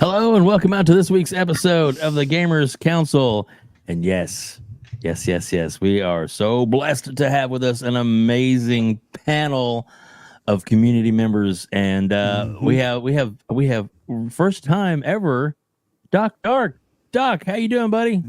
Hello and welcome out to this week's episode of the Gamers Council. And yes, we are so blessed to have with us an amazing panel of community members, and we have first time ever Doc Dark. Doc, how you doing, buddy?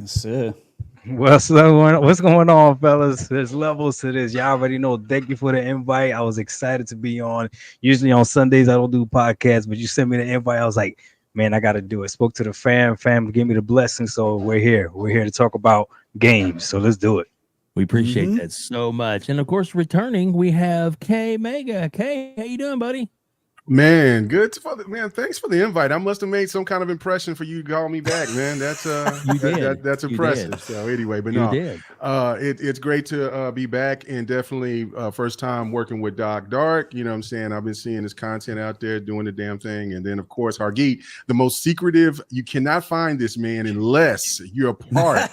What's going on, fellas? There's levels to this. Y'all already know. Thank you for the invite. I was excited to be on. Usually on Sundays I don't do podcasts, but you sent me the invite. I was like, man, I got to do it. Spoke to the fam gave me the blessing. So we're here to talk about games. So let's do it. We appreciate that so much. And of course, returning, we have Kmega. K, how you doing, buddy? Man, good. Man, thanks for the invite. I must have made some kind of impression for you to call me back, man. That's that's impressive. So anyway, but it's great to be back, and definitely first time working with Doc Dark. You know what I'm saying? I've been seeing his content out there doing the damn thing. And then of course, Hargeet, the most secretive. You cannot find this man unless you're a part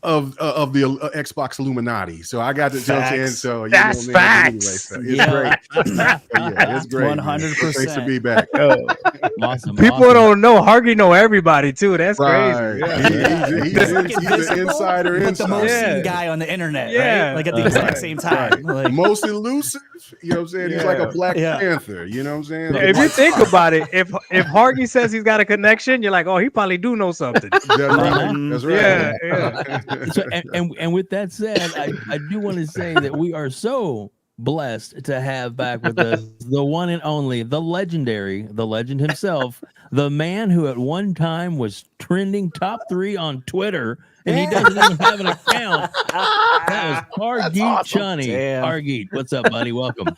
of the Xbox Illuminati. So I got to jump in. So that's facts. Anyway, so it's great. It's great. 100%. Thanks to be back. Awesome. People don't know. Hargeet know everybody too. That's right. crazy. Yeah. He's an insider. But the most seen guy on the internet, right? Like at the exact same time. Like, most elusive. You know what I'm saying? He's like a Black Panther. You know what I'm saying? Like, if you think about it, if Hargeet says he's got a connection, you're like, oh, he probably do know something. That's right. That's right. Yeah. So, and with that said, I do want to say that we are so blessed to have back with us the one and only, the legendary, the legend himself, the man who at one time was trending top 3 on Twitter, and he doesn't even have an account. That was Hargeet Chani. Hargeet, what's up, buddy? Welcome.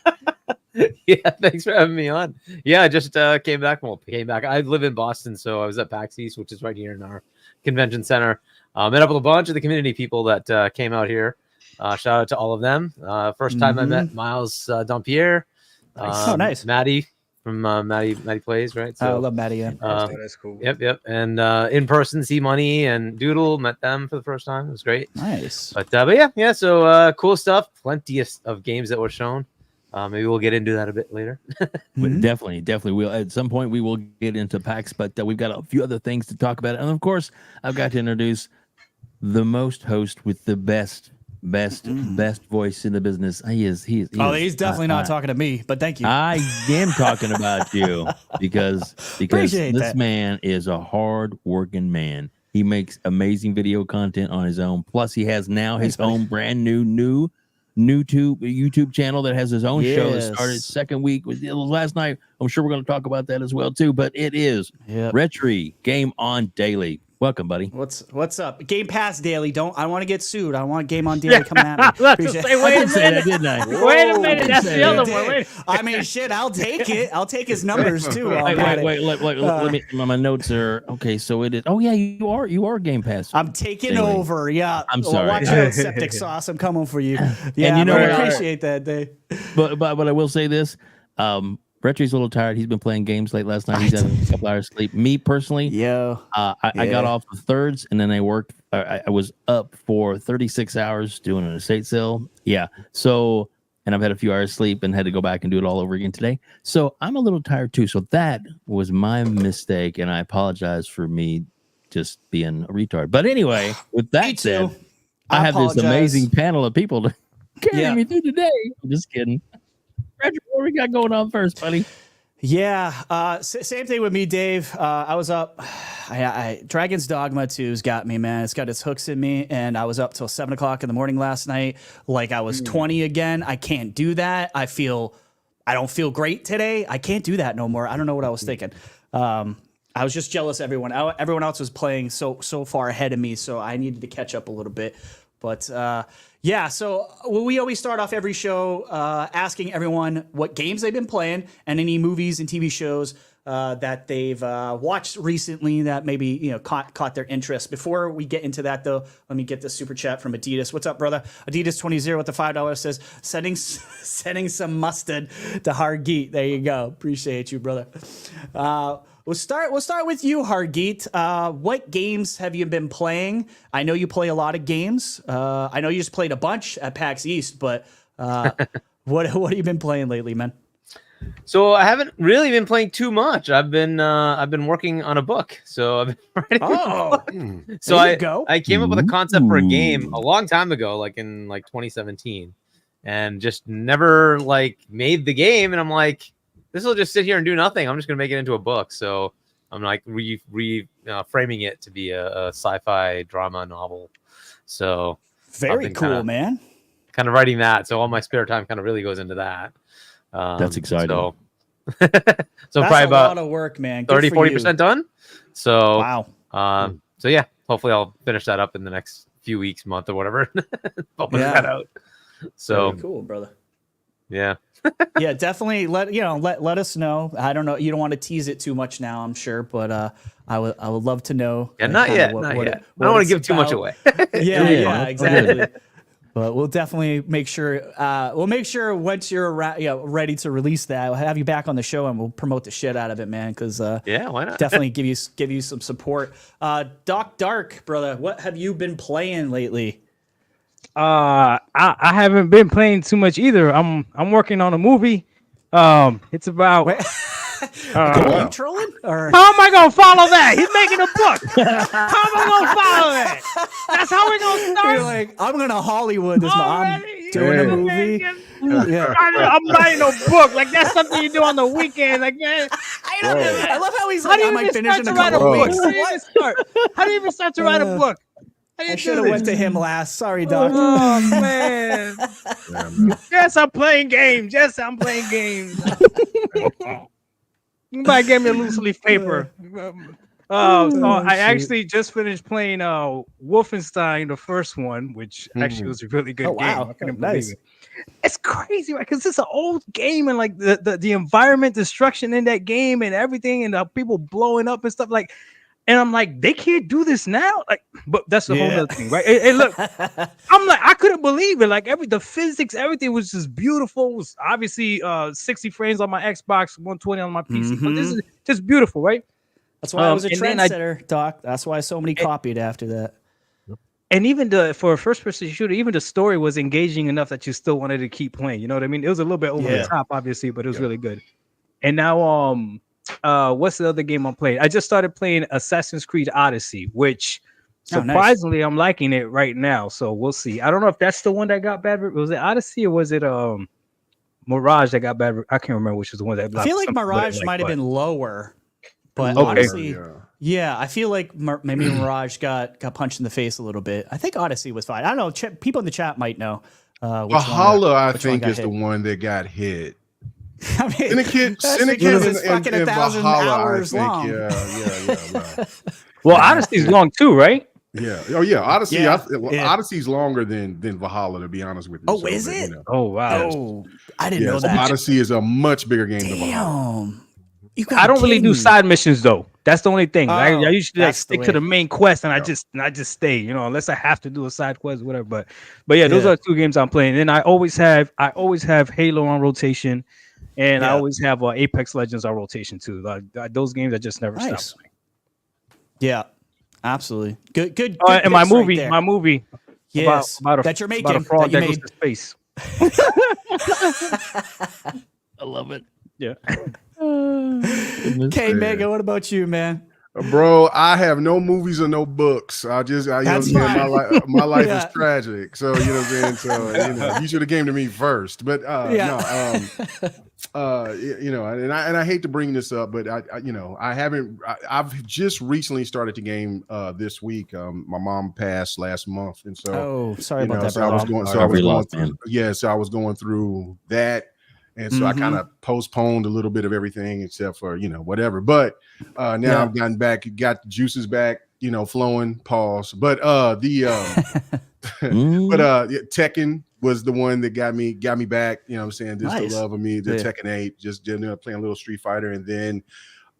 Yeah, thanks for having me on. Yeah, I just came back. I live in Boston, so I was at PAX East, which is right here in our convention center. Met up with a bunch of the community people that came out here. Shout out to all of them. First time I met Miles Dampier. nice. Maddie from Maddie Plays, right? So, I love Maddie. Yeah. That's cool. Yep. And in person, see Money and Doodle, met them for the first time. It was great. Nice. But yeah. So cool stuff. Plenty of games that were shown. Maybe we'll get into that a bit later. Definitely. We'll at some point we will get into PAX, but we've got a few other things to talk about. And of course, I've got to introduce the most host with the best voice in the business. He's definitely not talking to me, but thank you. I am talking about you because this man is a hard working man. He makes amazing video content on his own. Plus, he has now his own brand new YouTube channel that has his own show that started second week. It was last night. I'm sure we're going to talk about that as well too. But it is RHETRI Game On Daily. Welcome, buddy. What's up? Game Pass Daily. I want to get sued. I want Game On Daily coming at me. I did say that, didn't I? Wait a minute. That's the other one. Wait. I mean, shit. I'll take it. I'll take his numbers too. Wait. Let me. My notes are okay. So it is. Oh yeah, you are Game Pass. I'm taking over. Yeah. I'm sorry. Watch out, Septic Sauce. I'm coming for you. Yeah. And you know I appreciate that, Dave. But I will say this. RHETRI's a little tired. He's been playing games late last night. He's had a couple hours sleep. Me personally, I got off the thirds, and then I worked. I was up for 36 hours doing an estate sale. Yeah. So, and I've had a few hours sleep and had to go back and do it all over again today. So I'm a little tired too. So that was my mistake, and I apologize for me just being a retard. But anyway, with that said, I have this amazing panel of people to carry me through today. I'm just kidding. RHETRI, what we got going on first, buddy? Yeah, same thing with me, Dave. I was up. Dragon's Dogma 2's got me, man. It's got its hooks in me, and I was up till 7 o'clock in the morning last night. Like I was 20 again. I can't do that. I don't feel great today. I can't do that no more. I don't know what I was thinking. I was just jealous. Everyone else was playing so far ahead of me, so I needed to catch up a little bit. But yeah, so we always start off every show asking everyone what games they've been playing and any movies and TV shows that they've watched recently that maybe caught their interest. Before we get into that, though, let me get the super chat from Adidas. What's up, brother? Adidas20 with the $5 says sending some mustard to Hargeet. There you go. Appreciate you, brother. We'll start with you, Hargeet. What games have you been playing? I know you play a lot of games. I know you just played a bunch at PAX East, but what have you been playing lately, man? So I haven't really been playing too much. I've been working on a book. So I've been writing. Oh, so go. I came up with a concept for a game a long time ago, like in 2017, and just never like made the game. And I'm like, this will just sit here and do nothing. I'm just gonna make it into a book. So I'm like framing it to be a sci-fi drama novel. So very cool, man. Kind of writing that. So all my spare time kind of really goes into that. That's exciting. So, That's probably about a lot of work, man. 30-40% done. So wow. So yeah, hopefully I'll finish that up in the next few weeks, month or whatever. Bumping that out. So very cool, brother. Yeah. Yeah, definitely let us know. I don't know, you don't want to tease it too much now, I'm sure, but I would love to know. Yeah, not yet. I don't want to give too much away. yeah, exactly. But we'll definitely make sure. Once you're ready to release that, we'll have you back on the show and we'll promote the shit out of it, man. Because yeah, why not? Definitely give you some support. Doc Dark, brother, what have you been playing lately? I haven't been playing too much either. I'm working on a movie. It's about. Are you trolling? Or? How am I gonna follow that? He's making a book. How am I gonna follow that? That's how we're gonna start. You're like, I'm gonna Hollywood this month. I'm doing a movie. Yeah. I'm writing a book. Like that's something you do on the weekend. Like man, I love how he's like, I might finish in a couple weeks. How do you even start to write a book? I should have went to him last. Sorry, Doc. Oh man. Yes, I'm playing games. Somebody gave me a loose leaf paper. I actually just finished playing Wolfenstein, the first one, which actually was a really good game. I couldn't believe it. It's crazy, right? Because it's an old game and like the environment destruction in that game and everything and the people blowing up and stuff like. And I'm like, they can't do this now. Like, but that's the whole other thing, right? Look, I'm like, I couldn't believe it. Like the physics, everything was just beautiful. It was obviously 60 frames on my Xbox, 120 on my PC. But this is just beautiful, right? That's why I was a trendsetter, Doc. That's why so many copied after that. And even for a first-person shooter, even the story was engaging enough that you still wanted to keep playing. You know what I mean? It was a little bit over the top, obviously, but it was really good. And now, what's the other game I'm playing? I just started playing Assassin's Creed Odyssey, which surprisingly I'm liking it right now. So we'll see. I don't know if that's the one that got bad. Was it Odyssey or was it Mirage that got bad? I can't remember which was the one that. I feel like Mirage might have been lower, but honestly, I feel like maybe Mirage got punched in the face a little bit. I think Odyssey was fine. I don't know. People in the chat might know. Valhalla, I think, is the one that got hit. I mean, Syndicate is fucking 1,000 hours long. Yeah. Well, Odyssey's long too, right? Yeah. Oh yeah. Odyssey. Odyssey's longer than Valhalla, to be honest with you. Oh, is it? Oh wow. Oh, I didn't know that. Odyssey is a much bigger game than Valhalla. I don't really do side missions though. That's the only thing. I usually stick to the main quest, and I just stay. Unless I have to do a side quest, whatever. But yeah, those are the two games I'm playing. And I always have Halo on rotation. And I always have Apex Legends on rotation too. Those games I just never stop playing. Yeah, absolutely. Good. And my movie. Yes, that you're making. About a frog that goes to space. I love it. Yeah. Kmega, what about you, man? Bro, I have no movies or no books. My life is tragic. So you know what I'm saying. So you should have came to me first. But and I hate to bring this up, but I've just recently started to game this week. My mom passed last month, and so sorry about that. So I was going through that. And so I kind of postponed a little bit of everything except for, whatever. But now I've gotten back, got the juices back, flowing, pause. But Tekken was the one that got me back, you know what I'm saying? Just the love of me, the Tekken 8, just playing a little Street Fighter. And then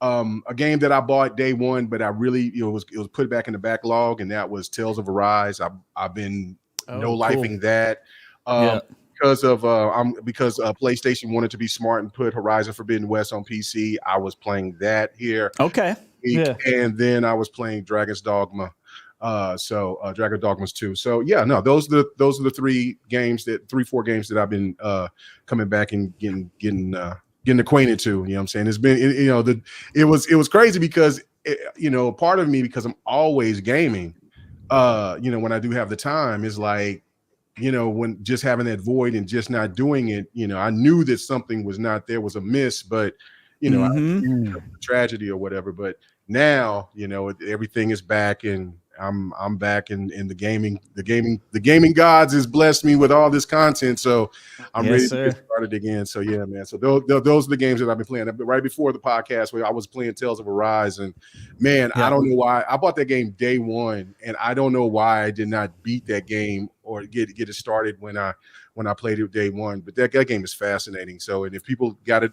a game that I bought day one, but I really, it was put back in the backlog, and that was Tales of Arise. I've been no-lifing that. Because PlayStation wanted to be smart and put Horizon Forbidden West on PC, I was playing that here. Okay. And then I was playing Dragon's Dogma. Dragon Dogmas 2. So those are the 4 games that I've been coming back and getting getting acquainted to. You know what I'm saying? It's been, it was crazy because, part of me, because I'm always gaming, when I do have the time, is like, when just having that void and just not doing it, I knew that something was not there, was amiss, but, tragedy or whatever. But now, everything is back, and I'm back in the gaming gods has blessed me with all this content, so I'm ready to get started again. So yeah, man. So those are the games that I've been playing. Right before the podcast, where I was playing Tales of Arise, and man, I don't know why I bought that game day one, and I don't know why I did not beat that game or get it started when I played it day one. But that game is fascinating. So, and if people got it.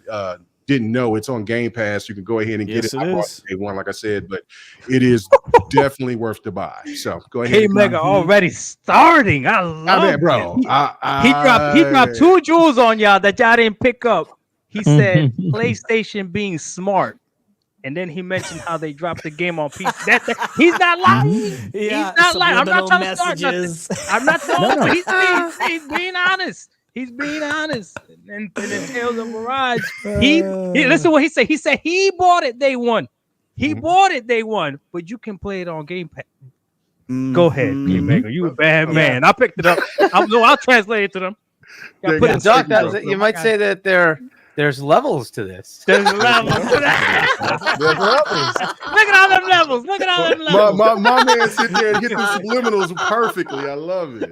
Didn't know, it's on Game Pass. You can go ahead and get it. I bought it day one, like I said, but it is definitely worth the buy. So go ahead. Kmega already starting. I love it, bro. He dropped 2 jewels on y'all that y'all didn't pick up. He said PlayStation being smart, and then he mentioned how they dropped the game on PC. He's not lying. He's not lying. I'm not trying to start nothing. I'm not telling he's being honest. He's being honest. And then Tales of Mirage, he listen to what he said. He said he bought it day one. He bought it day one, but you can play it on Game Pass. Go ahead, Kmega. You a bad man. I picked it up. I'll translate it to them. Doc, you might say that there's levels to this. There's levels. Look at all them levels. Look at all them levels. My man sit there and hit the subliminals perfectly. I love it.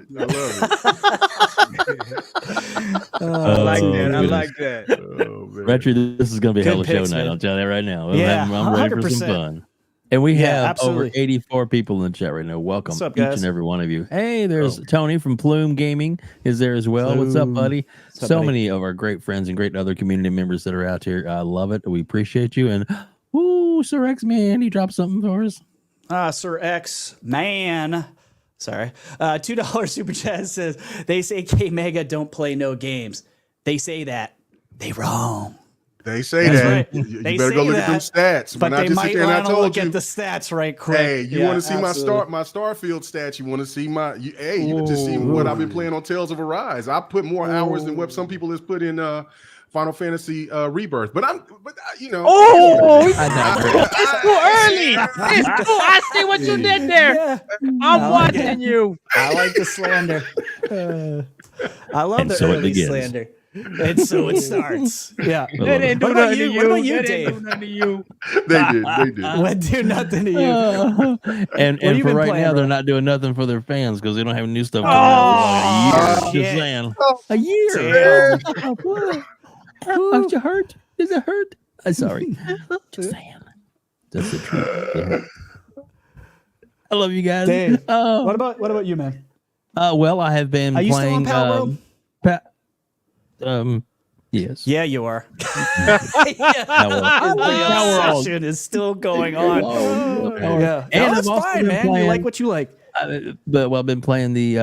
I like that. RHETRI, this is going to be a hell of a show night. I'll tell you that right now. I'm ready for some fun. And we have over 84 people in the chat right now. Welcome, What's up, each guys? and every one of you. Hey, there's Tony from Plume Gaming is there as well. What's up, buddy? What's up, so buddy? many of our great friends and great other community members that are out here. I love it. We appreciate you. And Sir X Man, he dropped something for us. Sir X Man. Sorry. $2 super chat says, they say Kmega don't play no games. They say that. They wrong. They say That's that. right. You They better say go look that, at them stats. But When I they just might sit there and I want to told look you, at the stats right quick. hey, you want to see my Starfield stats? You want to see you can just see what I've been playing on Tales of Arise. I put more hours than what some people has put in Final Fantasy Rebirth. But it's too early. I see what you did there. Yeah. I'm watching you. I like the slander. I love And the so it early begins. slander. And so it starts. Yeah. They didn't do What about nothing to you? you. What about you, They didn't Dave? do nothing to you. They did. What do nothing to you? And you for been right playing, now, bro? they're not doing nothing for their fans because they don't have new stuff coming out for a year. Just saying. A year. Aren't you hurt? Is it hurt? I'm sorry. Just saying. That's the truth. Yeah. I love you guys. Dave, what about you, man? Well, I have been Are you still playing. on Palworld? Yes. Yeah, you are. Palworld. The obsession is still going on. Yeah, And that's I've also fine, been man. You playing- like what you like. I've been playing the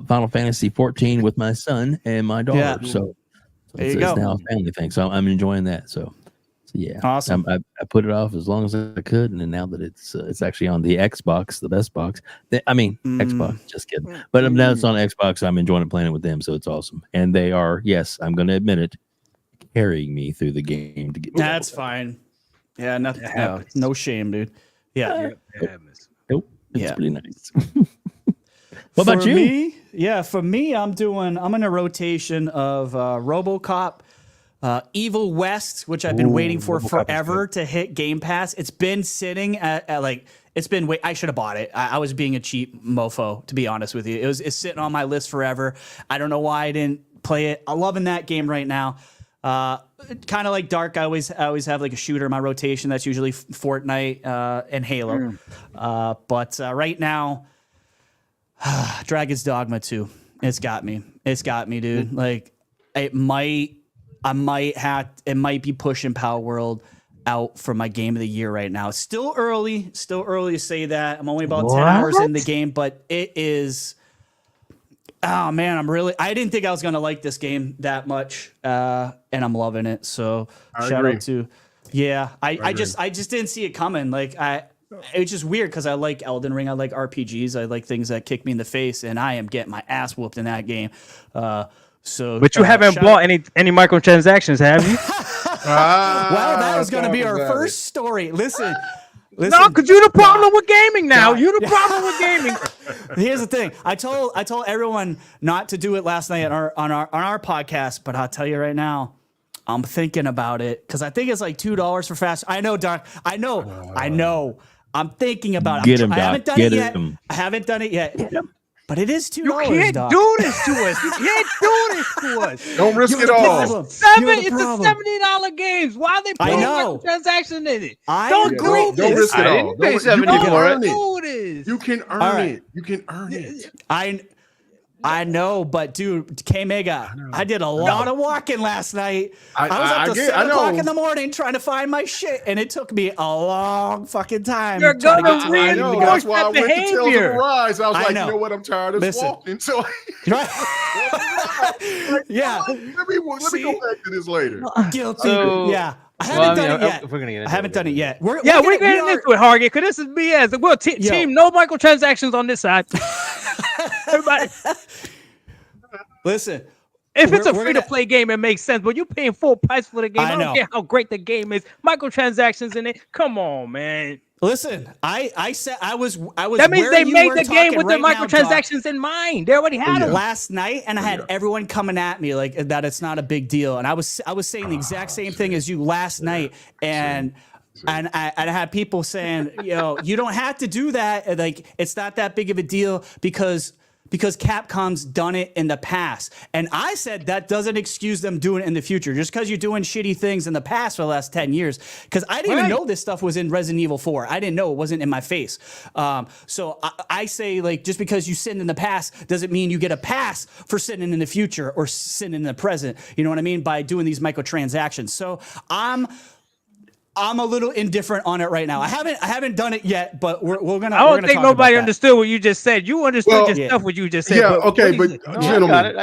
Final Fantasy 14 with my son and my daughter. Yeah. So There you it's go. now a family thing. So I'm enjoying that. So yeah, Awesome. I put it off as long as I could, and then now that it's actually on the Xbox, the best box. Xbox. Just kidding. But now it's on Xbox. So I'm enjoying playing it with them. So it's awesome. And they are, yes, I'm going to admit it, carrying me through the game to get. That's fine. Yeah, nothing. No shame, dude. Yeah. Nope. It's Yeah. pretty nice. What about you? For me, I'm in a rotation of RoboCop, Evil West, which I've been waiting for forever to hit Game Pass. It's been sitting at like I should have bought it. I was being a cheap mofo, to be honest with you. It's sitting on my list forever. I don't know why I didn't play it. I'm loving that game right now. Kind of like Dark. I always have like a shooter in my rotation. That's usually Fortnite and Halo. But right now, Dragon's Dogma 2. It might be pushing Power World out for my game of the year right now. Still early to say that. I'm only about 10 hours in the game, but it is. Oh man, I didn't think I was gonna like this game that much, and I'm loving it. So shout out to, I just didn't see it coming. It's just weird because I like Elden Ring, I like RPGs, I like things that kick me in the face, and I am getting my ass whooped in that game. But you haven't bought any microtransactions, have you? Well, that was going to be our first story. Listen. No, because you're the problem with gaming now. You're the problem with gaming. Here's the thing. I told everyone not to do it last night on our podcast, but I'll tell you right now, I'm thinking about it because I think it's like $2 for fast. I know, Doc. I know. I'm thinking about it. Get him, I Doc. haven't done Get it yet. him. I haven't done it yet. But it is $2. You can't Doc. do this to us. You can't do this to us. Don't risk it all. It's a $70 games. Why are they putting microtransaction in it? Don't Don't risk it all. Pay $70 for it. You can earn it. You can earn it. I know, but dude, Kmega, I did a lot of walking last night. I was up to 7 o'clock in the morning trying to find my shit, and it took me a long fucking time. You're gonna That's why I went to Tales of Arise. I was like, you know. know what? I'm tired of walking. So yeah. Let me go back to this later. Guilty. So- Yeah. I haven't done it yet. We're gonna get into I haven't done it yet. We're getting into it, Hargeet, because this is BS. Well, team, no microtransactions on this side. Everybody. Listen. If it's a free-to-play game, it makes sense. But you're paying full price for the game. I don't care how great the game is. Microtransactions in it. Come on, man. Listen, I said I was. That means they made the game with the microtransactions in mind. They already had them last night, and I had everyone coming at me like that. It's not a big deal, and I was saying the exact same thing as you last night, and I had people saying, you don't have to do that. Like it's not that big of a deal because Capcom's done it in the past. And I said that doesn't excuse them doing it in the future. Just because you're doing shitty things in the past for the last 10 years. Because I didn't even know this stuff was in Resident Evil 4. I didn't know. It wasn't in my face. So I say, like, just because you sinned in the past doesn't mean you get a pass for sinning in the future or sinning in the present. You know what I mean? By doing these microtransactions. So I'm a little indifferent on it right now. I haven't done it yet, but we're gonna. I don't think nobody understood what you just said. You understood stuff what you just said. Yeah, okay, but gentlemen,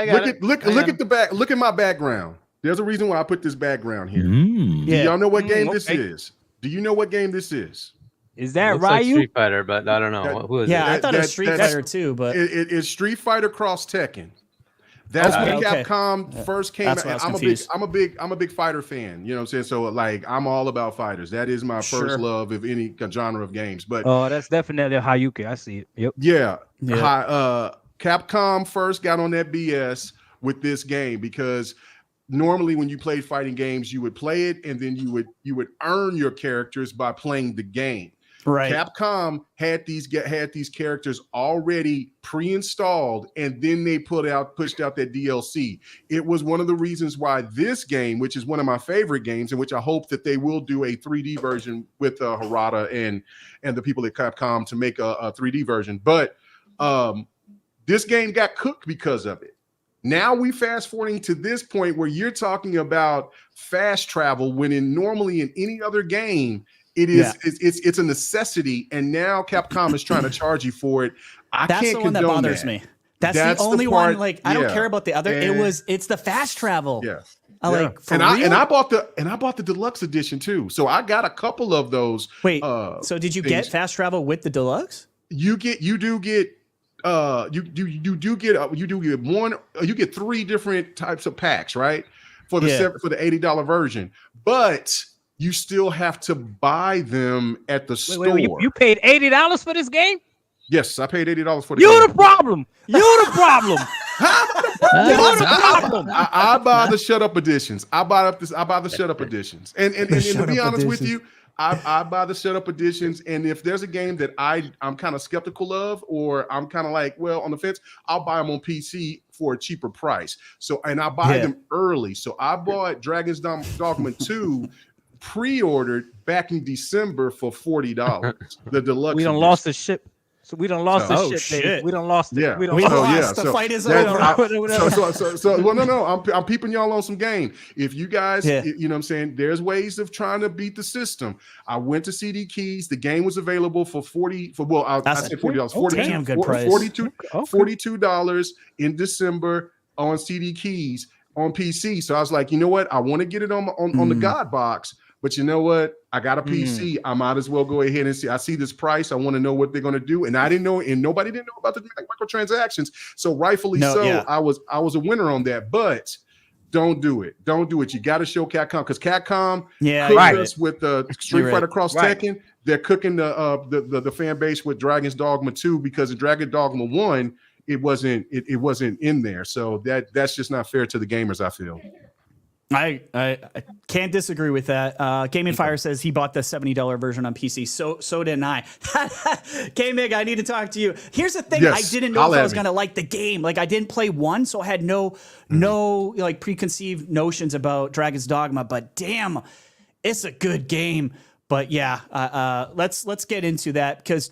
look at the back. Look at my background. There's a reason why I put this background here. Mm. Do y'all know what game this is? Do you know what game this is? Is that Looks Ryu? like Street Fighter, but I don't know. Who is it? I thought it was Street Fighter too, but it's Street Fighter Cross Tekken. That's when Capcom first came out. I'm a big fighter fan. You know what I'm saying? So like I'm all about fighters. That is my first love of any genre of games. But that's definitely Hayuki. I see it. Yep. Yeah. Capcom first got on that BS with this game because normally when you played fighting games, you would play it and then you would earn your characters by playing the game. Right. Capcom had these characters already pre-installed, and then they pushed out that DLC. It was one of the reasons why this game, which is one of my favorite games, in which I hope that they will do a 3D version with Harada and the people at Capcom to make a 3D version. But this game got cooked because of it. Now we fast forwarding to this point where you're talking about fast travel when normally in any other game. It's a necessity, and now Capcom is trying to charge you for it. That's the one that bothers me. That's the only one. Like I don't care about the other. It's the fast travel. Yeah. I bought the deluxe edition too. So I got a couple of those. Wait. So did you get fast travel with the deluxe? You do get 3 different types of packs, right? For the $80 version, but you still have to buy them at the store. Wait, you paid $80 for this game? Yes, I paid $80 for the game. You're the problem. You're the problem. I buy the shut up editions. I buy the shut up editions. And to be honest with you, I buy the shut up editions. And if there's a game that I'm kind of skeptical of, or I'm kind of like, well, on the fence, I'll buy them on PC for a cheaper price. So, and I buy them early. So I bought Dragon's Dogma 2 pre-ordered back in December for $40. The deluxe. We done lost the ship. So we done lost the ship. Baby. We done lost it. Yeah. We lost. The fight is over. Well, no. I'm peeping y'all on some game. If you guys, you know what I'm saying, there's ways of trying to beat the system. I went to CD Keys. The game was available for $40. I said $40. Damn good price. $42 in December on CD Keys on PC. So I was like, you know what? I want to get it on the God box. But you know what? I got a PC. I might as well go ahead and see. I see this price. I want to know what they're going to do. And I didn't know, and nobody didn't know about the microtransactions. So rightfully I was a winner on that. But Don't do it. Don't do it. You got to show Capcom, because Capcom cooked us with the Street Fighter Cross Tekken. They're cooking the fan base with Dragon's Dogma 2, because the Dragon Dogma 1, it wasn't in there. So that's just not fair to the gamers, I feel. I can't disagree with that. Gaming Fire says he bought the $70 version on PC. So didn't I. Kmega, I need to talk to you. Here's the thing. Yes, I didn't know if I was going to like the game. Like, I didn't play one, so I had no like preconceived notions about Dragon's Dogma, but damn, it's a good game. But yeah, let's get into that, because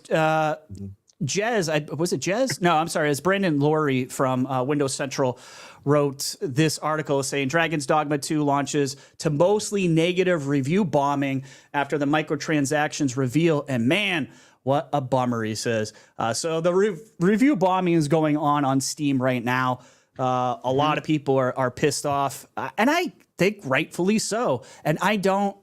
Jez, was it Jez? No, I'm sorry. It's Brandon Laurie from Windows Central wrote this article saying Dragon's Dogma 2 launches to mostly negative review bombing after the microtransactions reveal. And man, what a bummer, he says. So the review bombing is going on Steam right now. A lot of people are pissed off, and I think rightfully so. And I don't.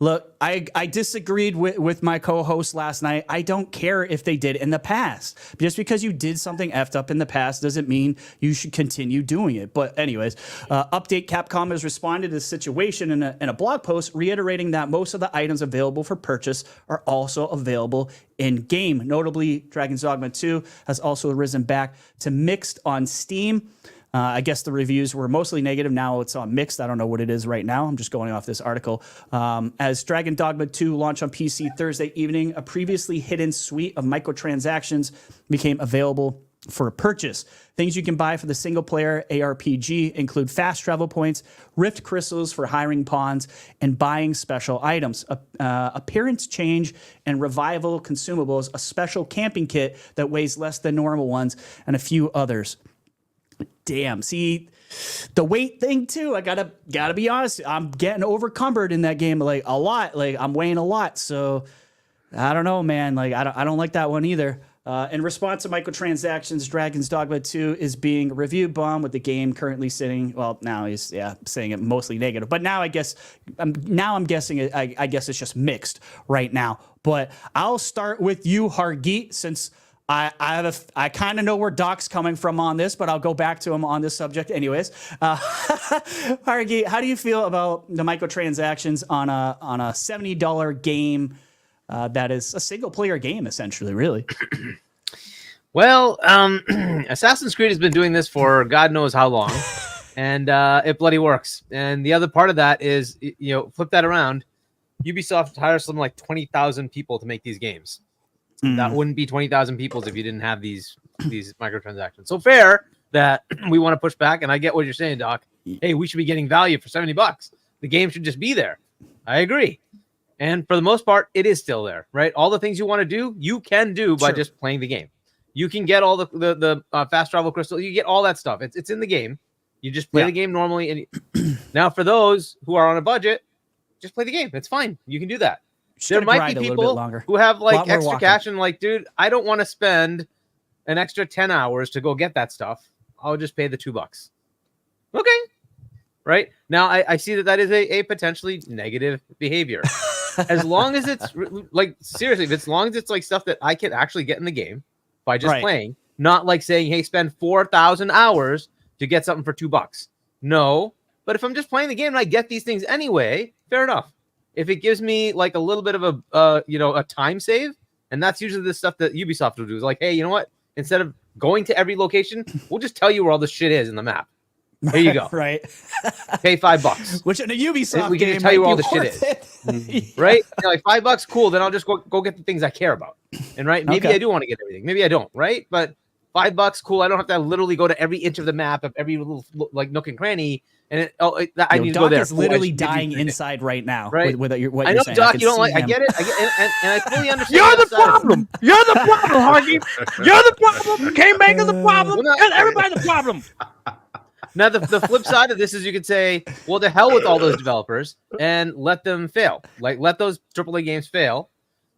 Look, I disagreed with my co-host last night. I don't care if they did in the past. Just because you did something effed up in the past doesn't mean you should continue doing it. But anyways, Update Capcom has responded to the situation in a blog post, reiterating that most of the items available for purchase are also available in-game. Notably, Dragon's Dogma 2 has also risen back to mixed on Steam. I guess the reviews were mostly negative. Now it's on mixed. I don't know what it is right now. I'm just going off this article. As Dragon Dogma 2 launched on PC Thursday evening, a previously hidden suite of microtransactions became available for purchase. Things you can buy for the single-player ARPG include fast travel points, rift crystals for hiring pawns, and buying special items. Appearance change and revival consumables, a special camping kit that weighs less than normal ones, and a few others. Damn. See, the weight thing too. I gotta be honest. I'm getting overcumbered in that game, like a lot. Like, I'm weighing a lot. So I don't know, man. Like, I don't like that one either. In response to microtransactions, Dragon's Dogma 2 is being review bombed, with the game currently sitting. Well, now he's saying it mostly negative. But now I guess I'm guessing I guess it's just mixed right now. But I'll start with you, Hargeet, since I kind of know where Doc's coming from on this, but I'll go back to him on this subject anyways. Hargeet, how do you feel about the microtransactions on a $70 game that is a single-player game, essentially, really? Well, Assassin's Creed has been doing this for God knows how long, and it bloody works. And the other part of that is, flip that around. Ubisoft hires something like 20,000 people to make these games. That wouldn't be 20,000 people if you didn't have these microtransactions. So fair that we want to push back, and I get what you're saying, Doc. Hey, we should be getting value for $70. The game should just be there. I agree. And for the most part, it is still there, right? All the things you want to do, you can do by just playing the game. You can get all the fast travel crystal. You get all that stuff. It's in the game. You just play the game normally. And now for those who are on a budget, just play the game. It's fine. You can do that. There might be people who have like extra cash and like, dude, I don't want to spend an extra 10 hours to go get that stuff. I'll just pay the $2. Okay. Right. Now I see that is a potentially negative behavior. As long as it's like, seriously, as long as it's like stuff that I can actually get in the game by just playing, not like saying, hey, spend 4,000 hours to get something for $2. No. But if I'm just playing the game and I get these things anyway, fair enough. If it gives me like a little bit of a time save, and that's usually the stuff that Ubisoft will do, is like, hey, you know what? Instead of going to every location, we'll just tell you where all this shit is in the map. Here you go. Right. Pay $5. Which in a Ubisoft we can game just tell you where all the shit is. Right? Like $5, cool. Then I'll just go get the things I care about. And maybe I do want to get everything. Maybe I don't. Right? But $5, cool. I don't have to literally go to every inch of the map of every little like nook and cranny. And I need to go there. Doc is literally dying inside right now. Right? With what you're I know, saying. Doc, you don't like. I get it. And I fully understand. You're the problem. You're the problem, Hargeet. You're the problem. Kmega the problem. Everybody's the problem. Now, the flip side of this is you could say, well, to hell with all those developers and let them fail. Like, let those AAA games fail,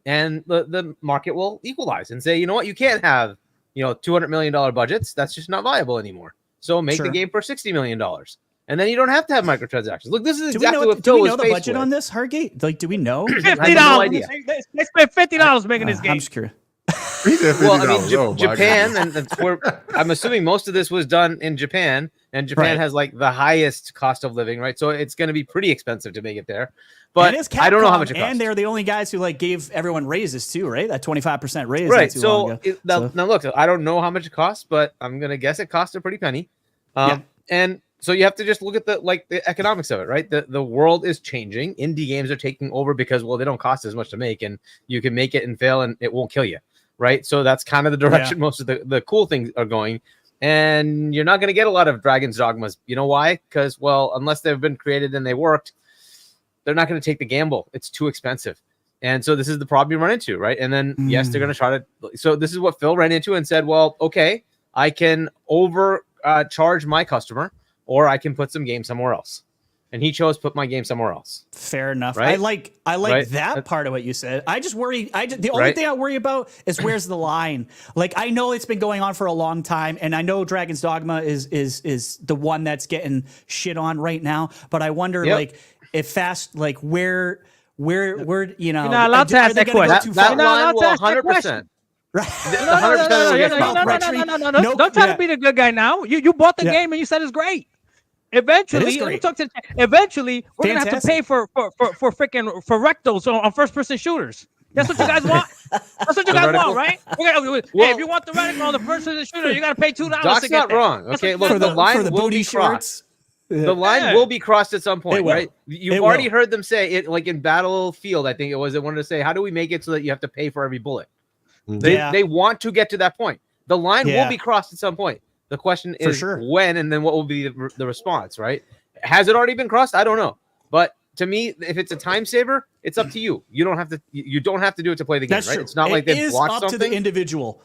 and the market will equalize and say, you know what, you can't have $200 million budgets. That's just not viable anymore. So make the game for $60 million. And then you don't have to have microtransactions. Look, this is exactly what Phil was faced with. Do we know the budget on this, Hargeet? Like, do we know? $50. They spent $50 making this game. I'm just curious. He said $50. Well, I mean, Oh, my Japan, goodness. and that's where I'm assuming most of this was done in Japan, and Japan has like the highest cost of living, right? So it's going to be pretty expensive to make it there. But I don't know how much it costs. And they're the only guys who like gave everyone raises too, right? That 25% raise. Right. Not too long ago. Now look, I don't know how much it costs, but I'm going to guess it costs a pretty penny. And so you have to just look at the economics of it, right? The world is changing. Indie games are taking over because, well, they don't cost as much to make, and you can make it and fail and it won't kill you, right? So that's kind of the direction most of the cool things are going. And you're not going to get a lot of Dragon's Dogmas. You know why? Because, well, unless they've been created and they worked, they're not going to take the gamble. It's too expensive. And so this is the problem you run into, right? And then, yes, they're going to try to. So this is what Phil ran into and said, well, okay, I can charge my customer, or I can put some game somewhere else. And he chose put my game somewhere else. Fair enough. Right? I like that part of what you said. I just worry. The only thing I worry about is where's the line. Like, I know it's been going on for a long time, and I know Dragon's Dogma is the one that's getting shit on right now. But I wonder, like, if where you know, you're not allowed to ask that question. That line will 100%. Right. No, don't try to be the good guy now. You bought the game and you said it's great. Eventually, we're gonna have to pay for rectals on first person shooters. That's what you guys want. That's what you guys want, right? If you want the reticle on the first person shooter, you got to pay $2 to get that. That's not wrong. Okay, look, the line will be crossed. The line will be crossed at some point, right? You've already heard them say it, like in Battlefield, I think it was. They wanted to say, how do we make it so that you have to pay for every bullet? They want to get to that point. The line will be crossed at some point. The question is when, and then what will be the response, right? Has it already been crossed? I don't know. But to me, if it's a time saver, it's up to you. You don't have to. You don't have to do it to play the game, right? It's not like they've blocked something. Up to the individual.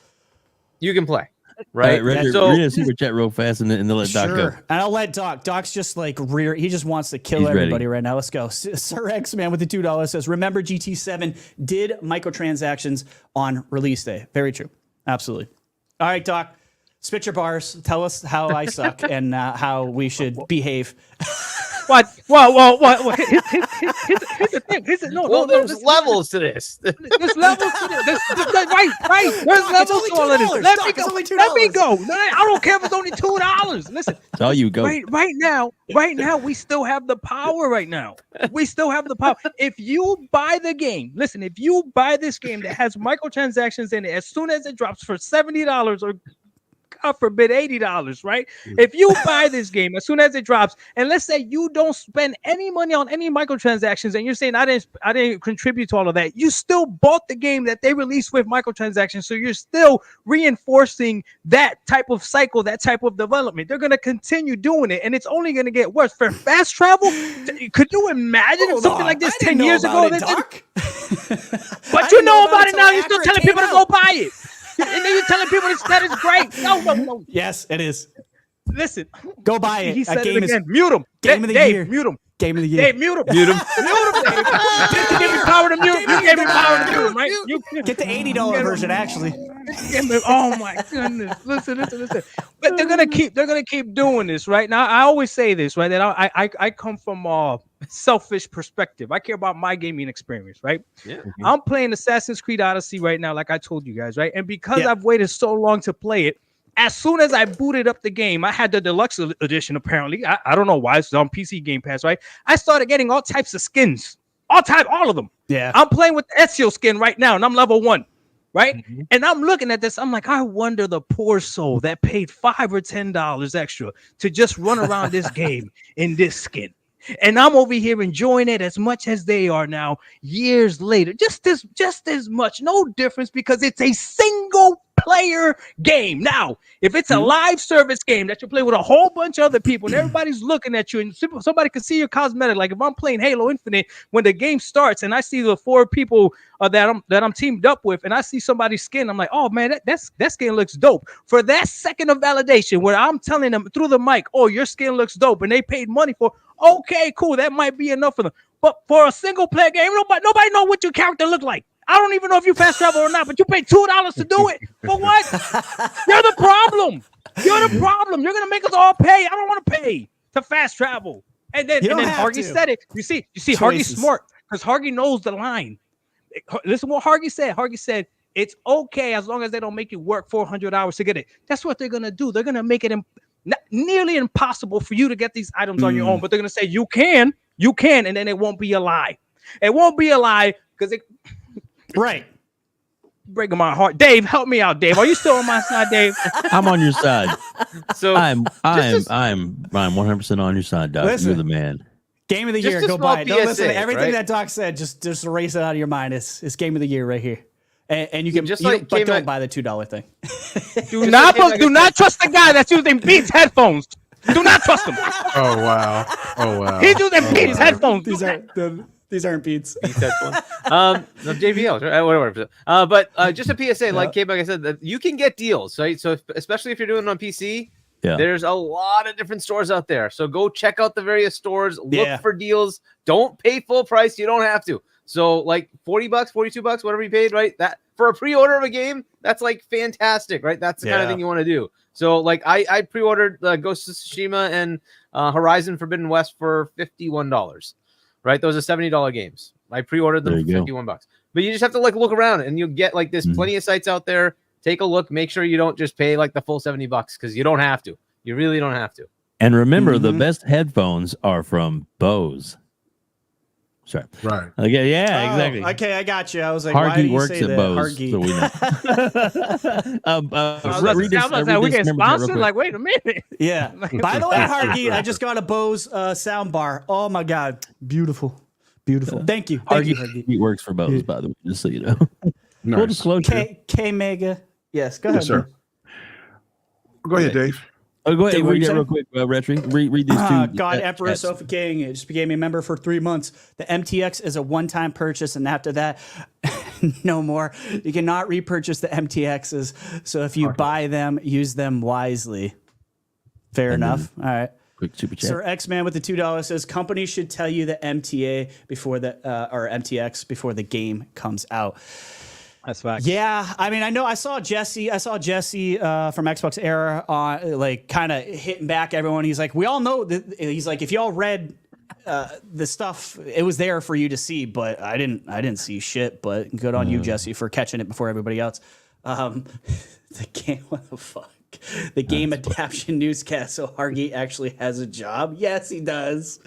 You can play, right? Read a super chat real fast, and then let Doc go. And I'll let Doc. Doc's just like he just wants to kill everybody right now. Let's go. Sir X Man with the $2 says, "Remember GT7 did microtransactions on release day." Very true. Absolutely. All right, Doc. Spit your bars. Tell us how I suck and how we should behave. What? Here's the thing. There's levels to this. There's levels to this. Right. There's levels to all of this. Let me go. I don't care if it's only $2. Listen. That's all you go. Right now, we still have the power right now. We still have the power. If you buy the game, listen, if you buy this game that has microtransactions in it, as soon as it drops for $70 or God forbid $80, right? If you buy this game as soon as it drops, and let's say you don't spend any money on any microtransactions, and you're saying I didn't contribute to all of that, you still bought the game that they released with microtransactions, so you're still reinforcing that type of cycle, that type of development. They're going to continue doing it, and it's only going to get worse. For fast travel, could you imagine if something like this 10 years ago? But you know about it now. You're still telling people to go buy it. And then you're telling people that it's great. No. Yes, it is. Listen, go buy it. He said it again. Mute him. Game of the year. Mute him. Game of the year. Dave, mute him. Mute him. Dave. Just to give me power to mute. You gave me power to mute him, right? You get the $80 version, actually. Oh my goodness! Listen. But they're gonna keep doing this, right? Now, I always say this, right? That I come from a selfish perspective. I care about my gaming experience, right? Yeah. I'm playing Assassin's Creed Odyssey right now, like I told you guys, right? And because I've waited so long to play it, as soon as I booted up the game, I had the deluxe edition. Apparently, I don't know why. It's on PC Game Pass, right? I started getting all types of skins, all of them. Yeah. I'm playing with the Ezio skin right now, and I'm level 1. Right. Mm-hmm. And I'm looking at this. I'm like, I wonder the poor soul that paid $5 or $10 extra to just run around this game in this skin. And I'm over here enjoying it as much as they are now, years later. Just as much. No difference, because it's a single player game. Now, if it's a live service game that you play with a whole bunch of other people and everybody's looking at you and somebody can see your cosmetic, like if I'm playing Halo Infinite, when the game starts and I see the 4 people that I'm teamed up with, and I see somebody's skin, I'm like, oh man, that skin looks dope. For that second of validation where I'm telling them through the mic, oh, your skin looks dope, and they paid money for, okay, cool, that might be enough for them. But for a single player game, nobody know what your character look like. I don't even know if you fast travel or not, but you paid $2 to do it. For what? You're the problem. You're going to make us all pay. I don't want to pay to fast travel. And then Hargeet said it. You see, Hargeet's smart, because Hargeet knows the line. Listen what Hargeet said. Hargeet said, It's okay as long as they don't make you work 400 hours to get it. That's what they're gonna do. They're gonna make it nearly impossible for you to get these items on your own. But they're gonna say you can, and then it won't be a lie. It won't be a lie because it. Right. Breaking my heart. Dave, help me out, Dave. Are you still on my side, Dave? I'm on your side. So I'm 100% on your side, Doc. Listen. You're the man. Game of the Just year. a Go small buy it. Don't listen to PSA, everything right? that Doc said. Just erase it out of your mind. It's game of the year right here. And you can just you like don't, but don't Kmega- buy the $2 thing. Do not trust the guy that's using Beats headphones. Do not trust him. Oh wow. Oh wow. He's using Beats headphones. These aren't Beats. No, JBL, right? Whatever. But just a PSA, like Kmega said, that you can get deals, right? So especially if you're doing it on PC, there's a lot of different stores out there. So go check out the various stores, look for deals. Don't pay full price. You don't have to. So like $40, $42, whatever you paid, right? That for a pre-order of a game, that's like fantastic, right? That's the kind of thing you want to do. So like I pre-ordered Ghost of Tsushima and Horizon Forbidden West for $51. Right, those are $70 games. I pre-ordered them for $51. But you just have to like look around, and you'll get like there's plenty of sites out there. Take a look. Make sure you don't just pay like the full $70 because you don't have to. You really don't have to. And remember, the best headphones are from Bose. Sorry. Right. Okay, exactly. Okay, I got you. I was like, why do Hargeet you works say at that? Bose, Hargeet. so we know. Read this we get sponsored. Like, wait a minute. Yeah. By the way, Hargeet, I just got a Bose sound bar. Oh my God, beautiful. Thank you. Hargeet works for Bose, by the way, just so you know. Nice. Full disclosure. Kmega. Yes, go ahead. Yes, sir. Go ahead, Dave. Oh, go ahead. Dave, what you Real quick, Retri. Read these two. God, Emperor Sofa King just became a member for 3 months. The MTX is a one-time purchase, and after that, no more. You cannot repurchase the MTXs. So if you buy them, use them wisely. Fair enough. All right. Quick super chat. Sir X-Man with the $2 says companies should tell you the MTA before the or MTX before the game comes out. That's facts. Yeah, I mean, I saw Jesse from Xbox Era on like kind of hitting back everyone. He's like, we all know that. He's like, if y'all read the stuff, it was there for you to see, but I didn't see shit. But good on you, Jesse, for catching it before everybody else. The game, what the fuck? The game adaptation newscast. So Hargeet actually has a job. Yes, he does.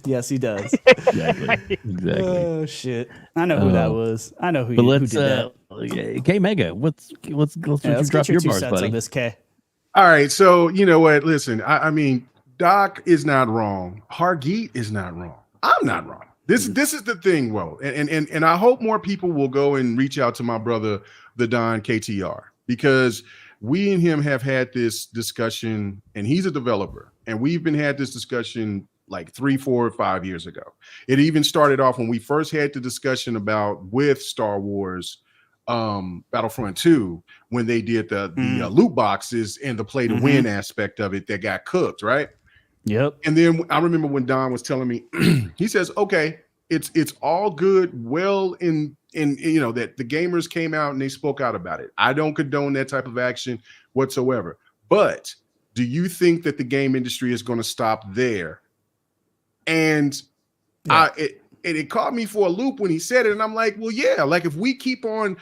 Exactly. Oh shit! I know who that was. I know who. But who let's did that. Kmega. Let's get drop your two bars, cents buddy. on this, K. All right. So you know what? Listen, I mean, Doc is not wrong. Hargeet is not wrong. I'm not wrong. This is the thing, and I hope more people will go and reach out to my brother, the Don KTR, because we and him have had this discussion, and he's a developer, and we've had this discussion like 3, 4, 5 years ago. It even started off when we first had the discussion with Star Wars Battlefront 2, when they did the loot boxes and the play to win aspect of it that got cooked, right? Yep. And then I remember when Don was telling me, he says, okay, it's all good, well, in you know, that the gamers came out and they spoke out about it. I don't condone that type of action whatsoever. But do you think that the game industry is going to stop there? And it caught me for a loop when he said it, and I'm like, well, yeah, like if we keep on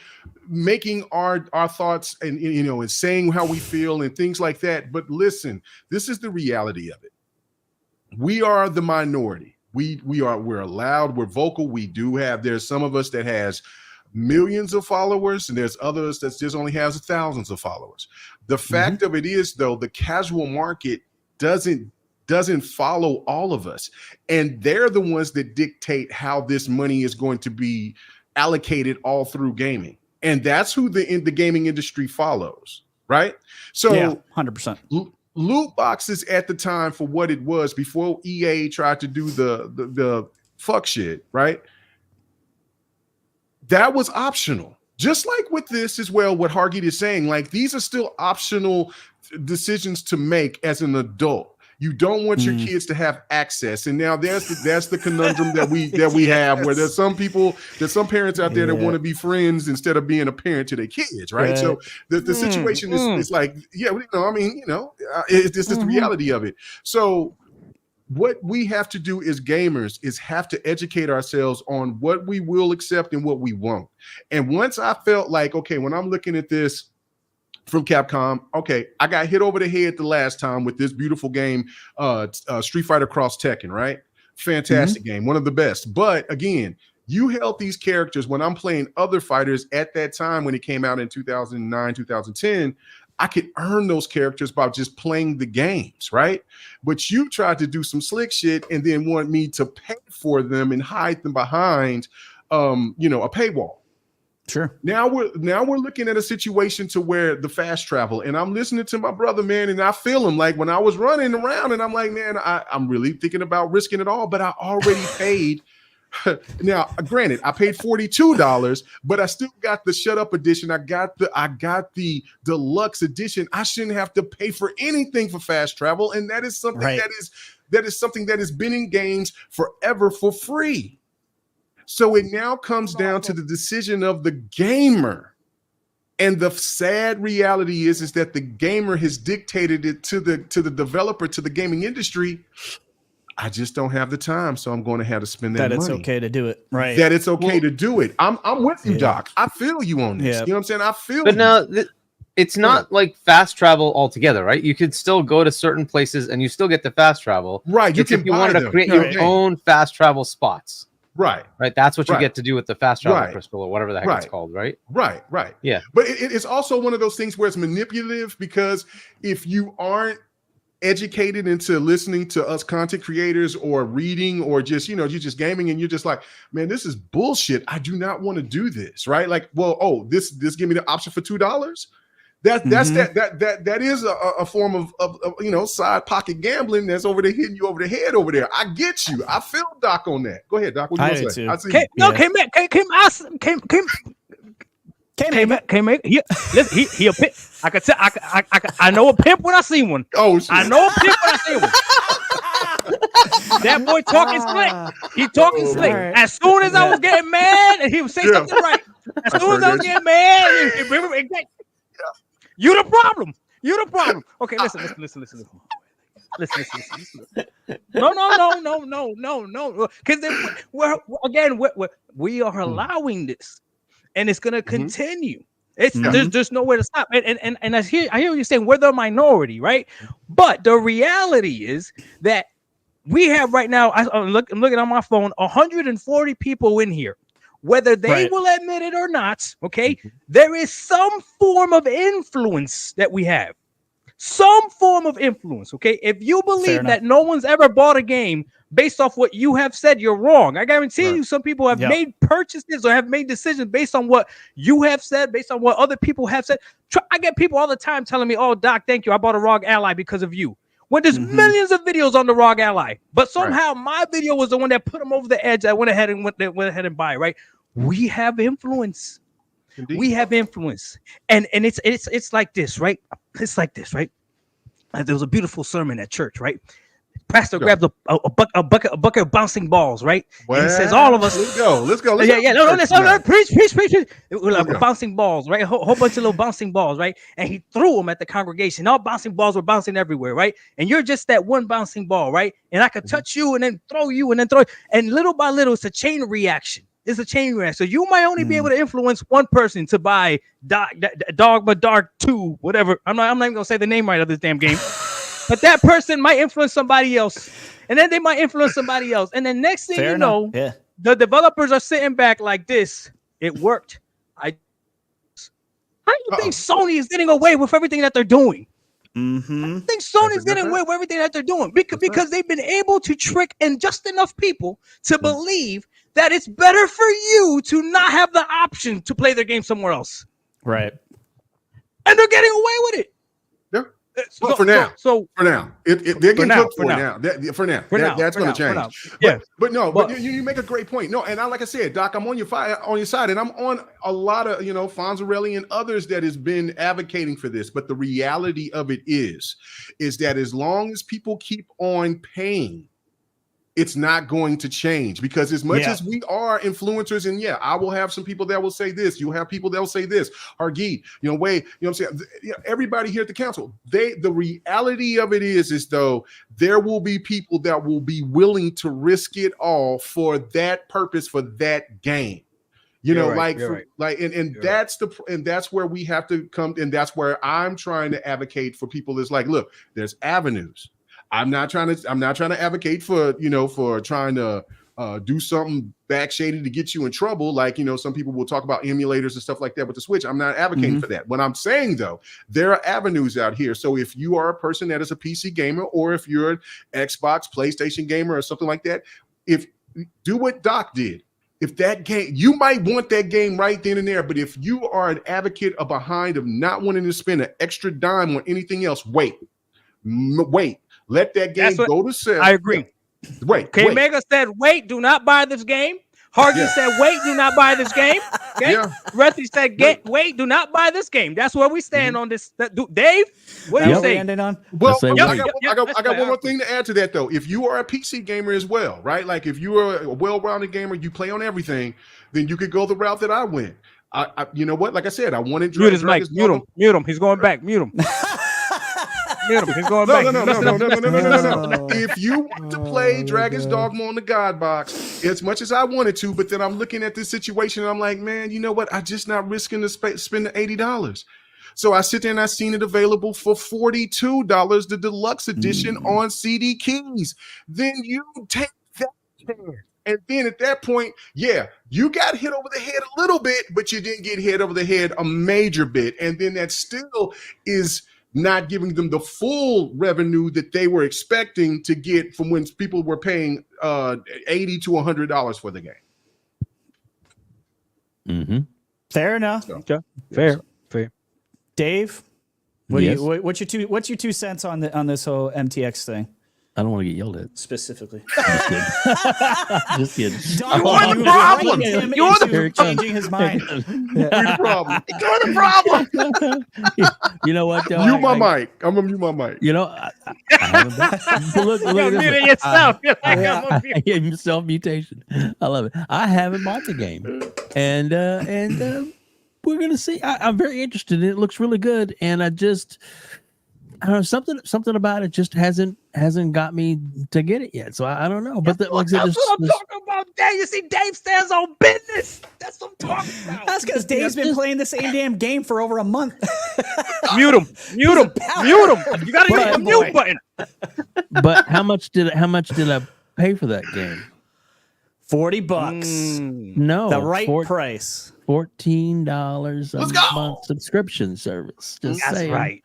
making our thoughts and you know and saying how we feel and things like that, but listen, this is the reality of it. We are the minority. We're allowed, we're vocal. There's some of us that has millions of followers, and there's others that just only has thousands of followers. The fact of it is, though, the casual market doesn't follow all of us, and they're the ones that dictate how this money is going to be allocated all through gaming, and that's who the gaming industry follows, right? So, yeah, 100%. Loot boxes at the time, for what it was before EA tried to do the fuck shit, right? That was optional. Just like with this as well, what Hargeet is saying, like these are still optional decisions to make as an adult. You don't want your kids to have access, and now that's the conundrum that we have, where there's some parents out there that want to be friends instead of being a parent to their kids, right? So the situation is like, yeah, you know, I mean, you know, it's just the reality of it. So what we have to do as gamers is have to educate ourselves on what we will accept and what we won't. And once I felt like, okay, when I'm looking at this from Capcom, okay, I got hit over the head the last time with this beautiful game, Street Fighter Cross Tekken, right? Fantastic game, one of the best. But again, you held these characters when I'm playing other fighters at that time when it came out in 2009, 2010. I could earn those characters by just playing the games, right? But you tried to do some slick shit and then want me to pay for them and hide them behind, a paywall. Sure. Now we're looking at a situation to where the fast travel, and I'm listening to my brother, man, and I feel him. Like when I was running around, and I'm like, man, I'm really thinking about risking it all, but I already paid. Now, granted, I paid $42, but I still got the shut up edition. I got the deluxe edition. I shouldn't have to pay for anything for fast travel, and that is something that is something that has been in games forever for free. So it now comes down to the decision of the gamer. And the sad reality is that the gamer has dictated it to the developer, to the gaming industry. I just don't have the time, so I'm going to have to spend that money. That it's okay to do it, right? That it's okay to do it. I'm with you, Doc. I feel you on this. Yeah. You know what I'm saying? I feel. But now it's not like fast travel altogether, right? You could still go to certain places and you still get the fast travel, right? You if you wanted to create your own fast travel spots. Right. That's what you get to do with the fast travel crystal or whatever the heck it's called, right? Right. Yeah. But it's also one of those things where it's manipulative, because if you aren't educated into listening to us content creators or reading or just, you're just gaming and you're just like, man, this is bullshit. I do not want to do this, right? Like, well, this give me the option for $2. That is a form of side pocket gambling that's over there hitting you over the head over there. I get you. I feel Doc on that. Go ahead, Doc. What do you want to say? I see. Kmega. He a pimp. I could tell. I know a pimp when I see one. Oh, shit. I know a pimp when I see one. That boy talking slick. He talking slick. Right. As soon as I was getting mad, and he would say something right. As soon as I was getting mad, you the problem. You the problem. Okay, listen. Listen. No. Because we are allowing this, and it's going to continue. There's nowhere to stop. And I hear you saying we're the minority, right? But the reality is that we have right now. I'm looking on my phone. 140 people in here. Whether they will admit it or not, okay, there is some form of influence that we have. Some form of influence, okay? If you believe that no one's ever bought a game based off what you have said, you're wrong. I guarantee you some people have made purchases or have made decisions based on what you have said, based on what other people have said. I get people all the time telling me, oh, Doc, thank you. I bought a ROG Ally because of you. When there's millions of videos on the ROG Ally, but somehow my video was the one that put them over the edge. I went ahead and buy, right? We have influence. Indeed. We have influence, and it's like this, right? It's like this, right? There was a beautiful sermon at church, right? Pastor grabs a bucket of bouncing balls, right? Well, and he says, "All of us, let's go." Preach. Like bouncing balls, right? A whole bunch of little bouncing balls, right? And he threw them at the congregation. All bouncing balls were bouncing everywhere, right? And you're just that one bouncing ball, right? And I could touch you and then throw you and then throw, and little by little, it's a chain reaction. It's a chain reaction. So you might only be able to influence one person to buy Dogma Dark 2, whatever. I'm not even gonna say the name right of this damn game. But that person might influence somebody else, and then they might influence somebody else, and then next thing you know, the developers are sitting back like this. It worked. How do you think Sony is getting away with everything that they're doing? I think Sony's getting away with everything that they're doing because they've been able to trick and just enough people to believe that it's better for you to not have the option to play their game somewhere else. Right. And they're getting away with it. Well, for now, they're getting cooked for now. That's going to change. But you make a great point. No, and like I said, Doc, I'm on your side, and I'm on a lot of Fonzarelli and others that has been advocating for this. But the reality of it is that as long as people keep on paying it's not going to change, because as much as we are influencers, and I will have some people that will say this, you'll have people that will say this, Hargeet, Wade, what I'm saying? Everybody here at the council, the reality of it is though, there will be people that will be willing to risk it all for that purpose, for that game. That's where we have to come, and that's where I'm trying to advocate for people. Is like, look, there's avenues. I'm not trying to advocate for for trying to do something back shady to get you in trouble. Like, some people will talk about emulators and stuff like that with the Switch. I'm not advocating for that. What I'm saying though, there are avenues out here. So if you are a person that is a PC gamer, or if you're an Xbox, PlayStation gamer, or something like that, do what Doc did. If that game, you might want that game right then and there, but if you are an advocate of not wanting to spend an extra dime on anything else, wait. Let that game go to sale. I agree. Wait. Kmega said, wait, do not buy this game. Hargeet said, wait, do not buy this game. Okay? RHETRI said, wait, do not buy this game. That's where we stand on this. Dave, what do you say? Well, I got one more thing to add to that, though. If you are a PC gamer as well, right? Like if you are a well-rounded gamer, you play on everything, then you could go the route that I went. You know what? Like I said, I wanted to mute his mic. Mute him. He's going back. Mute him. He's going back. No. If you want to play Dragon's Dogma on the God box as much as I wanted to, but then I'm looking at this situation and I'm like, man, you know what? I'm just not risking to spend the $80. So I sit there and I seen it available for $42, the deluxe edition on CD keys. Then you take that chance. And then at that point, you got hit over the head a little bit, but you didn't get hit over the head a major bit. And then that still is not giving them the full revenue that they were expecting to get from when people were paying $80 to $100 for the game. Fair enough. So, fair. Dave, what's your 2 cents on this whole MTX thing? I don't want to get yelled at specifically. Just kidding. You're the problem. You're the changing his mind. You're the problem. You're the problem. You know what? Though? Mute my mic. I'm gonna mute my mic. I haven't been. Look at yourself. Self-mutation. I love it. I haven't bought the game, and we're gonna see. I'm very interested. It looks really good, and I don't know, something about it just hasn't got me to get it yet. So I don't know. But that's what I'm talking about, Dave. You see, Dave stands on business. That's what I'm talking about. That's because Dave's been playing the same damn game for over a month. Mute him. You gotta use the mute button. But how much did I pay for that game? $40. No, the right price. $14 a month subscription service. That's right.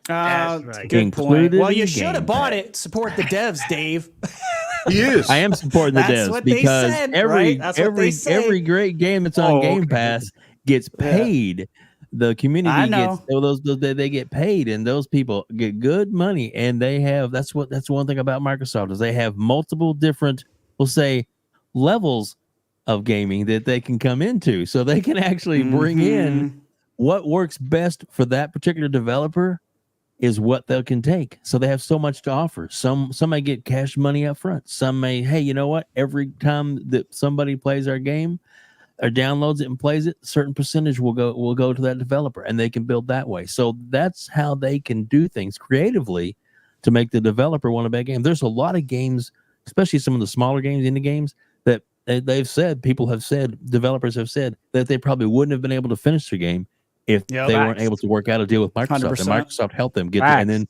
Good point. Well, you should have bought it. Support the devs, Dave. He is. I am supporting the devs because every great game that's on Game Pass gets paid. The community gets they get paid, and those people get good money, and they have that's one thing about Microsoft is they have multiple different, we'll say, levels of gaming that they can come into, so they can actually bring in what works best for that particular developer is what they can take. So they have so much to offer. Some may get cash money up front. Some may, hey, you know what? Every time that somebody plays our game or downloads it and plays it, a certain percentage will go to that developer, and they can build that way. So that's how they can do things creatively to make the developer want to buy a game. There's a lot of games, especially some of the smaller games, indie games, that developers have said that they probably wouldn't have been able to finish their game if they weren't able to work out a deal with Microsoft. 100%. And Microsoft helped them get there. And then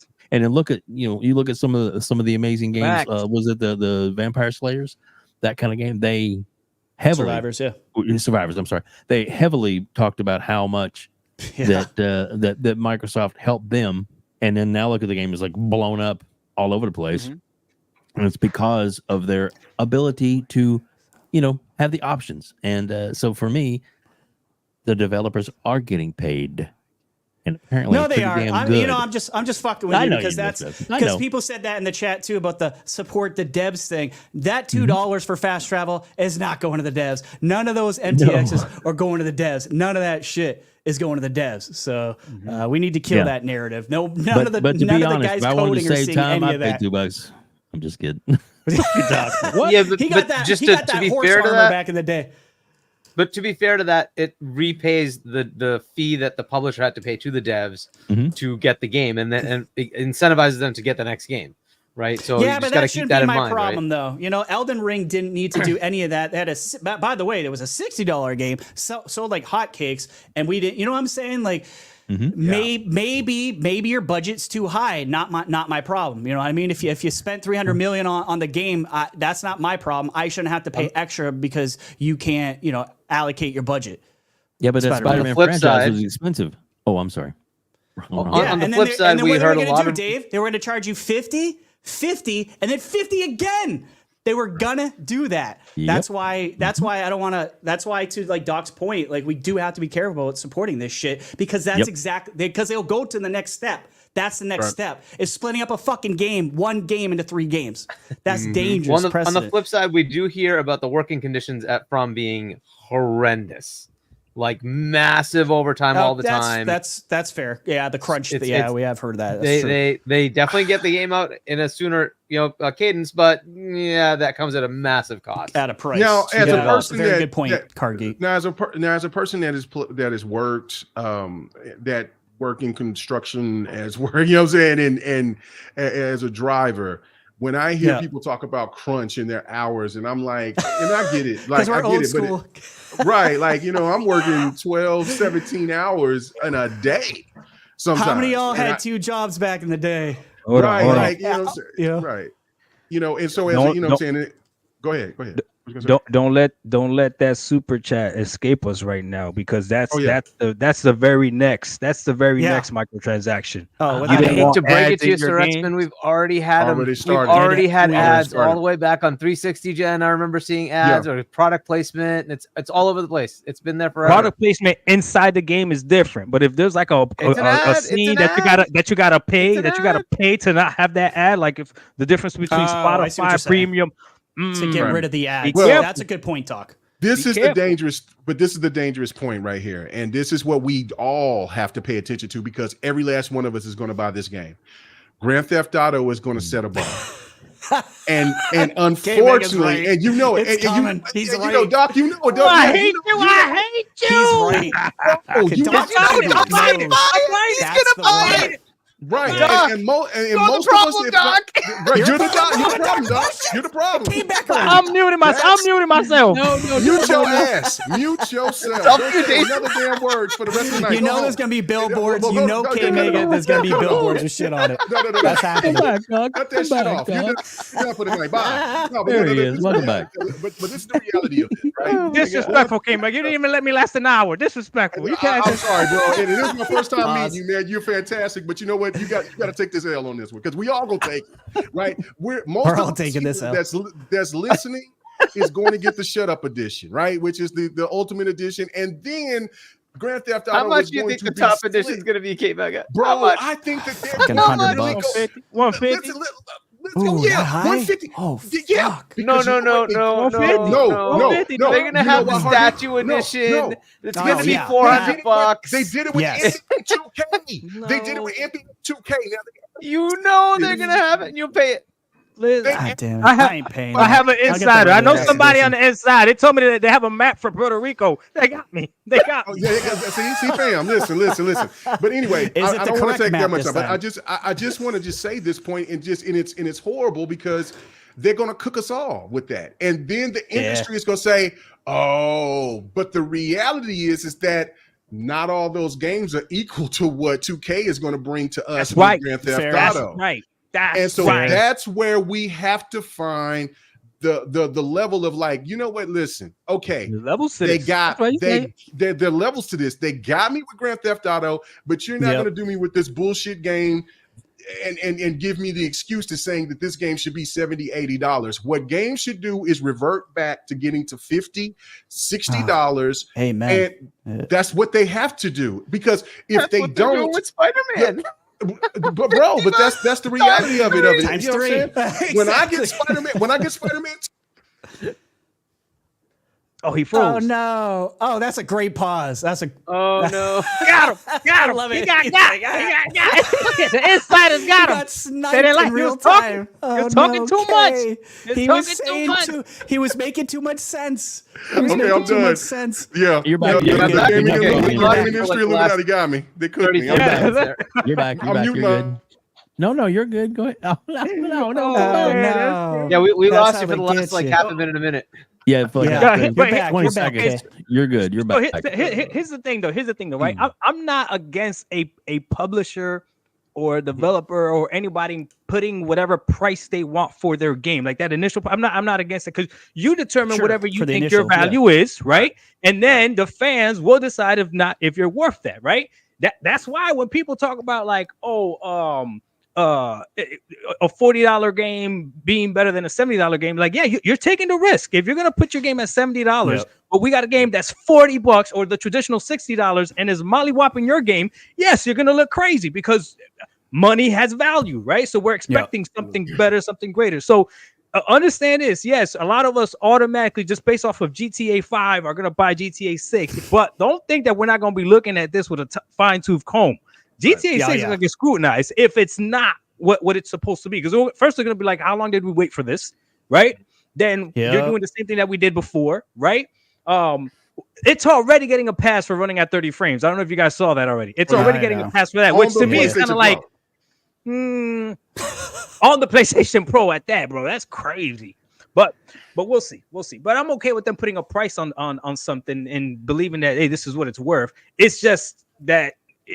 look at you look at some of the amazing games. Was it the Vampire Slayers, that kind of game? They heavily Survivors. I'm sorry. They heavily talked about how much that Microsoft helped them, and then now look at the game is like blown up all over the place, and it's because of their ability to have the options. And so for me, the developers are getting paid, and apparently no, they are. I'm just fucking with you because people said that in the chat too about the support the devs thing. That $2 for fast travel is not going to the devs. None of those MTXs are going to the devs. None of that shit is going to the devs. So we need to kill that narrative. None of the guys coding are seeing any of that. $2. I'm just kidding. Yeah, but, he got that. just he to, got to that be horse fair to armor that, back in the day. but to be fair to that, it repays the fee that the publisher had to pay to the devs to get the game, and then and it incentivizes them to get the next game, right? So yeah, you but just got to that keep shouldn't that be in my mind, problem, right? though. You know, Elden Ring didn't need to do any of that. That is, by the way, there was a $60 game sold like hotcakes, and we didn't. You know what I'm saying? Like, maybe your budget's too high. Not my problem. You know what I mean? If you spent $300 million on the game, that's not my problem. I shouldn't have to pay extra because you can't, allocate your budget. Yeah, but that Spider-Man flip franchise side- was expensive. Oh, I'm sorry. On the flip side, we heard a lot of Dave. They were going to charge you 50, and then 50 again. They were gonna do that. Yep. That's why I don't want to. That's why, to like Doc's point, like we do have to be careful about supporting this shit because that's exactly because they'll go to the next step. That's the next step is splitting up a fucking game, one game into 3 games. That's dangerous. on the flip side, we do hear about the working conditions From being horrendous. Like massive overtime all the time. That's fair. Yeah, the crunch. We have heard that. They definitely get the game out in a sooner cadence, but yeah, that comes at a massive cost. At a price. Now, as a person, very good point, Hargeet. Now, as a person that has worked that work in construction as work, you know what I'm saying, and as a driver. When I hear people talk about crunch in their hours, and I'm like, and I get it, like I get it, but right, like I'm working 12, 17 hours in a day. Sometimes. How many of y'all had 2 jobs back in the day? Right, like right. And so as I'm saying, go ahead. Don't let that super chat escape us right now because that's the very next microtransaction. Oh, I hate to break it to you, Sir X-Men. We've already had ads all the way back on 360 Gen. I remember seeing ads or product placement. And it's all over the place. It's been there forever. Product placement inside the game is different, but if there's like a scene that you gotta pay to not have that ad, like if the difference between Spotify Premium. To get rid of the ads. Well, that's a good point, Doc. This is the dangerous point right here. And this is what we all have to pay attention to because every last one of us is going to buy this game. Grand Theft Auto is going to set a bar. and unfortunately, and he's right. Doc, Doc, I hate you. He's right. He's gonna buy it. Right, Doc, and most problem, of us, Doc. Right, you're the problem, Doc. You're the problem. I'm muting myself. No, mute your ass. Mute yourself. Don't say another damn word for the rest of the night. There's gonna be billboards. Kmega, there's gonna be billboards with shit on it. No. That's happening. Cut that shit off. You're done for the night. Bye. There he is. Welcome back. But this is the reality of it, right? Disrespectful, Kmega. You didn't even let me last an hour. Disrespectful. You can't. I'm sorry, bro. And it is my first time meeting you, man. You're fantastic. But you know what? You got to take this L on this one because we all gonna take it, right? We're all taking this L. That's listening is going to get the shut up edition, right? Which is the ultimate edition, and then Grand Theft Auto. How much do you think the top edition is going to be, Kmega? Bro, I think that they're $100. 150. Ooh, yeah, 150. Oh, yeah. fuck. No. They're gonna have the statue edition. It's gonna be $400. They did it with NBA 2K. They did it with NBA 2K. They're gonna have it, and you'll pay it. God damn it. I ain't paying. I have an insider. I know somebody on the inside. They told me that they have a map for Puerto Rico. They got me. See, fam. Listen. But anyway, I don't want to take that much time. But I just want to just say this point, and it's horrible because they're going to cook us all with that, and then the industry is going to say, "Oh," but the reality is that not all those games are equal to what 2K is going to bring to us. That's right. Grand Theft Auto. That's right. That's where we have to find the level of like, you know what? Listen, okay, the levels to they're levels to this. They got me with Grand Theft Auto, but you're not going to do me with this bullshit game and give me the excuse to saying that this game should be $70, $80. What games should do is revert back to getting to $50, $60. Amen. And that's what they have to do because if they don't, with Spider-Man. But that's the reality of it. Times you know three. What I'm saying? When I get Spider-Man, Oh, he froze. Oh no! Oh, that's a great pause. That's a. Oh no! Got him! Got him! I love it. He got it. The insiders got him. Got sniped like in he was real talking. time. He was talking too much. He was saying he was making too much sense. He was Okay, making I'm too done. much sense. Yeah, You're back. The You're back. gaming You're back. industry Illuminati got me. They cooked me. You're back. You're good. No, you're good. Go ahead. Oh, no. No. Yeah, we That's lost how you for the they last get like you. half a minute. Yeah, for like Yeah. like But 20 you're seconds. back. You're good. You're So back. here's the thing, though. Right? I'm not against a publisher or developer or anybody putting whatever price they want for their game, like that initial. I'm not against it, because you determine whatever you think your value is, right? And then the fans will decide if you're worth that, right? That's why when people talk about like, a $40 game being better than a $70 game, like, yeah, you're taking the risk. If you're gonna put your game at $70, but we got a game that's $40 or the traditional $60 and is mollywopping your game, yes, you're gonna look crazy because money has value, right? So we're expecting something better, something greater. So understand this, yes, a lot of us automatically, just based off of GTA 5, are gonna buy GTA 6, but don't think that we're not gonna be looking at this with a fine-tooth comb. GTA 6 is gonna get scrutinized if it's not what it's supposed to be. Because first they're gonna be like, how long did we wait for this? Right? Then you're doing the same thing that we did before, right? It's already getting a pass for running at 30 frames. I don't know if you guys saw that already. It's already getting a pass for that, which to me is kind of like on the PlayStation Pro at that, bro. That's crazy. But we'll see. But I'm okay with them putting a price on something and believing that, hey, this is what it's worth. It's just that,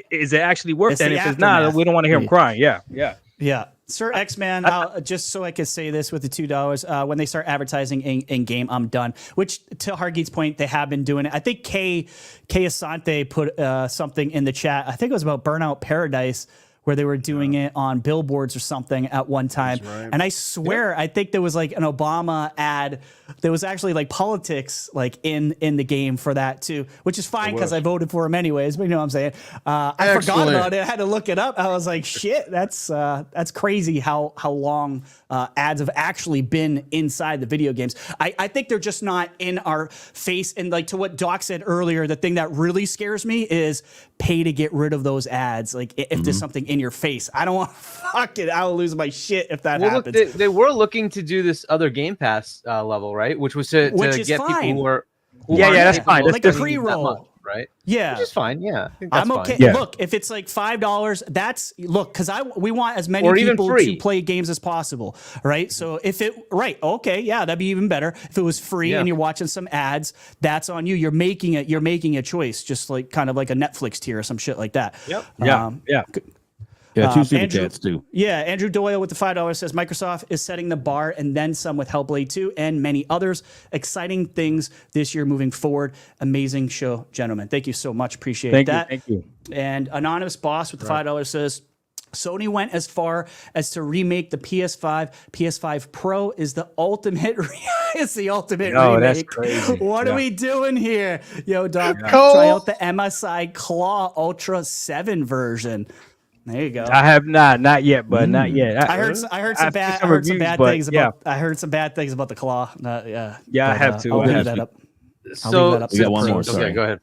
is it actually worth that? If it's not, we don't want to hear him crying. Yeah. Sir X-Man, just so I can say this with the $2, when they start advertising in game, I'm done. Which, to Hargeet's point, they have been doing it. I think Kay Asante put something in the chat. I think it was about Burnout Paradise, where they were doing it on billboards or something at one time. Right. And I swear, I think there was like an Obama ad. There was actually like politics like in the game for that too, which is fine because I voted for him anyways. But you know what I'm saying? I forgot about it. I had to look it up. I was like, shit, that's crazy how long ads have actually been inside the video games. I think they're just not in our face. And like to what Doc said earlier, the thing that really scares me is pay to get rid of those ads. Like if there's something in your face, I don't want fuck it. I'll lose my shit if that happens. Look, they were looking to do this other Game Pass level, right? Which was to get fine. people who are that's fine. Like a pre-roll, right? Yeah, which is fine. Yeah, I think that's I'm okay. Fine. Yeah. Look, if it's like $5, that's because we want as many people to play games as possible, right? So if that'd be even better. If it was free and you're watching some ads, that's on you. You're making a choice, just like kind of like a Netflix tier or some shit like that. Yep. Yeah, 2 super chats too. Yeah, Andrew Doyle with the $5 says Microsoft is setting the bar and then some with Hellblade 2 and many others. Exciting things this year moving forward. Amazing show, gentlemen. Thank you so much. Appreciate that. Thank you. And Anonymous Boss with the $5 says Sony went as far as to remake the PS5. PS5 Pro is the ultimate. It's the ultimate remake. That's crazy. What are we doing here, yo, Doc? Try out the MSI Claw Ultra 7 version. There you go. I have not yet, but not yet. I heard some bad things about. I heard some bad things about the Claw. I have to. I'll leave that up. So we got one more. Okay, go ahead.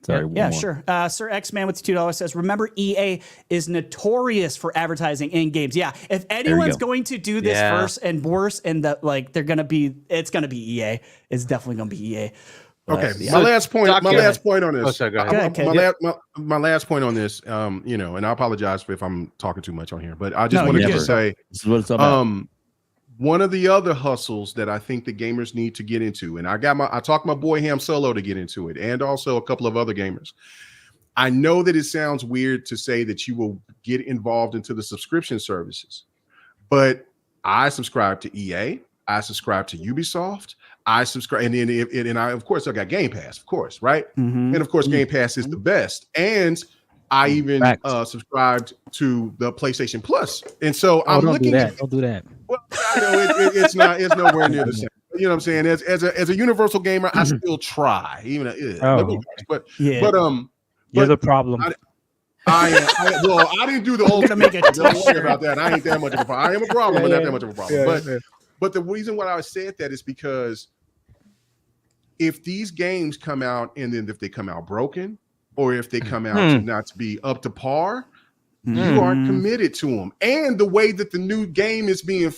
Sorry. Yeah, sure. Sir X-Man with the $2 says, remember EA is notorious for advertising in games. Yeah, if anyone's going to do this first and worse, and it's gonna be EA. It's definitely gonna be EA. Okay, my last point on this. Oh, sorry, go ahead. My last point on this, and I apologize if I'm talking too much on here, but I just wanted to say, this is what it's about. One of the other hustles that I think the gamers need to get into, and I talked my boy Ham Solo to get into it, and also a couple of other gamers. I know that it sounds weird to say that you will get involved into the subscription services, but I subscribe to EA, I subscribe to Ubisoft, I subscribe, and then and I of course I got Game Pass, of course, right? And of course Game Pass is the best, and I even subscribed to the PlayStation Plus, and so I'm looking. Don't do that. Well, I know it's nowhere near the same. You know what I'm saying? As a universal gamer, I still try, even but you're the problem. I didn't do the whole. Don't worry about that. I ain't that much of a problem. I am a problem, but not that much of a problem. But the reason why I said that is because if these games come out and then if they come out broken, or if they come out to not to be up to par, you aren't committed to them. And the way that the new game is being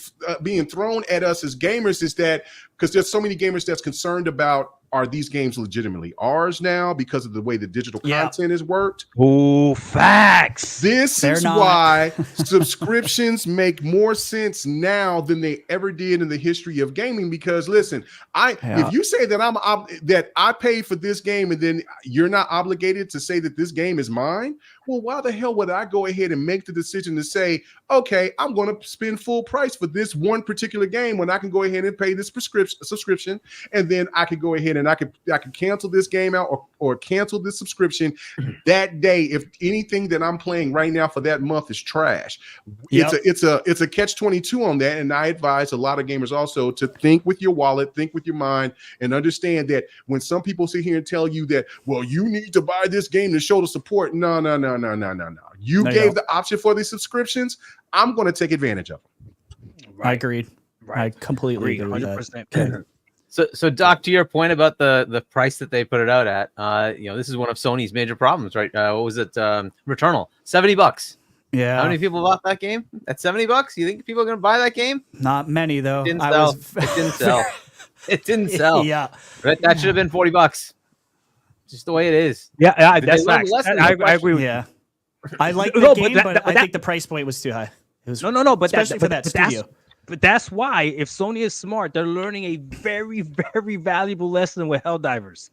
thrown at us as gamers is that because there's so many gamers that's concerned about, are these games legitimately ours now because of the way the digital content is worked? Oh, facts. This is why subscriptions make more sense now than they ever did in the history of gaming. Because listen, if you say that I paid for this game and then you're not obligated to say that this game is mine, well, why the hell would I go ahead and make the decision to say, okay, I'm going to spend full price for this one particular game when I can go ahead and pay this subscription, and then I could go ahead and I could cancel this game out or cancel this subscription that day if anything that I'm playing right now for that month is trash. It's a catch-22 on that, and I advise a lot of gamers also to think with your wallet, think with your mind, and understand that when some people sit here and tell you that, well, you need to buy this game to show the support. No. You gave the option for these subscriptions. I'm going to take advantage of them. I agreed. I completely agree with 100%. that. So Doc, to your point about the price that they put it out at, this is one of Sony's major problems, right? What was it? Returnal, $70. Yeah. How many people bought that game at $70? You think people are going to buy that game? Not many, though. It didn't sell. It didn't sell. Yeah. Right? That should have been $40. Just the way it is. Yeah, that's facts. I agree with you. I like the game, but I think the price point was too high. It was, no, but especially for that studio. But that's why, if Sony is smart, they're learning a very, very valuable lesson with Helldivers.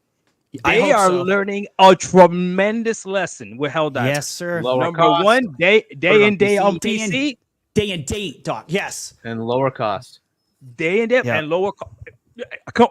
They are learning a tremendous lesson with Helldivers. Yes, sir. Number one, day in, day on PC. Day and date, Doc. Yes. And lower cost. Day and day and lower cost.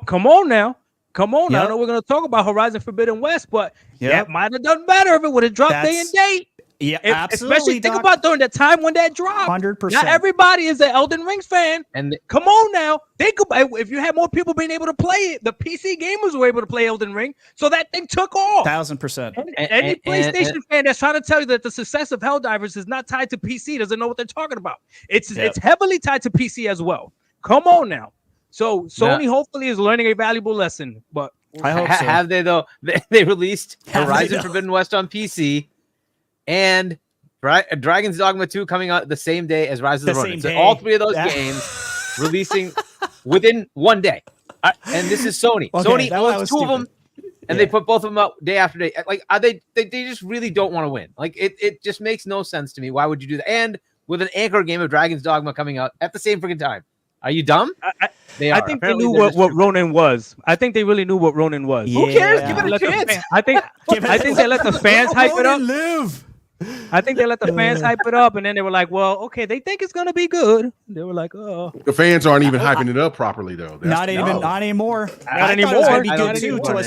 Come on now. Come on now. I know we're going to talk about Horizon Forbidden West, but that might have done better if it would have dropped day and date. Yeah, absolutely. Especially think about during the time when that dropped. 100%. Not everybody is an Elden Ring fan. And come on now, think about if you had more people being able to play it. The PC gamers were able to play Elden Ring, so that thing took off. 1000%. Any PlayStation fan that's trying to tell you that the success of Helldivers is not tied to PC doesn't know what they're talking about. It's heavily tied to PC as well. Come on now. So Sony hopefully is learning a valuable lesson, but I hope so. Have they though? They released Horizon Forbidden West on PC. And Dragon's Dogma 2 coming out the same day as Rise of the Ronin. So all three of those games releasing within one day. And this is Sony. Sony owns two of them, and they put both of them out day after day. Like they just really don't want to win. Like it just makes no sense to me. Why would you do that? And with an anchor game of Dragon's Dogma coming out at the same freaking time. Are you dumb? I think they knew what Ronin was. I think they really knew what Ronin was. Who cares? Give it a chance. I think they let the fans hype it up. I think they let the fans hype it up, and then they were like, "Well, okay, they think it's gonna be good." They were like, "Oh." The fans aren't even hyping it up properly, though. Not anymore. Not anymore. I thought it was gonna be good too. Until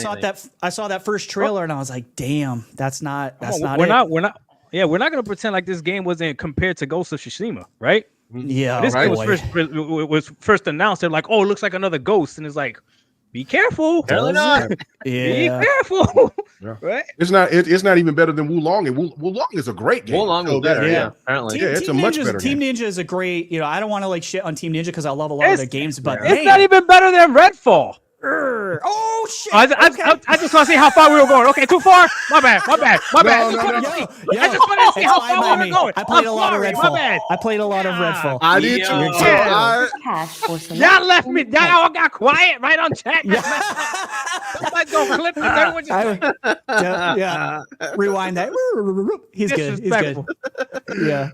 I saw that first trailer, and I was like, "Damn, that's not we're not gonna pretend like this game wasn't compared to Ghost of Tsushima, right? Yeah, this game was first announced. They're like, "Oh, it looks like another Ghost," and it's like, be careful. Be careful. Right? It's not even better than Wulong, and Wulong is a great game. Wulong is better, apparently. It's a much better Team game. Ninja is a great, I don't want to like shit on Team Ninja because I love a lot of their games, but it's not even better than Redfall. Oh shit! I just want to see how far we were going. Okay, too far. My bad. I just want to see how far we were going. I played a lot of Redfall. I played a lot of Redfall. I did too. Y'all left me. Y'all all got quiet right on chat. Let's go clip this. Yeah. Rewind that. He's good. He's good. Yeah.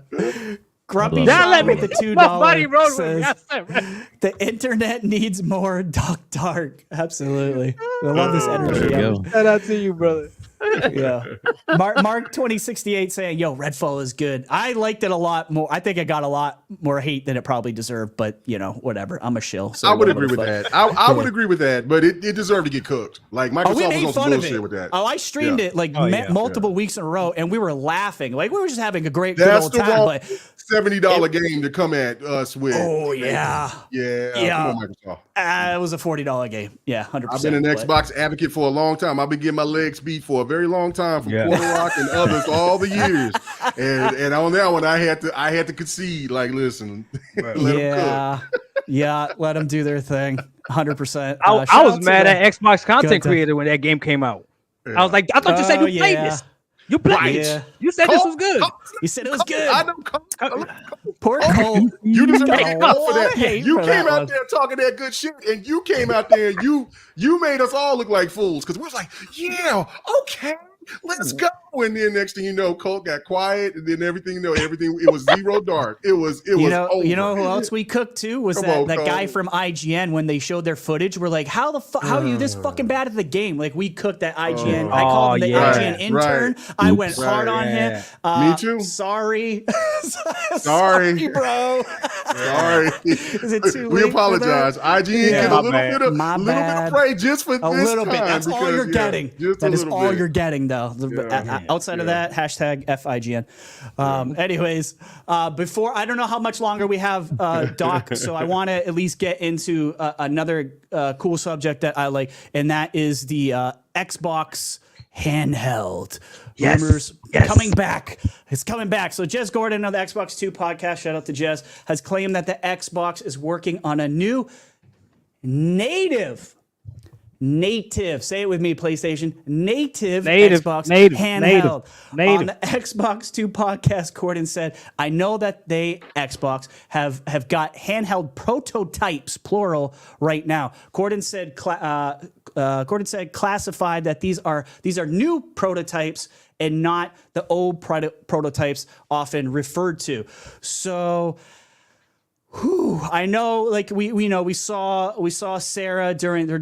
Grumpy Sean with the $2 says, the internet needs more Dark. Absolutely. I love this energy. Shout out to you, brother. Yeah. Mark 2068 saying, yo, Redfall is good. I liked it a lot more. I think it got a lot more hate than it probably deserved, but whatever. I'm a shill. So I would agree with that. I would agree with that, but it deserved to get cooked. Like Microsoft was on some bullshit with that. Oh, I streamed it multiple weeks in a row, and we were laughing. Like we were just having a good old time. But $70 game to come at us with. Oh yeah. Come on, Microsoft. It was a $40 game. Yeah, 100%. I've been an Xbox advocate for a long time. I've been getting my legs beat for a very long time from Quarter Rock and others all the years. And on that one, I had to concede. Like, listen, let them cook. Yeah, let them do their thing. 100%. I was mad at Xbox content creator when that game came out. I was like, I thought you said you played this. You played it. You said this was good. You said it was good. I know. Poor Cole. You deserve to get caught for that. You for came that out one. there talking that good shit, and you came out there and you made us all look like fools because we was like, yeah, okay, let's go. And then next thing you know, Colt got quiet, and then everything it was zero dark. It was over. You know who else we cooked too was that guy from IGN when they showed their footage. We're like, how are you this fucking bad at the game? Like we cooked that IGN. I called him the IGN intern. Right. I went hard on him. Me too. Sorry, sorry, bro. Sorry. Is it too we late apologize. IGN get a little bit of praise just for a this little bit. That's all you're getting. That is all you're getting, though. Outside of that, hashtag FIGN. Anyways, before I don't know how much longer we have, Doc. So I want to at least get into another cool subject that I like, and that is the Xbox handheld. Rumors coming back. It's coming back. So Jez Gordon of the Xbox 2 podcast, shout out to Jez, has claimed that the Xbox is working on a new native, say it with me, PlayStation, native Xbox handheld. On the Xbox 2 podcast, Gordon said, I know that Xbox have got handheld prototypes, plural, right now. Gordon said classified that these are new prototypes and not the old prototypes often referred to. So I know, like we saw Sarah during the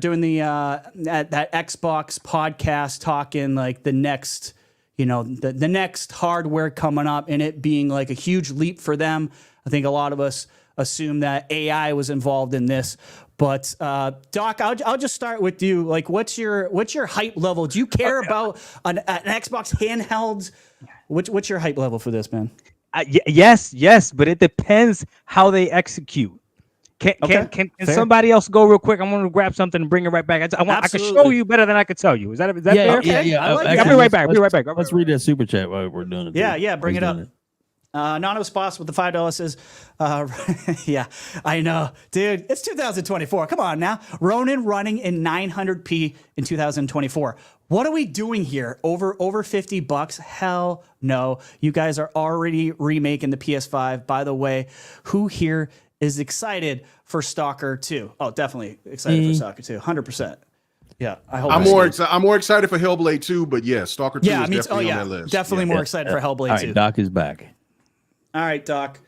that Xbox podcast talking like the next the next hardware coming up and it being like a huge leap for them. I think a lot of us assume that AI was involved in this. But Doc, I'll just start with you. Like, what's your hype level? Do you care about an Xbox handheld? What's your hype level for this, man? Yes, but it depends how they execute. Can somebody else go real quick? I'm going to grab something and bring it right back. I can show you better than I can tell you. Is that fair? Yeah. I'll be right back. Let's read that super chat while we're doing it. Yeah, bring it up. Anonymous Boss with the $5 says, yeah, I know. Dude, it's 2024. Come on now. Ronin running in 900p in 2024. What are we doing here? Over $50? Hell no. You guys are already remaking the PS5. By the way, who here is excited for Stalker 2? Oh, definitely excited for Stalker 2. 100%. Yeah, I hope. I'm more excited for Hellblade 2, but yeah, Stalker 2 is definitely on that list. Definitely more excited for Hellblade 2. All right, Doc is back. All right, Doc,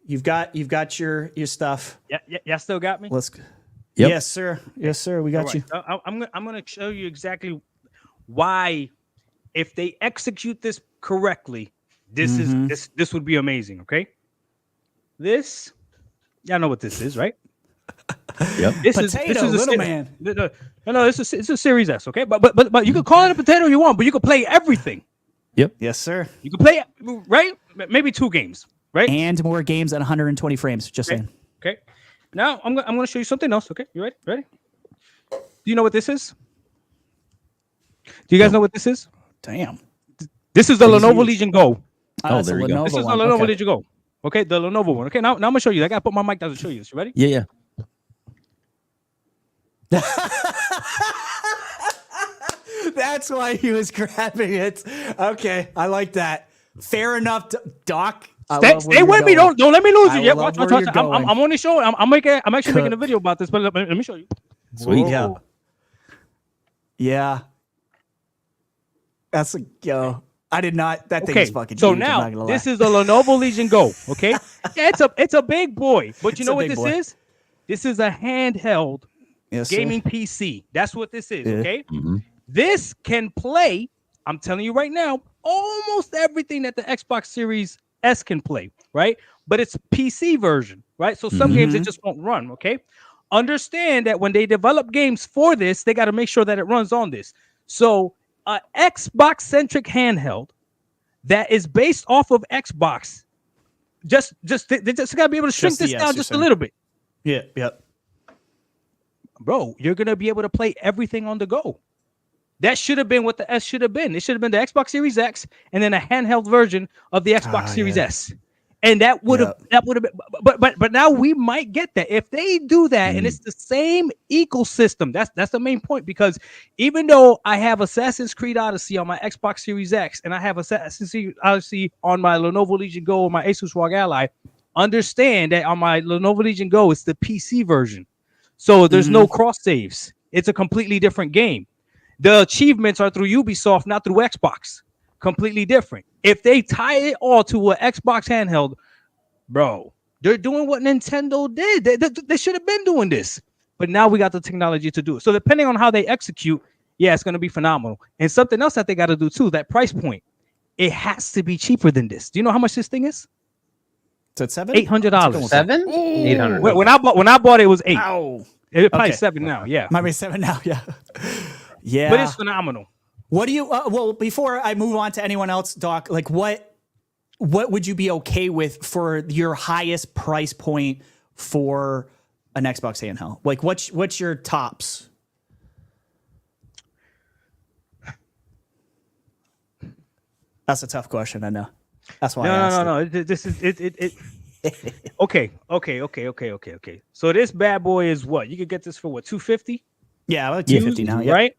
you've got your stuff. Yeah, still got me. Let's. Yep. Yes, sir. We got you. I'm gonna show you exactly why, if they execute this correctly, this would be amazing. Okay, y'all know what this is, right? Yep. This is little man. No, it's a Series S. Okay, but you can call it a potato you want, but you can play everything. Yep. Yes, sir. You can play right, maybe 2 games, right, and more games at 120 frames. Just saying. Okay. Now I'm gonna show you something else. Okay, you ready? Ready? Do you know what this is? Do you guys know what this is? Damn. This is the Lenovo Legion Go. There you go. This is the Lenovo Legion Go. Okay, the Lenovo one. Okay, now I'm gonna show you. I gotta put my mic down to show you this. You ready? Yeah. That's why he was grabbing it. Okay, I like that. Fair enough, Doc. Stay with me. Don't let me lose you yet. Watch. I'm only showing. I'm actually making a video about this, but let me show you. Sweet. Yeah. That's I did not. That thing is fucking. So huge, now this is the Lenovo Legion Go. Okay, yeah, it's a big boy, but you know what this is? This is a handheld gaming PC. That's what this is. Okay, this can play. I'm telling you right now, almost everything that the Xbox Series S can play. Right, but it's PC version. Right, so some games it just won't run. Okay, understand that when they develop games for this, they got to make sure that it runs on this. So Xbox centric handheld that is based off of Xbox. They just gotta be able to shrink this down just a little bit. Yeah, yep. Bro, you're gonna be able to play everything on the go. That should have been what the S should have been. It should have been the Xbox Series X and then a handheld version of the Xbox Series S. And that would have been, but now we might get that if they do that, and it's the same ecosystem. That's the main point, because even though I have Assassin's Creed Odyssey on my Xbox Series X, and I have Assassin's Creed Odyssey on my Lenovo Legion Go or my Asus ROG Ally, understand that on my Lenovo Legion Go, it's the PC version, so there's no cross saves. It's a completely different game. The achievements are through Ubisoft, not through Xbox. Completely different. If they tie it all to an Xbox handheld, bro, they're doing what Nintendo did. They should have been doing this, but now we got the technology to do it. So depending on how they execute, yeah, it's going to be phenomenal. And something else that they got to do too, that price point, it has to be cheaper than this. Do you know how much this thing is? Is it $700? $7? $800. When I bought it, it was $8. Ow. It's probably $7 now. Yeah, might be $7 now. Yeah, yeah. But it's phenomenal. What do you? Well, before I move on to anyone else, Doc, like what would you be okay with for your highest price point for an Xbox handheld? Like, what's your tops? That's a tough question. I know. That's why. No. This is it. Okay. So this bad boy is what? You could get this for what? $250? Yeah, about $250 now. Yeah. Right.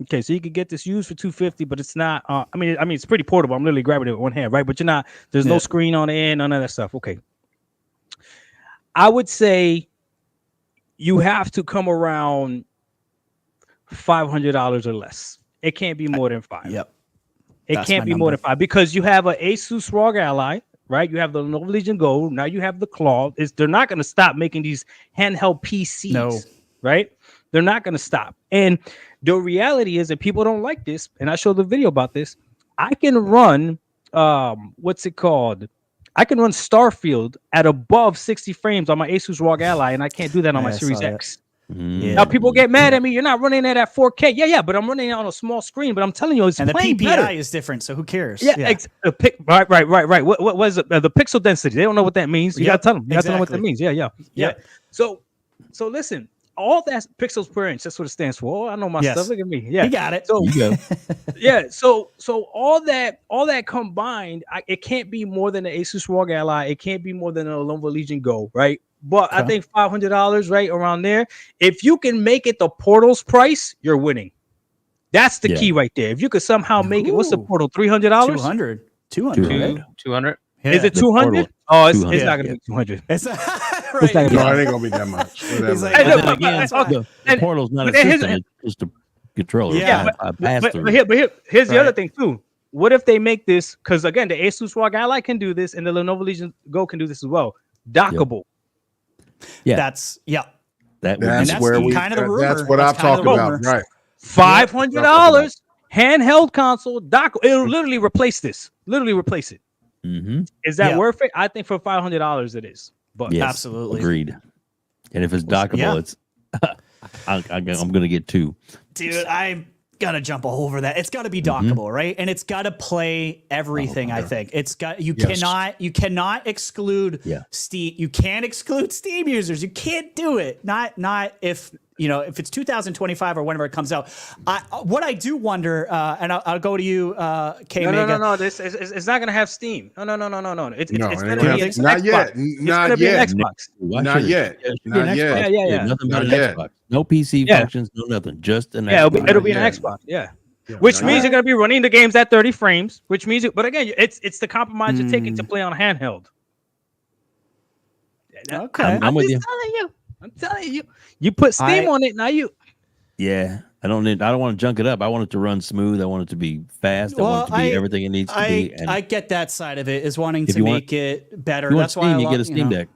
Okay, so you could get this used for $250, but it's not. I mean, it's pretty portable. I'm literally grabbing it with one hand, right? But you're not. There's no screen on the end, none of that stuff. Okay. I would say you have to come around $500 or less. It can't be more than $500. Yep. It can't be more than $500 because you have an Asus ROG Ally, right? You have the Lenovo Legion Go. Now you have the Claw. They're not going to stop making these handheld PCs, right? They're not going to stop. And the reality is that people don't like this. And I showed the video about this. I can run, what's it called? I can run Starfield at above 60 frames on my Asus ROG Ally, and I can't do that on my Series X. Yeah. Now people get mad at me. You're not running it at 4K. Yeah, but I'm running it on a small screen. But I'm telling you, it's and the playing PPI better. is different, so who cares? Yeah. Right. What was it? The pixel density? They don't know what that means. You gotta tell them. You gotta tell them what that means. Yeah. So listen. All that pixels per inch, that's what it stands for. Oh, I know my stuff. Look at me. Yeah, you got it. So yeah, so all that combined, it can't be more than the Asus ROG Ally. It can't be more than a Lenovo Legion Go, right? But I think $500, right around there. If you can make it the Portal's price, you're winning. That's the key right there. If you could somehow make it, what's the Portal? $300? 200. Is it 200? Oh, it's not gonna be 200. It's right. No, it ain't gonna be that much. The Portal's not a system; it's just a controller. But here's the other thing too. What if they make this? Because again, the Asus ROG Ally can do this, and the Lenovo Legion Go can do this as well. Dockable. Yeah, that's that's where we kind of the rumor. That's what I'm talking about. Right. $500 handheld console dockable. It'll literally replace this. Literally replace it. Mm-hmm. Is that worth it? I think for $500 it is. But yes, absolutely agreed. And if it's dockable, it's I'm gonna get 2. Dude, I gotta jump all over that. It's gotta be dockable, right? And it's gotta play everything. I think it's got. You cannot exclude Steam. You can't exclude Steam users. You can't do it. Not if. If it's 2025 or whenever it comes out. What I do wonder, and I'll go to you, Kmega. No. It's not going to have Steam. No. It's going to be an not Xbox. yet. Not yet. Xbox. Not yet. Not yet. Yeah. Nothing but an Xbox. No PC functions. No nothing. Just an Xbox. It'll be an Xbox. Yeah. Which means you're going to be running the games at 30 frames. Which means, but again, it's the compromise you're taking to play on handheld. Okay, I'm with you. I'm telling you, you put Steam on it now. Yeah, I don't want to junk it up. I want it to run smooth. I want it to be fast. I want it to be everything it needs to be. And I get that side of it, is wanting to make it better. That's why you get a Steam Deck.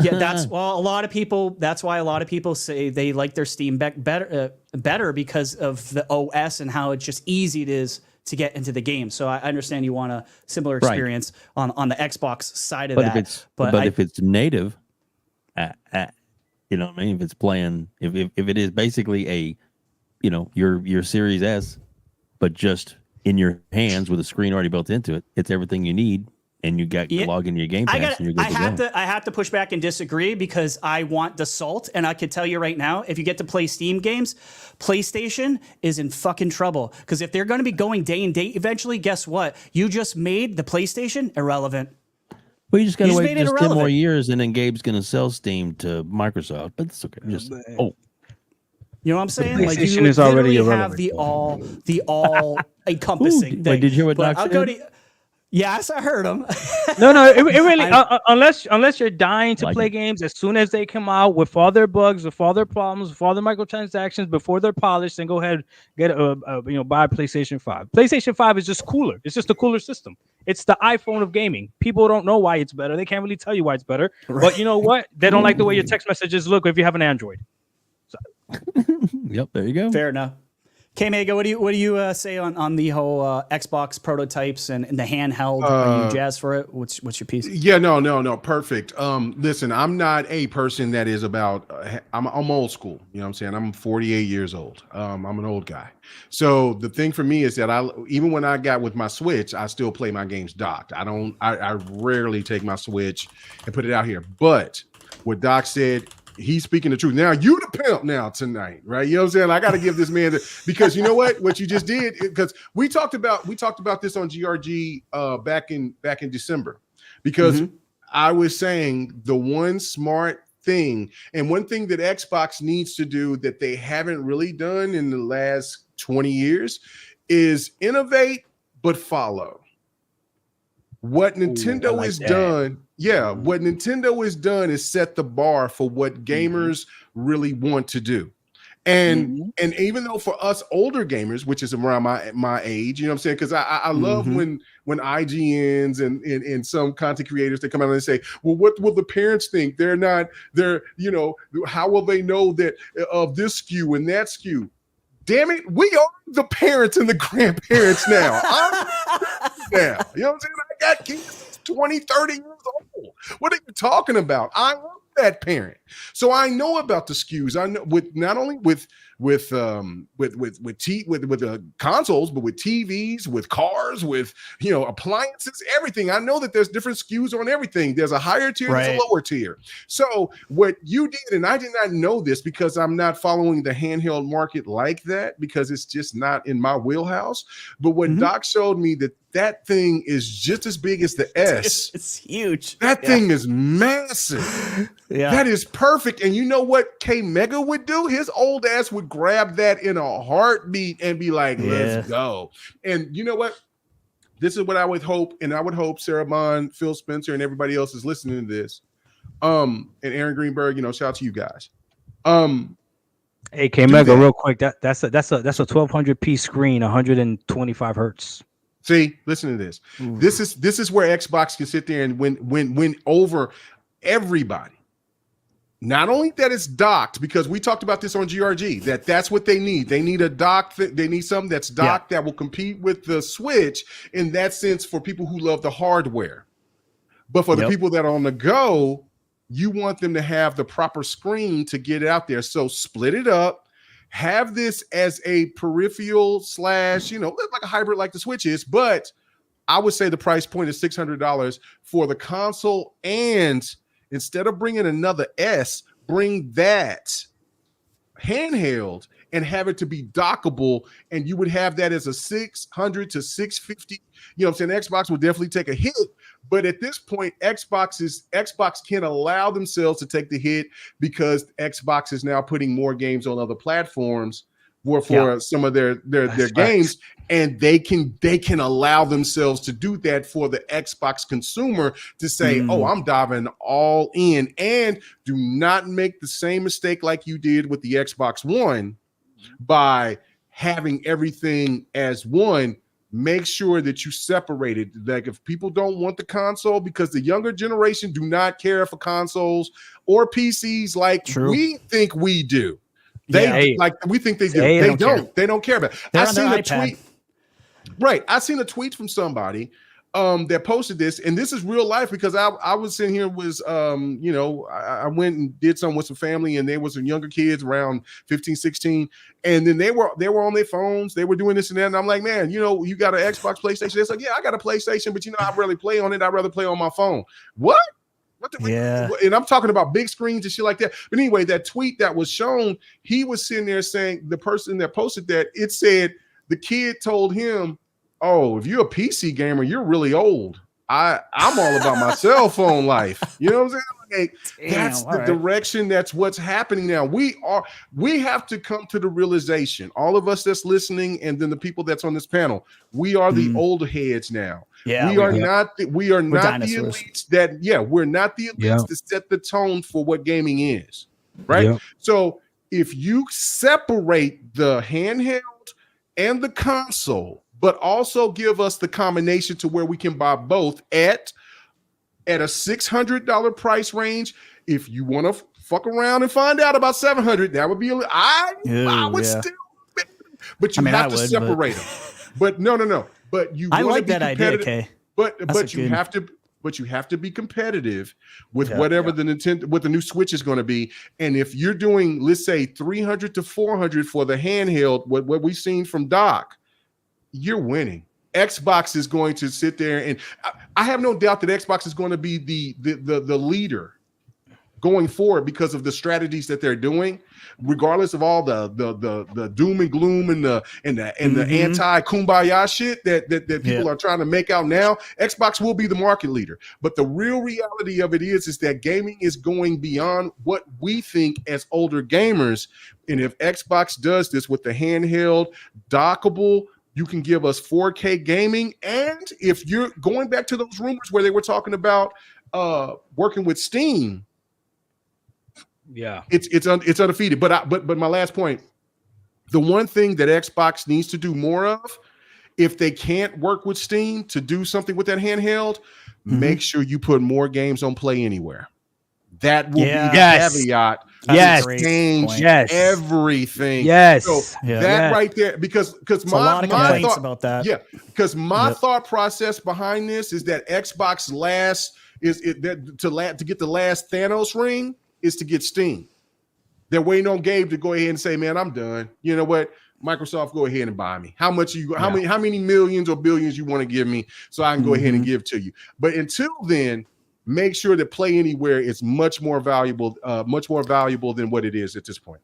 Yeah, that's a lot of people. That's why a lot of people say they like their Steam Deck better because of the OS and how it's just easy it is to get into the game. So I understand you want a similar experience on the Xbox side of that. But if it's native, you know what I mean? If it's playing, if it is basically a, your Series S, but just in your hands with a screen already built into it, it's everything you need, and you got to log into your Game Pass and you're good to go. I have to push back and disagree because I want the salt, and I can tell you right now, if you get to play Steam games, PlayStation is in fucking trouble because if they're going to be going day and date, eventually, guess what? You just made the PlayStation irrelevant. Well, you just got to wait made it just 10 more irrelevant. years, and then Gabe's going to sell Steam to Microsoft. But it's okay. Just You know what I'm saying? The Like you PlayStation is already literally have irrelevant, the all encompassing thing. Wait, did you hear what But Doc I'll said? go to. Yes, I heard him. No, it really unless you're dying to Like play it. games as soon as they come out with all their bugs, with all their problems, with all their microtransactions before they're polished, then go ahead buy a PlayStation 5. PlayStation 5 is just cooler. It's just a cooler system. It's the iPhone of gaming. People don't know why it's better. They can't really tell you why it's better. Right. But you know what? They don't like the way your text messages look if you have an Android. So. Yep, there you go. Fair enough. Kmega, what do you say on the whole Xbox prototypes and the handheld? Are you jazzed for it? What's your piece? Yeah, no, perfect. Listen, I'm not a person that is about. I'm old school. You know what I'm saying? I'm 48 years old. I'm an old guy. So the thing for me is that even when I got with my Switch, I still play my games docked. I rarely take my Switch and put it out here. But what Doc said, he's speaking the truth. Now you the pimp now tonight, right? You know what I'm saying? I got to give this man because you know what you just did, because we talked about this on GRG back in December, because I was saying the one smart thing and one thing that Xbox needs to do that they haven't really done in the last 20 years is innovate but follow. What Nintendo has done, what Nintendo has done is set the bar for what gamers really want to do. And even though for us older gamers, which is around my age, you know what I'm saying? Because I love when IGNs and some content creators, they come out and they say, well, what will the parents think? How will they know that of this SKU and that SKU? Damn it, we are the parents and the grandparents now. Now, you know what I'm saying? I got kids 20, 30 years old. What are you talking about? I am that parent. So I know about the SKUs. I know not only with consoles, but with TVs, with cars, with appliances, everything. I know that there's different SKUs on everything. There's a higher tier, there's a lower tier. So what you did, and I did not know this because I'm not following the handheld market like that, because it's just not in my wheelhouse. But what Doc showed me, that thing is just as big as the S. It's huge. That thing is massive. Yeah. That is perfect. And you know what Kmega would do? His old ass would grab that in a heartbeat and be like, let's go. And you know what? This is what I would hope. And I would hope Sarah Bond, Phil Spencer, and everybody else is listening to this. And Aaron Greenberg, shout out to you guys. Hey, Kmega, real quick. That's a 1200p screen, 125 hertz. See, listen to this. Ooh. This is where Xbox can sit there and win over everybody. Not only that it's docked, because we talked about this on GRG, that's what they need. They need a dock. They need something that's docked that will compete with the Switch in that sense for people who love the hardware. But for the people that are on the go, you want them to have the proper screen to get out there. So split it up. Have this as a peripheral / like a hybrid like the Switch is, but I would say the price point is $600 for the console, and instead of bringing another S, bring that handheld and have it to be dockable, and you would have that as a $600 to $650. You know what I'm saying? Xbox will definitely take a hit, but at this point, Xbox can't allow themselves to take the hit because Xbox is now putting more games on other platforms for some of their games, and they can allow themselves to do that for the Xbox consumer to say, oh, I'm diving all in, and do not make the same mistake like you did with the Xbox One by having everything as one. Make sure that you separate it. Like, if people don't want the console, because the younger generation do not care for consoles or PCs like we think we do. We think they do. They don't. They don't care about it. I seen a tweet. Right. I seen a tweet from somebody that posted this, and this is real life, because I was sitting here I went and did something with some family, and there was some younger kids around 15, 16, and then they were on their phones, they were doing this and that, and I'm like, man, you got an Xbox, PlayStation? It's like, yeah, I got a PlayStation, but I rarely play on it. I'd rather play on my phone. What? And I'm talking about big screens and shit like that. But anyway, that tweet that was shown, he was sitting there saying, the person that posted that, it said the kid told him, oh, if you're a PC gamer, you're really old. I'm all about my cell phone life. You know what I'm saying? Like, that's the direction. That's what's happening now. We have to come to the realization, all of us that's listening, and then the people that's on this panel, we are the old heads now. Yeah, we are not the elites we're not the elites to set the tone for what gaming is. Right. Yep. So if you separate the handheld and the console, but also give us the combination to where we can buy both at a $600 price range. If you want to fuck around and find out about $700, that would be I would still, but you have to separate them. But no. But you, I like that idea, Kay. But you have to be competitive with whatever the Nintendo, what the new Switch is going to be. And if you're doing, let's say $300 to $400 for the handheld, what we've seen from Doc, you're winning. Xbox is going to sit there, and I have no doubt that Xbox is going to be the leader going forward because of the strategies that they're doing, regardless of all the doom and gloom and the anti kumbaya shit that people are trying to make out now. Xbox will be the market leader, but the real reality of it is that gaming is going beyond what we think as older gamers. And if Xbox does this with the handheld dockable, you can give us 4K gaming. And if you're going back to those rumors where they were talking about working with Steam, it's undefeated. But my last point, the one thing that Xbox needs to do more of, if they can't work with Steam to do something with that handheld, make sure you put more games on Play Anywhere. That will be the caveat. Change everything. So right there, because my thought about that. Yeah, because my thought process behind this is that Xbox to get the last Thanos ring is to get Steam. They're waiting on Gabe to go ahead and say, "Man, I'm done. You know what? Microsoft, go ahead and buy me. How much how many millions or billions you want to give me so I can go ahead and give to you." But until then, make sure that Play Anywhere is much more valuable than what it is at this point.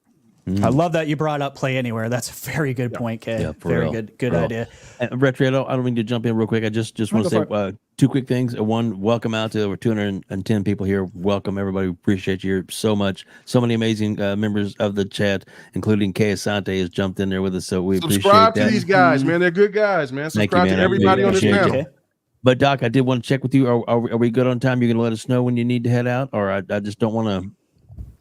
I love that you brought up Play Anywhere. That's a very good point, Kay. Yeah, very good idea. Retri, I don't mean to jump in real quick. I just want to say two quick things. One, welcome out to over 210 people here. Welcome, everybody. We appreciate you so much. So many amazing members of the chat, including Kay Asante, has jumped in there with us. So we subscribe to these guys, man. They're good guys, man. Subscribe to everybody on this panel. But Doc, I did want to check with you. Are we good on time? You're gonna let us know when you need to head out, or I just don't want to.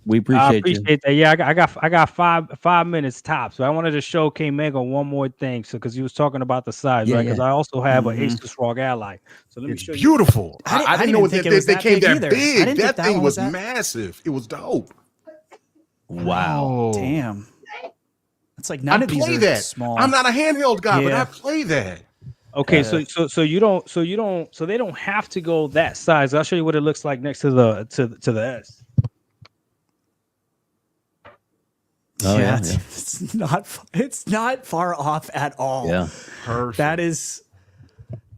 We appreciate that. Yeah, I got 5 minutes tops. So I wanted to show Kmega one more thing. So because he was talking about the size, right? Because I also have an Asus ROG Ally. So let me show you. Beautiful. I didn't know that they came that big. That thing was massive. It was dope. Wow. Damn. It's like none of these are small. I'm not a handheld guy, but I play that. Okay, so they don't have to go that size. I'll show you what it looks like next to the S. It's not far off at all. Yeah, perfect. That is.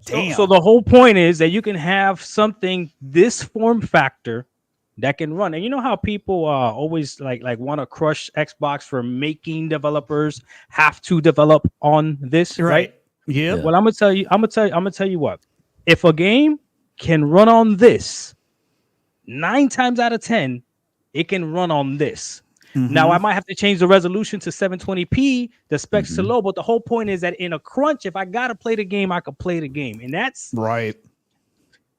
Damn. So the whole point is that you can have something this form factor that can run. And you know how people always like want to crush Xbox for making developers have to develop on this, right? Yeah. Well, I'm gonna tell you what. If a game can run on this, 9 times out of 10, it can run on this. Now I might have to change the resolution to 720p, the specs to low, but the whole point is that in a crunch, if I gotta play the game, I could play the game, and that's right.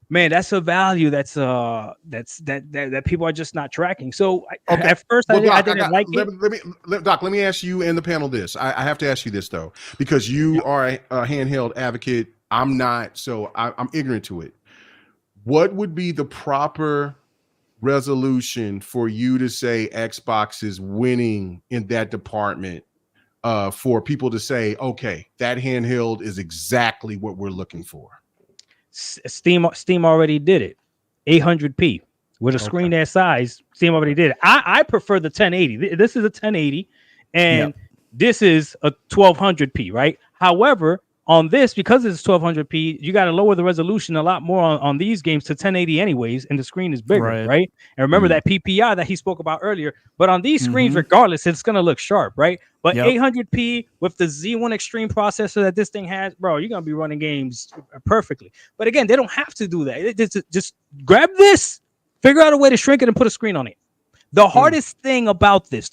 Man, that's a value that's people are just not tracking. So at first, I didn't like it. Doc, let me ask you and the panel this. I have to ask you this though, because you are a handheld advocate. I'm not, so I'm ignorant to it. What would be the proper resolution for you to say Xbox is winning in that department, for people to say, okay, that handheld is exactly what we're looking for? Steam already did it. 800p with a screen that size. Steam already did it. I prefer the 1080. This is a 1080, and this is a 1200p, right? However, On this, because it's 1200p, you got to lower the resolution a lot more on these games to 1080 anyways, and the screen is bigger, right? And remember that PPI that he spoke about earlier. But on these screens, regardless, it's going to look sharp, right? But 800p with the Z1 Extreme processor that this thing has, bro, you're going to be running games perfectly. But again, they don't have to do that. Just grab this, figure out a way to shrink it and put a screen on it. The hardest thing about this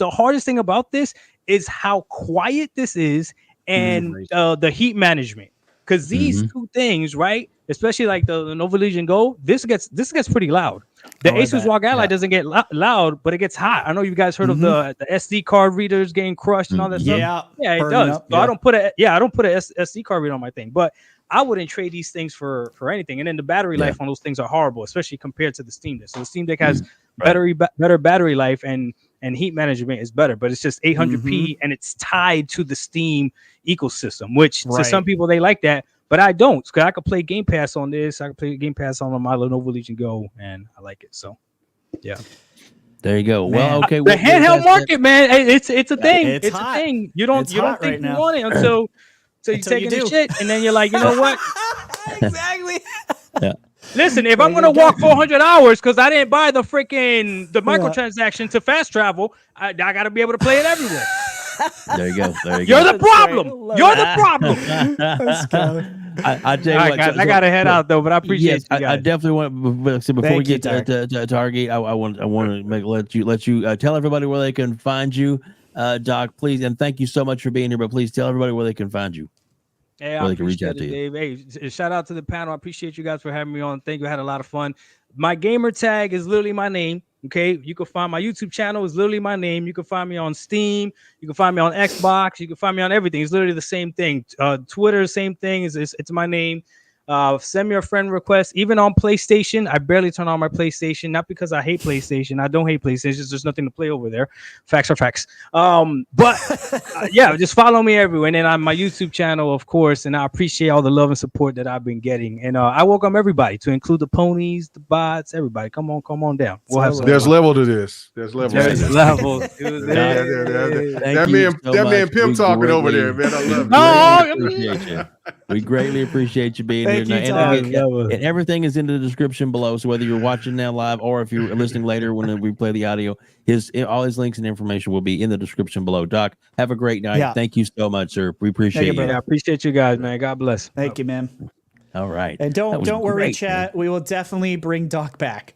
is how quiet this is and the heat management, because these two things, right, especially like the Nova Legion Go, this gets pretty loud. The Asus ROG Ally doesn't get loud, but it gets hot. I know you guys heard of the SD card readers getting crushed and all that stuff. Yeah, it does. So I don't put a SD card reader on my thing, but I wouldn't trade these things for anything. And then the battery life on those things are horrible, especially compared to the Steam Deck. So the Steam Deck has better battery life and heat management is better, but it's just 800p and it's tied to the Steam ecosystem, which to some people they like that, but I don't, because I could play Game Pass on this. I could play Game Pass on my Lenovo Legion Go, and I like it. So, yeah. There you go. Man. Well, okay. The handheld market, man, it's a thing. It's a hot. thing. You don't think right you want it until you take the shit, and then you're like, you know what? Exactly. Yeah. Listen, if I'm gonna walk 400 hours because I didn't buy the microtransaction to fast travel, I gotta be able to play it everywhere. There you go. You're the problem. You're the problem. I tell you what, I gotta head out though, but I appreciate you guys. I definitely want. Before we get to Hargeet, I want to let you tell everybody where they can find you, Doc, please, and thank you so much for being here. But please tell everybody where they can find you. Yeah, I appreciate it, Dave. Hey, shout out to the panel. I appreciate you guys for having me on. Thank you. I had a lot of fun. My gamer tag is literally my name. Okay, you can find my YouTube channel is literally my name. You can find me on Steam. You can find me on Xbox. You can find me on everything. It's literally the same thing. Twitter, same thing. It's my name. Send me a friend request. Even on PlayStation, I barely turn on my PlayStation. Not because I hate PlayStation. I don't hate PlayStation. There's nothing to play over there. Facts are facts. Yeah, just follow me everywhere. And then on my YouTube channel, of course. And I appreciate all the love and support that I've been getting. And I welcome everybody, to include the ponies, the bots, everybody. Come on down. We'll have There's level to this. There's level. There's level. That man Pimp talking over there, man. I love it. We greatly appreciate you being here. And everything is in the description below. So whether you're watching now live or if you're listening later when we play the audio, all his links and information will be in the description below. Doc, have a great night. Yeah. Thank you so much, sir. We appreciate you. I appreciate you guys, man. God bless. Thank you, man. All right. And don't worry, chat. Man. We will definitely bring Doc back.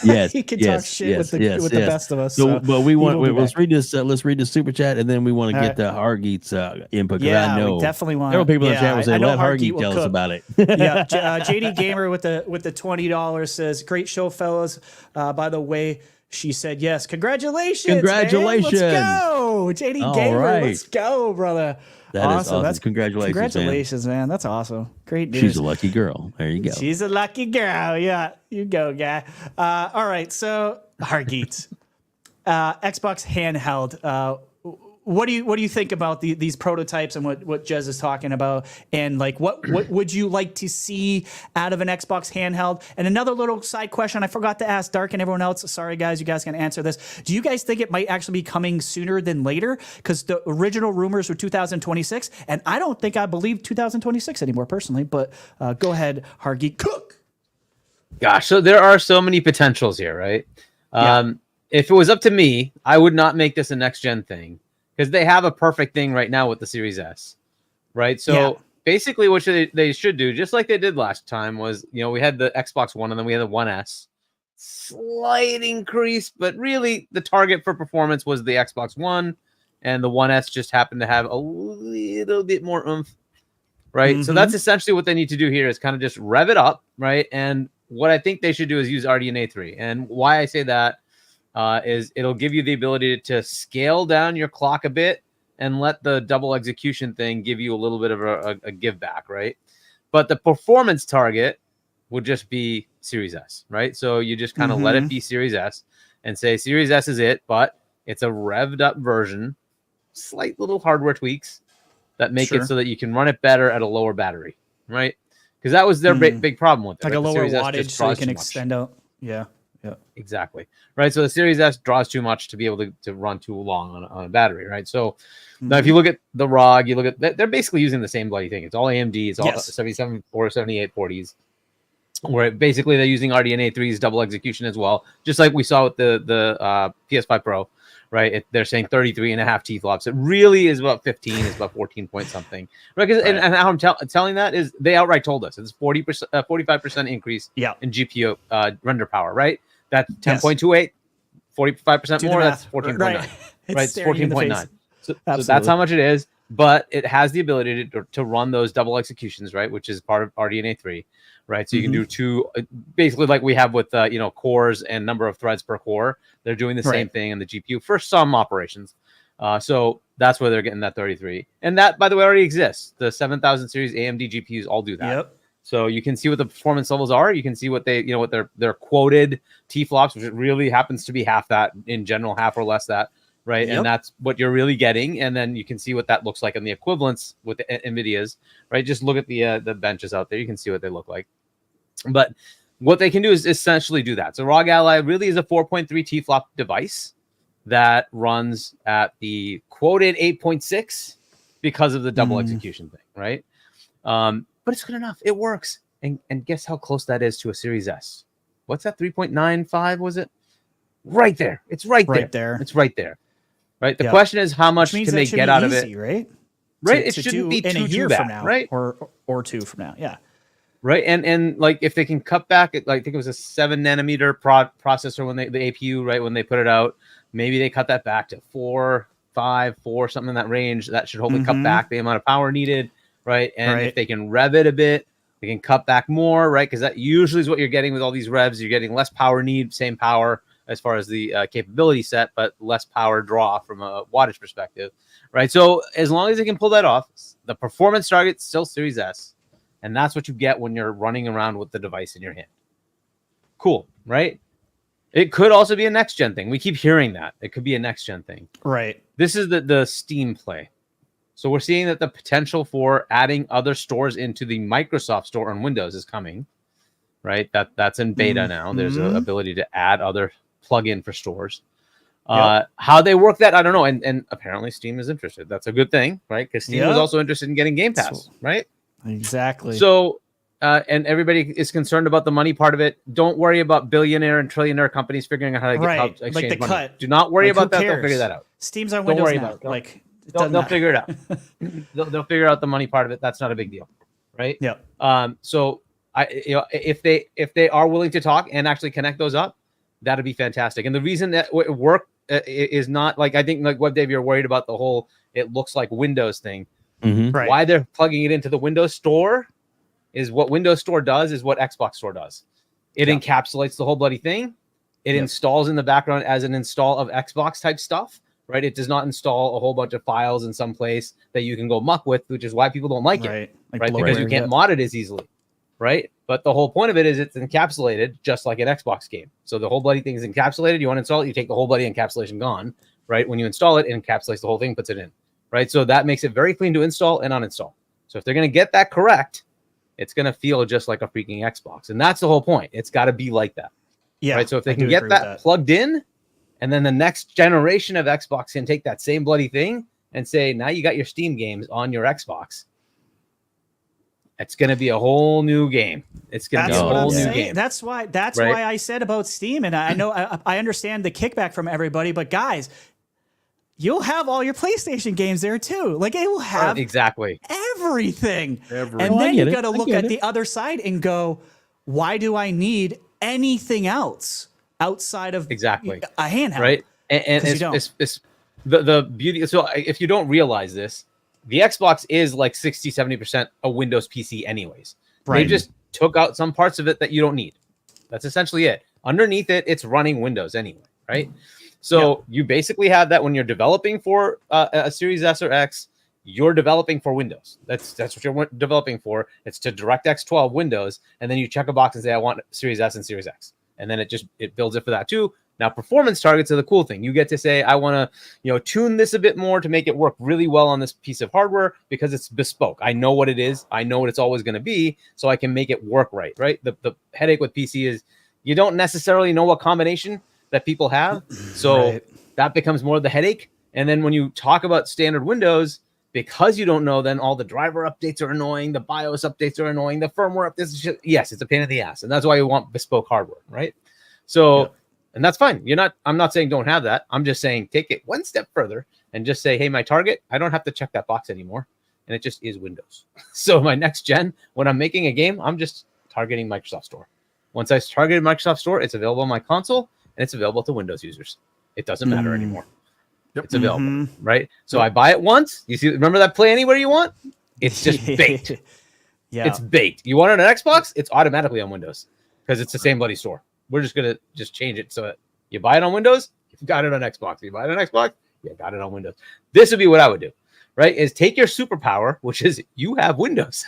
Yes. He can talk shit with the best of us. So but let's read this super chat, and then we want to get the Hargeet's input. Yeah, I know we definitely want. There were people in the chat will say, "Let Hargeet tell us about it." Yeah, JD Gamer with the $20 says, "Great show, fellas." By the way, she said yes. Congratulations! Congratulations! Man. Let's go, JD Gamer. Right. Let's go, brother. That is awesome. Congratulations, man. That's awesome. Great news. She's a lucky girl. There you go. She's a lucky girl. Yeah, you go, guy. All right, so Hargeet, Xbox handheld. What do you think about these prototypes and what Jez is talking about? And like, what would you like to see out of an Xbox handheld? And another little side question I forgot to ask Dark and everyone else. Sorry, guys, you guys can answer this. Do you guys think it might actually be coming sooner than later? Because the original rumors were 2026, and I don't think I believe 2026 anymore personally. But go ahead, Hargeet. Cook. Gosh, so there are so many potentials here, right? If it was up to me, I would not make this a next gen thing. Because they have a perfect thing right now with the Series S, right? So basically what they should do, just like they did last time, was, we had the Xbox One and then we had the One S. Slight increase, but really the target for performance was the Xbox One, and the One S just happened to have a little bit more oomph, right? Mm-hmm. So that's essentially what they need to do here, is kind of just rev it up, right? And what I think they should do is use RDNA 3. And why I say that is it'll give you the ability to scale down your clock a bit and let the double execution thing give you a little bit of a give back, right? But the performance target would just be Series S, right? So you just kind of let it be Series S and say Series S is it, but it's a revved up version, slight little hardware tweaks that make it so that you can run it better at a lower battery, right? Because that was their big problem with it. Like a lower wattage so you can extend out. Yeah. Yeah, exactly. Right. So the Series S draws too much to be able to run too long on a battery. Right. So now if you look at the ROG, you look at, they're basically using the same bloody thing. It's all AMD. It's all 77 or 7840s. Where basically they're using RDNA 3's double execution as well, just like we saw with the PS5 Pro, right? They're saying 33 and a half T-flops. It really is about 15, it's about 14 point something, right? And how I'm telling that is they outright told us it's 40%, 45% increase in GPU render power, right? That's 10.28, 45% more. That's 14.9, right? It's 14.9. So that's how much it is. But it has the ability to run those double executions, right? Which is part of RDNA 3, right? So you can do two, basically like we have with, cores and number of threads per core. They're doing the same thing in the GPU for some operations. So that's where they're getting that 33. And that, by the way, already exists. The 7000 series AMD GPUs all do that. Yep. So you can see what the performance levels are. You can see what they, what their quoted T-flops, which really happens to be half that in general, half or less that. Right. Yep. And that's what you're really getting. And then you can see what that looks like in the equivalents with the NVIDIA's, right? Just look at the benches out there. You can see what they look like. But what they can do is essentially do that. So ROG Ally really is a 4.3 T-flop device that runs at the quoted 8.6 because of the double execution thing, right? But it's good enough. It works. And guess how close that is to a Series S? What's that? 3.95 was it? Right there. It's right there. It's right there. Right. The question is, how much can they get out of it? Right. Right. It shouldn't be in a year bad, from now, right? Or 2 from now. Yeah. Right. And like if they can cut back, like I think it was a 7 nanometer processor when the APU, right, when they put it out, maybe they cut that back to 4, 5, 4, something in that range. That should hopefully cut back the amount of power needed. Right. And if they can rev it a bit, they can cut back more. Right. Because that usually is what you're getting with all these revs. You're getting less power need, same power as far as the capability set, but less power draw from a wattage perspective, right? So as long as they can pull that off, the performance target's still Series S, and that's what you get when you're running around with the device in your hand. Cool, right? It could also be a next-gen thing. We keep hearing that. It could be a next-gen thing. Right. This is the Steam play. So we're seeing that the potential for adding other stores into the Microsoft store on Windows is coming, right? That's in beta now. There's an ability to add other plug-in for stores. How they work that, I don't know. And apparently Steam is interested. That's a good thing, right? Because Steam is also interested in getting Game Pass, right? Exactly. So, and everybody is concerned about the money part of it. Don't worry about billionaire and trillionaire companies figuring out how to get how to exchange like the money. cut. Do not worry about that. They'll figure that out. Steam's on Windows now. About it. They'll figure it out. they'll figure out the money part of it. That's not a big deal, right? Yeah. So if they are willing to talk and actually connect those up, that'd be fantastic. And the reason that it work is not like, I think like WebDave, you're worried about the whole, it looks like Windows thing. Right. Why they're plugging it into the Windows Store is what Windows Store does is what Xbox Store does. It encapsulates the whole bloody thing. It installs in the background as an install of Xbox type stuff, right? It does not install a whole bunch of files in some place that you can go muck with, which is why people don't like it, right? Because you can't mod it as easily, right? But the whole point of it is it's encapsulated just like an Xbox game. So the whole bloody thing is encapsulated. You want to install it, you take the whole bloody encapsulation gone, right? When you install it, it encapsulates the whole thing, puts it in, right? So that makes it very clean to install and uninstall. So if they're going to get that correct, it's going to feel just like a freaking Xbox. And that's the whole point. It's got to be like that. Yeah. Right. So if they can get that plugged in, and then the next generation of Xbox can take that same bloody thing and say, now you got your Steam games on your Xbox. It's going to be a whole new game. It's going to be a whole new game. That's why I said about Steam. And I know I understand the kickback from everybody, but guys, you'll have all your PlayStation games there too. Like it will have exactly everything. And then you got to look at the other side and go, why do I need anything else outside of a handheld? Right. And it's the beauty. So if you don't realize this, the Xbox is like 60-70% a Windows PC anyways. Right. They just took out some parts of it that you don't need. That's essentially it. Underneath it, it's running Windows anyway, right? So you basically have that when you're developing for a Series S or X, you're developing for Windows. That's what you're developing for. It's to DirectX 12 Windows, and then you check a box and say, I want Series S and Series X. And then it builds it for that too. Now, performance targets are the cool thing. You get to say, I want to, tune this a bit more to make it work really well on this piece of hardware because it's bespoke. I know what it is. I know what it's always going to be, so I can make it work right? The headache with PC is you don't necessarily know what combination that people have. So that becomes more of the headache. And then when you talk about standard Windows, because you don't know, then all the driver updates are annoying, the BIOS updates are annoying, the firmware updates. Yes, it's a pain in the ass. And that's why you want bespoke hardware, right? So, and that's fine. I'm not saying don't have that. I'm just saying take it one step further and just say, hey, my target, I don't have to check that box anymore. And it just is Windows. So my next gen, when I'm making a game, I'm just targeting Microsoft Store. Once I targeted Microsoft Store, it's available on my console and it's available to Windows users. It doesn't matter anymore. It's available, right? So I buy it once. You see, remember that Play Anywhere you want? It's just baked. It's baked. You want it on Xbox? It's automatically on Windows because it's the same bloody store. We're just gonna change it so that you buy it on Windows, you've got it on Xbox. You buy it on Xbox, you got it on Windows. This would be what I would do, right? Is take your superpower, which is you have Windows,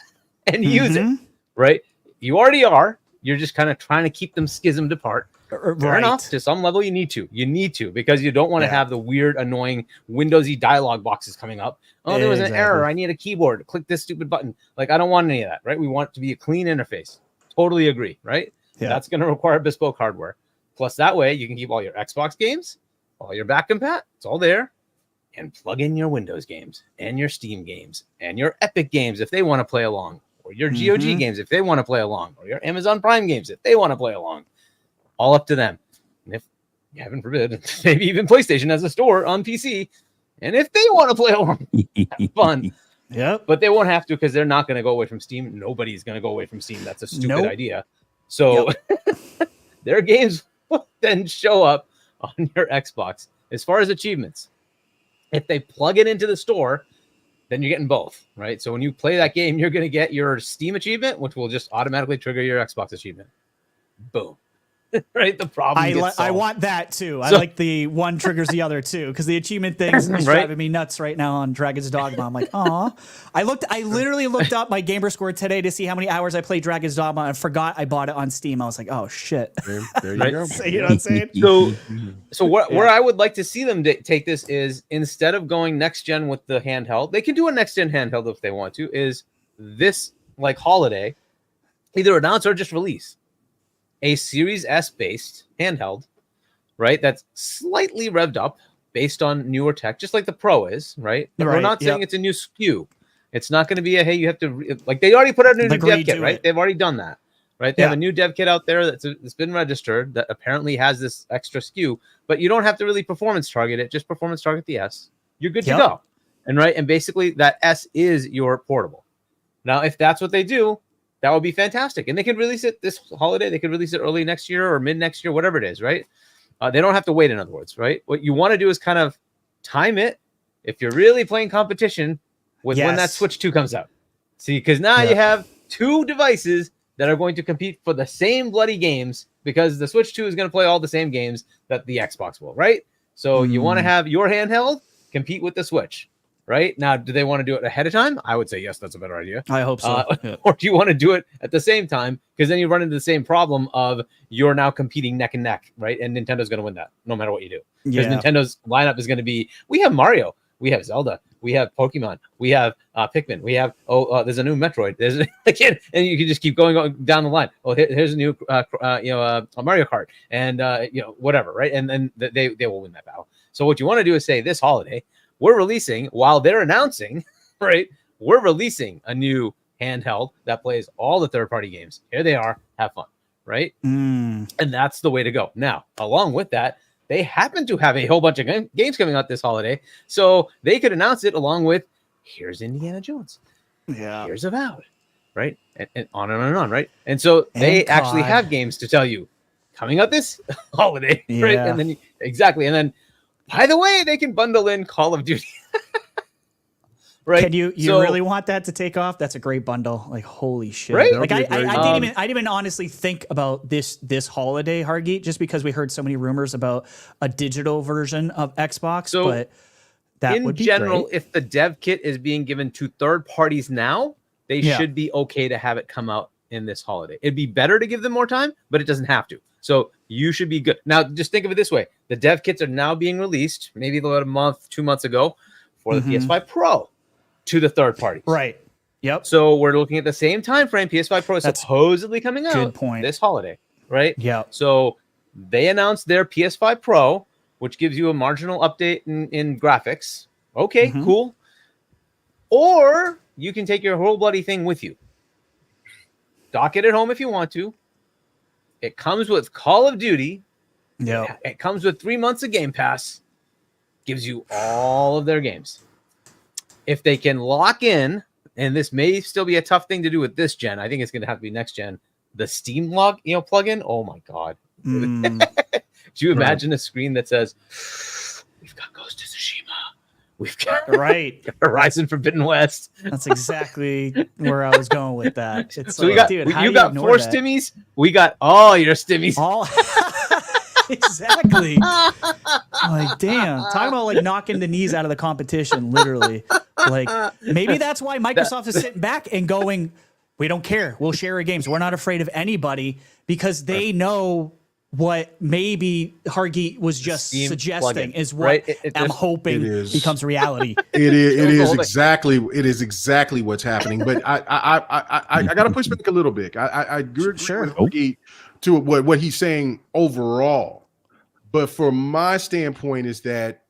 and use it, right? You already are. You're just kind of trying to keep them schismed apart. Fair enough. To some level, you need to because you don't want to have the weird, annoying Windowsy dialog boxes coming up. Oh, there was an error. I need a keyboard. Click this stupid button. Like, I don't want any of that, right? We want it to be a clean interface. Totally agree, right? Yeah. That's going to require bespoke hardware. Plus, that way, you can keep all your Xbox games, all your back compat. It's all there. And plug in your Windows games and your Steam games and your Epic games if they want to play along, or your GOG games if they want to play along, or your Amazon Prime games if they want to play along. All up to them. And if, heaven forbid, maybe even PlayStation has a store on PC. And if they want to play along, have fun. But they won't have to because they're not going to go away from Steam. Nobody's going to go away from Steam. That's a stupid idea. So their games will then show up on your Xbox. As far as achievements, if they plug it into the store, then you're getting both, right? So when you play that game, you're going to get your Steam achievement, which will just automatically trigger your Xbox achievement. Boom. Right, the problem. I want that too. I like the one triggers the other too, because the achievement thing is driving me nuts right now on Dragon's Dogma. I'm like, aw. I literally looked up my gamer score today to see how many hours I played Dragon's Dogma and forgot I bought it on Steam. I was like, oh shit. There you go. So, you know what I'm saying? So where I would like to see them take this is, instead of going next gen with the handheld, they can do a next gen handheld if they want to. Is this like holiday, either announce or just release a Series S based handheld, right? That's slightly revved up based on newer tech, just like the Pro is, right? We're not saying it's a new SKU. It's not going to be a, hey, you have to, like, they already put out a new dev kit, right? They've already done that, right? They have a new dev kit out there that's been registered that apparently has this extra SKU, but you don't have to really performance target it, just performance target the S. You're good to go. And basically that S is your portable. Now, if that's what they do, that would be fantastic. And they could release it this holiday. They could release it early next year or mid next year, whatever it is, right? They don't have to wait, in other words, right? What you want to do is kind of time it if you're really playing competition with when that Switch 2 comes out. See, because now you have two devices that are going to compete for the same bloody games, because the Switch 2 is going to play all the same games that the Xbox will, right? So you want to have your handheld compete with the Switch. Right now, do they want to do it ahead of time? I would say yes, that's a better idea. I hope so. Or do you want to do it at the same time? Because then you run into the same problem of you're now competing neck and neck, right? And Nintendo's going to win that no matter what you do. Because Nintendo's lineup is going to be, we have Mario, we have Zelda, we have Pokemon, we have Pikmin, we have there's a new Metroid. There's and you can just keep going down the line. Oh, here's a new a Mario Kart, and whatever, right? And then they will win that battle. So what you want to do is say, this holiday, we're releasing, while they're announcing, right? We're releasing a new handheld that plays all the third-party games. Here they are. Have fun, right? And that's the way to go. Now, along with that, they happen to have a whole bunch of games coming out this holiday, so they could announce it along with, here's Indiana Jones. Here's Avowed, right? And on and on, right? And so they actually have games to tell you coming out this holiday, right? And then and then, by the way, they can bundle in Call of Duty. Right? Can you really want that to take off? That's a great bundle. Like, holy shit. Right? Like, I didn't even honestly think about this holiday, Hargeet, just because we heard so many rumors about a digital version of Xbox. So but that would be general, great. if the dev kit is being given to third parties now, they should be okay to have it come out in this holiday. It'd be better to give them more time, but it doesn't have to. So you should be good. Now, just think of it this way. The dev kits are now being released, maybe about a month, 2 months ago, for the PS5 Pro to the third parties. Right. Yep. So we're looking at the same time frame. PS5 Pro is supposedly coming out this holiday. right? Yeah. So they announced their PS5 Pro, which gives you a marginal update in graphics. Okay, cool. Or you can take your whole bloody thing with you. Dock it at home if you want to. It comes with Call of Duty. Yeah. It comes with 3 months of Game Pass. Gives you all of their games. If they can lock in, and this may still be a tough thing to do with this gen, I think it's going to have to be next gen. The Steam log, plugin. Oh my god! Do you imagine a screen that says, "We've got Ghost of Tsushima, we've got Horizon Forbidden West"? That's exactly where I was going with that. It's so you got 4 stimmies. We got all your stimmies. All exactly. Like, damn. Talking about like knocking the knees out of the competition, literally. Like, maybe that's why Microsoft is sitting back and going, we don't care. We'll share our games. We're not afraid of anybody, because they know what maybe Hargeet was just suggesting is what I'm hoping becomes reality. It is exactly what's happening. But I got to push back a little bit. I agree with Hargeet to what he's saying overall. But from my standpoint is that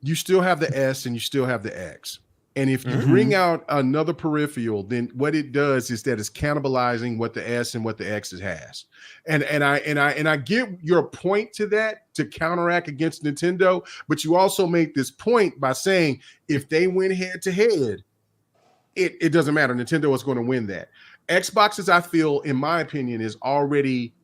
you still have the S and you still have the X. And if you bring out another peripheral, then what it does is that it's cannibalizing what the S and what the X has. And I get your point to that, to counteract against Nintendo, but you also make this point by saying if they went head to head, it doesn't matter. Nintendo is going to win that. Xboxes, I feel, in my opinion, is already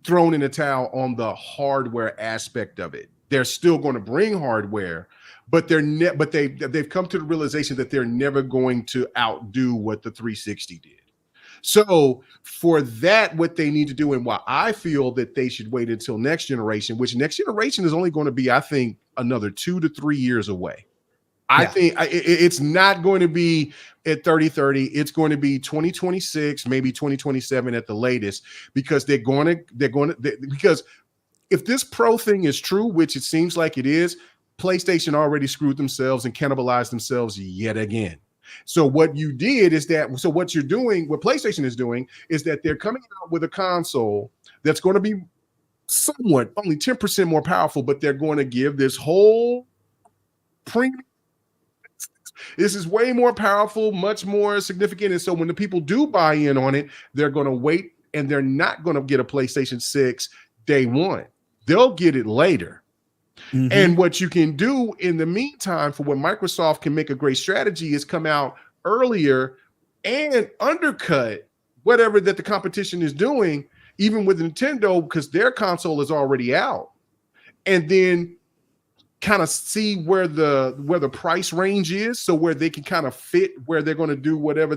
thrown in the towel on the hardware aspect of it. They're still going to bring hardware, but they've come to the realization that they're never going to outdo what the 360 did. So for that, what they need to do, and why I feel that they should wait until next generation, which next generation is only going to be, I think, another 2 to 3 years away. I think it's not going to be at 3030. It's going to be 2026, maybe 2027 at the latest, because because if this Pro thing is true, which it seems like it is, PlayStation already screwed themselves and cannibalized themselves yet again. So what you did is that, so what you're doing, what PlayStation is doing, is that they're coming out with a console that's going to be somewhat only 10% more powerful, but they're going to give this whole premium. This is way more powerful, much more significant. And so when the people do buy in on it, they're going to wait, and they're not going to get a PlayStation 6 day one. They'll get it later. And what you can do in the meantime, for what Microsoft can make a great strategy, is come out earlier and undercut whatever that the competition is doing, even with Nintendo, because their console is already out, and then kind of see where the price range is, so where they can kind of fit where they're going to do whatever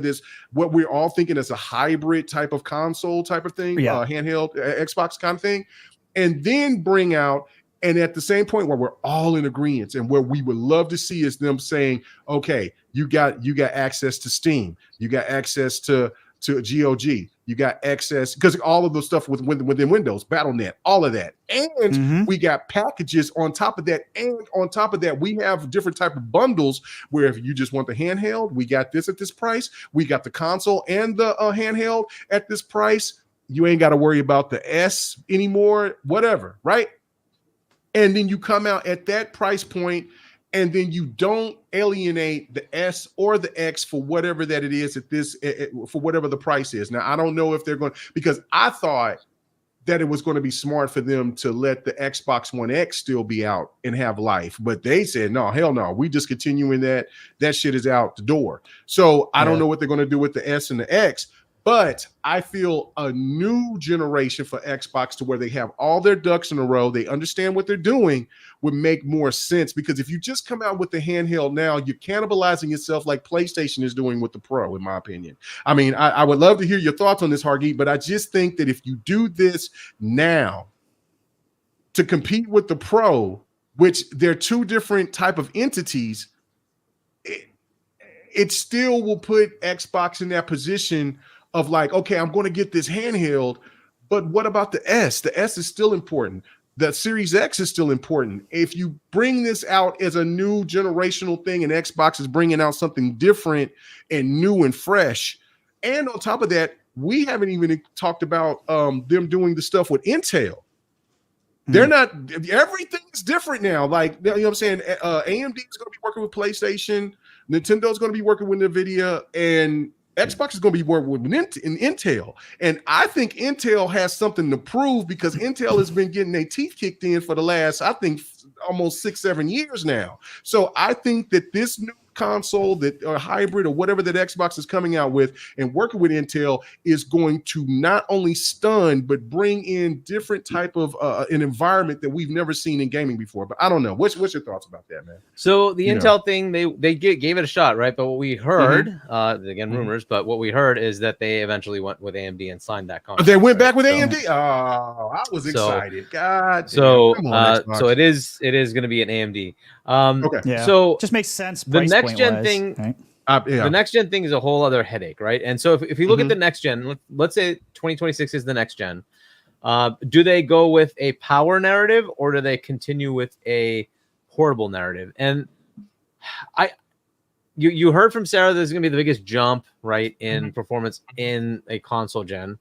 what we're all thinking is a hybrid type of console type of thing, handheld Xbox kind of thing, and then bring out. And at the same point where we're all in agreement, and where we would love to see is them saying, okay, you got access to Steam, you got access to GOG, you got access, because all of the stuff within Windows, BattleNet, all of that. And we got packages on top of that. And on top of that, we have different type of bundles where if you just want the handheld, we got this at this price. We got the console and the handheld at this price. You ain't got to worry about the S anymore, whatever, right? And then you come out at that price point, and then you don't alienate the S or the X for whatever that it is for whatever the price is. Now, I don't know if they're going, because I thought that it was going to be smart for them to let the Xbox One X still be out and have life, but they said, no, hell no, we just continuing that shit is out the door. So I don't know what they're going to do with the S and the X. But I feel a new generation for Xbox, to where they have all their ducks in a row, they understand what they're doing, would make more sense. Because if you just come out with the handheld now, you're cannibalizing yourself like PlayStation is doing with the Pro, in my opinion. I mean, I would love to hear your thoughts on this, Hargeet, but I just think that if you do this now to compete with the Pro, which they're two different type of entities, it still will put Xbox in that position of like, okay, I'm going to get this handheld, but what about the S? The S is still important. The Series X is still important. If you bring this out as a new generational thing, and Xbox is bringing out something different and new and fresh, and on top of that, we haven't even talked about them doing the stuff with Intel. They're not, everything's different now. Like, you know what I'm saying? AMD is going to be working with PlayStation. Nintendo's going to be working with NVIDIA, and Xbox is going to be working with Intel. And I think Intel has something to prove, because Intel has been getting their teeth kicked in for the last, I think, almost 6-7 years now. So I think that this new console, that or hybrid or whatever that Xbox is coming out with and working with Intel, is going to not only stun but bring in different type of an environment that we've never seen in gaming before. But I don't know. What's your thoughts about that, man? So the Intel thing, they gave it a shot, right? But what we heard, again, rumors, but what we heard is that they eventually went with AMD and signed that contract. They went back with AMD. Oh, I was excited. God. So it is going to be an AMD. Okay. Yeah. So just makes sense. The next gen wise, thing, right? The next gen thing is a whole other headache, right? And so if you look at the next gen, let's say 2026 is the next gen. Do they go with a power narrative, or do they continue with a portable narrative? And you heard from Sarah, there's going to be the biggest jump, right, in performance in a console gen.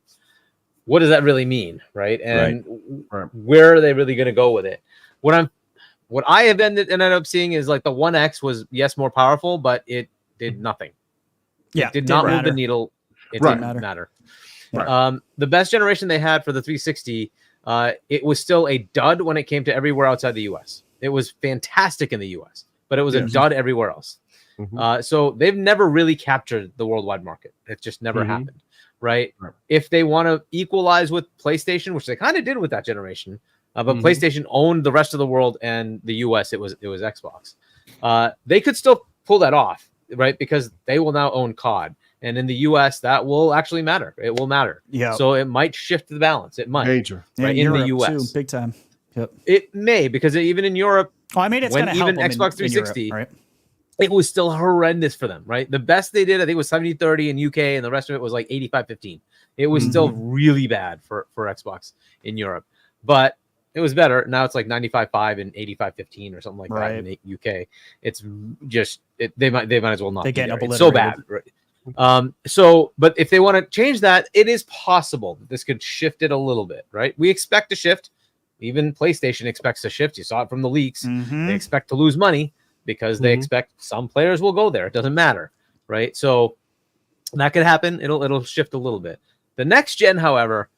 What does that really mean, right? And where are they really going to go with it? What I have ended up seeing is like the One X was, yes, more powerful, but it did nothing. Yeah, it did not move the needle. It didn't matter. Right. The best generation they had for the 360, it was still a dud when it came to everywhere outside the US. It was fantastic in the US, but it was a dud everywhere else. So they've never really captured the worldwide market. It just never happened, right? If they want to equalize with PlayStation, which they kind of did with that generation, but PlayStation owned the rest of the world, and the US, it was Xbox. They could still pull that off, right? Because they will now own COD. And in the US, that will actually matter. It will matter. Yeah. So it might shift the balance. It might. Major. Right? In the US. Too, big time. Yep. It may, because even in Europe, it's when even Xbox 360, in Europe, right? It was still horrendous for them, right? The best they did, I think, was 70-30 in UK, and the rest of it was like 85-15. It was still really bad for Xbox in Europe. But it was better. Now it's like 95-5 and 85-15 or something like that in the UK. It's just they might as well not. They get it's so bad. Right? But if they want to change that, it is possible that this could shift it a little bit, right? We expect to shift. Even PlayStation expects to shift. You saw it from the leaks. They expect to lose money because they expect some players will go there. It doesn't matter, right? So that could happen. It'll shift a little bit. The next gen, however,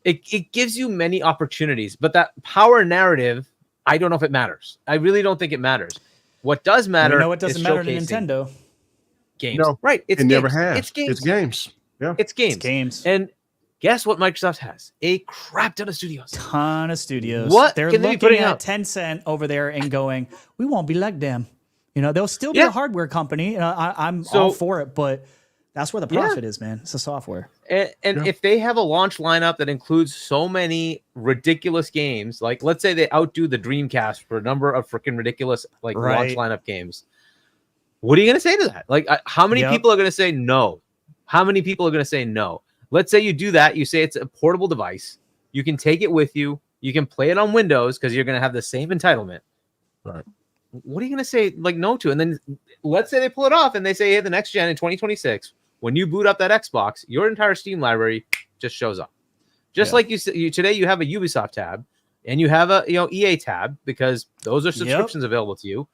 it gives you many opportunities, but that power narrative, I don't know if it matters. I really don't think it matters. What does matter? It doesn't matter to Nintendo. Games, no, right? It never has. It's games. It's games. Yeah, it's games. And guess what? Microsoft has a crap ton of studios. What they're looking at Tencent over there and going, we won't be like them. You know, they'll still be a hardware company. I'm all for it, but that's where the profit is, man. It's the software. And if they have a launch lineup that includes so many ridiculous games, like let's say they outdo the Dreamcast for a number of freaking ridiculous launch lineup games, what are you going to say to that? Like, how many people are going to say no? How many people are going to say no? Let's say you do that. You say it's a portable device. You can take it with you. You can play it on Windows because you're going to have the same entitlement. Right. What are you going to say like no to? And then let's say they pull it off and they say, hey, the next gen in 2026, when you boot up that Xbox, your entire Steam library just shows up. Just like you today, you have a Ubisoft tab and you have a EA tab because those are subscriptions available to you,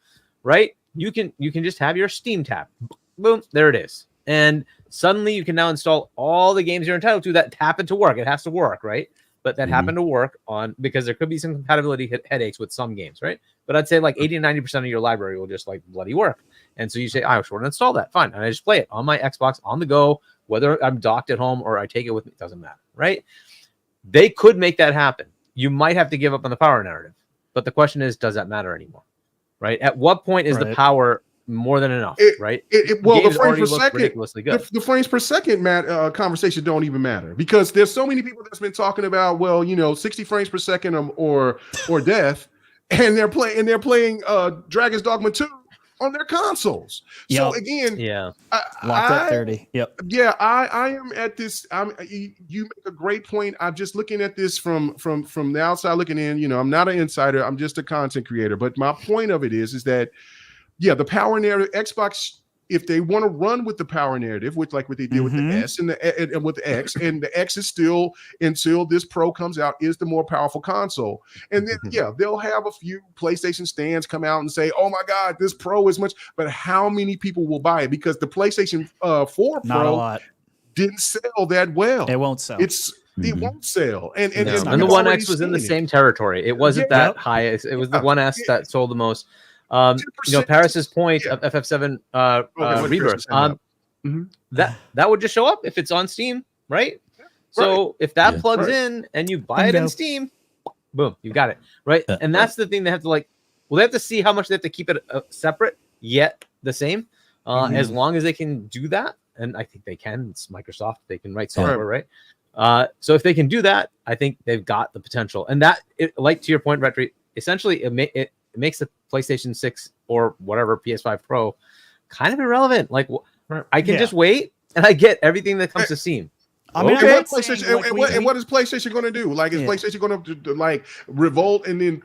right? You can just have your Steam tab. Boom, there it is. And suddenly you can now install all the games you're entitled to that happen to work. It has to work, right? But that happen to work on, because there could be some compatibility headaches with some games, right? But I'd say like 80-90% of your library will just like bloody work. And so you say, I just want to install that. Fine. And I just play it on my Xbox on the go, whether I'm docked at home or I take it with me, it doesn't matter, right? They could make that happen. You might have to give up on the power narrative. But the question is, does that matter anymore? Right? At what point is the power more than enough, right? Well, the frames per second, the frames per second, conversation don't even matter because there's so many people that's been talking about, 60 frames per second or death, and they're playing Dragon's Dogma 2 on their consoles. So again, locked at 30. Yeah, I am at this. You make a great point. I'm just looking at this from the outside looking in. I'm not an insider. I'm just a content creator. But my point of it is that the power narrative, Xbox if they want to run with the power narrative, which like what they did with the S and with the X, and the X is still, until this Pro comes out, is the more powerful console. And then they'll have a few PlayStation stands come out and say, "Oh my God, this Pro is much," but how many people will buy it? Because the PlayStation 4 Pro didn't sell that well. It won't sell. It won't sell. And the One X was in the same territory. It wasn't that high. It was the One S that sold the most. Parris's point of FF7 Rebirth. That would just show up if it's on Steam, right? So if that plugs in and you buy it in Steam, boom, you got it, right? And that's the thing they have to they have to see how much they have to keep it separate yet the same. As long as they can do that, and I think they can. It's Microsoft; they can write software, right? So if they can do that, I think they've got the potential. And that, to your point, RHETRI, essentially it makes the PlayStation 6 or whatever PS5 Pro kind of irrelevant. Like I can just wait, and I get everything that comes to Steam. I mean, what is PlayStation going to do? Like, is PlayStation going to revolt and then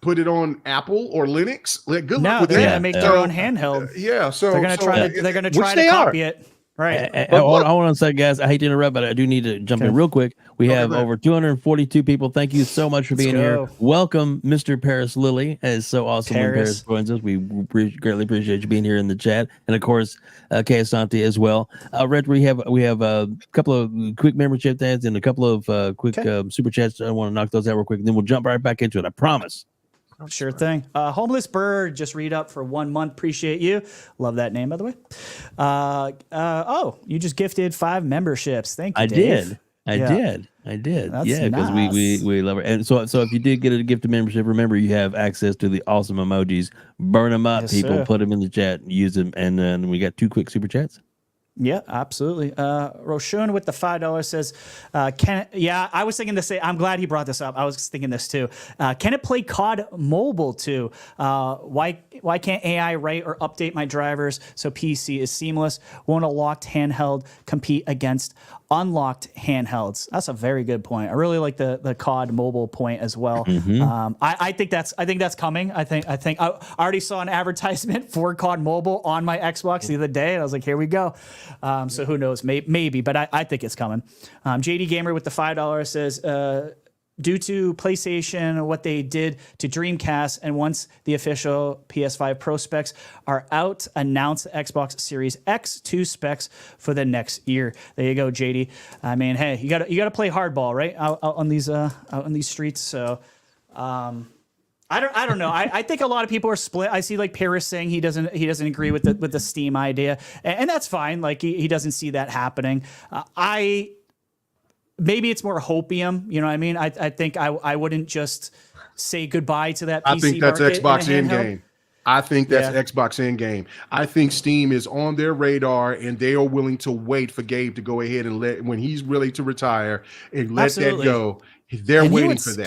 put it on Apple or Linux? Good luck with that. They're going to make their own handheld. So they're going to try to copy it. Right. I want to say, guys, I hate to interrupt, but I do need to jump in real quick. We have over 242 people. Thank you so much for being here. Welcome, Mr. Parris Lilly. It's so awesome when Parris joins us. We greatly appreciate you being here in the chat, and of course, Kay Asante as well. RHETRI, we have a couple of quick membership ads and a couple of quick super chats. I want to knock those out real quick, and then we'll jump right back into it. I promise. Sure thing. Homeless Bird just read up for 1 month. Appreciate you. Love that name, by the way. You just gifted 5 memberships. Thank you, Dave. I did. That's because we love it. And so if you did get a gift of membership, remember you have access to the awesome emojis. Burn them up, people. Sir. Put them in the chat. Use them. And then we got 2 quick super chats. Yeah, absolutely. Roshun with the $5 says, I was thinking the same. I'm glad he brought this up. I was thinking this too. Can it play COD Mobile too? Why can't AI write or update my drivers so PC is seamless? Won't a locked handheld compete against unlocked handhelds? That's a very good point. I really like the COD Mobile point as well. I think that's coming. I think I already saw an advertisement for COD Mobile on my Xbox the other day, and I was like, here we go. So who knows? Maybe, but I think it's coming. JD Gamer with the $5 says, due to PlayStation, what they did to Dreamcast, and once the official PS5 Pro specs are out, announce the Xbox Series X2 specs for the next year. There you go, JD. I mean, hey, you got to play hardball, right? Out on these streets. So, I don't know. I think a lot of people are split. I see like Parris saying he doesn't agree with the Steam idea, and that's fine. Like he doesn't see that happening. Maybe it's more hopium. You know what I mean? I think I wouldn't just say goodbye to that PC I think that's Xbox in Endgame. I think that's Xbox Endgame. I think Steam is on their radar, and they are willing to wait for Gabe to go ahead and when he's ready to retire and let that go. They're waiting for that.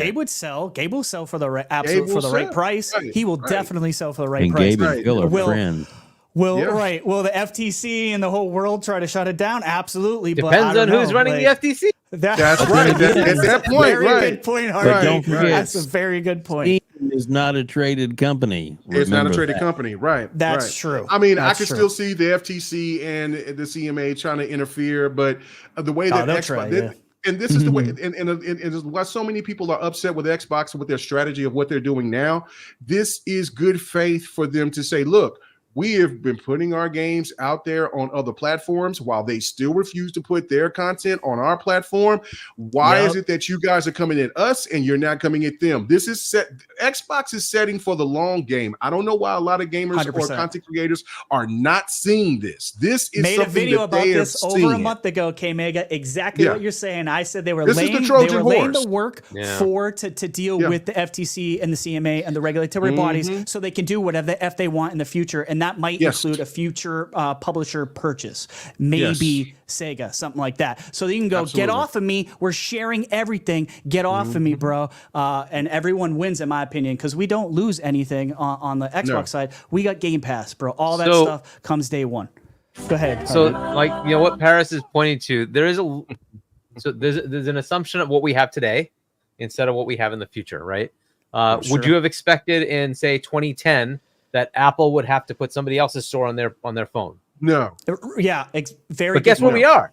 Gabe will sell for the right price. Right, he will definitely sell for the right price. Gabe and Phil are friends. Will the FTC and the whole world try to shut it down? Absolutely. Depends on who's running the FTC. That's right. At that point, very good point, Hargeet. But don't forget, that's a very good point. Steam is not a traded company. It's not a traded company, right? That's true. I mean, I can still see the FTC and the CMA trying to interfere, but the way that Xbox. And this is the way, and why so many people are upset with Xbox and with their strategy of what they're doing now. This is good faith for them to say, look, we have been putting our games out there on other platforms while they still refuse to put their content on our platform. Why is it that you guys are coming at us and you're not coming at them? This is Xbox is setting for the long game. I don't know why a lot of gamers 100%. Or content creators are not seeing this. This is made a video about this over a month ago, Kmega. Exactly what you're saying. I said they were laying the work to deal with the FTC and the CMA and the regulatory bodies so they can do whatever the F they want in the future. And that might include a future publisher purchase, maybe Sega, something like that. So you can go, get off of me. We're sharing everything. Get off of me, bro. And everyone wins, in my opinion, because we don't lose anything on the Xbox side. We got Game Pass, bro. All that stuff comes day one. Go ahead. So, what Parris is pointing to, there's an assumption of what we have today instead of what we have in the future, right? Would you have expected in, say, 2010 that Apple would have to put somebody else's store on their phone. No. Yeah, very. But guess what we are?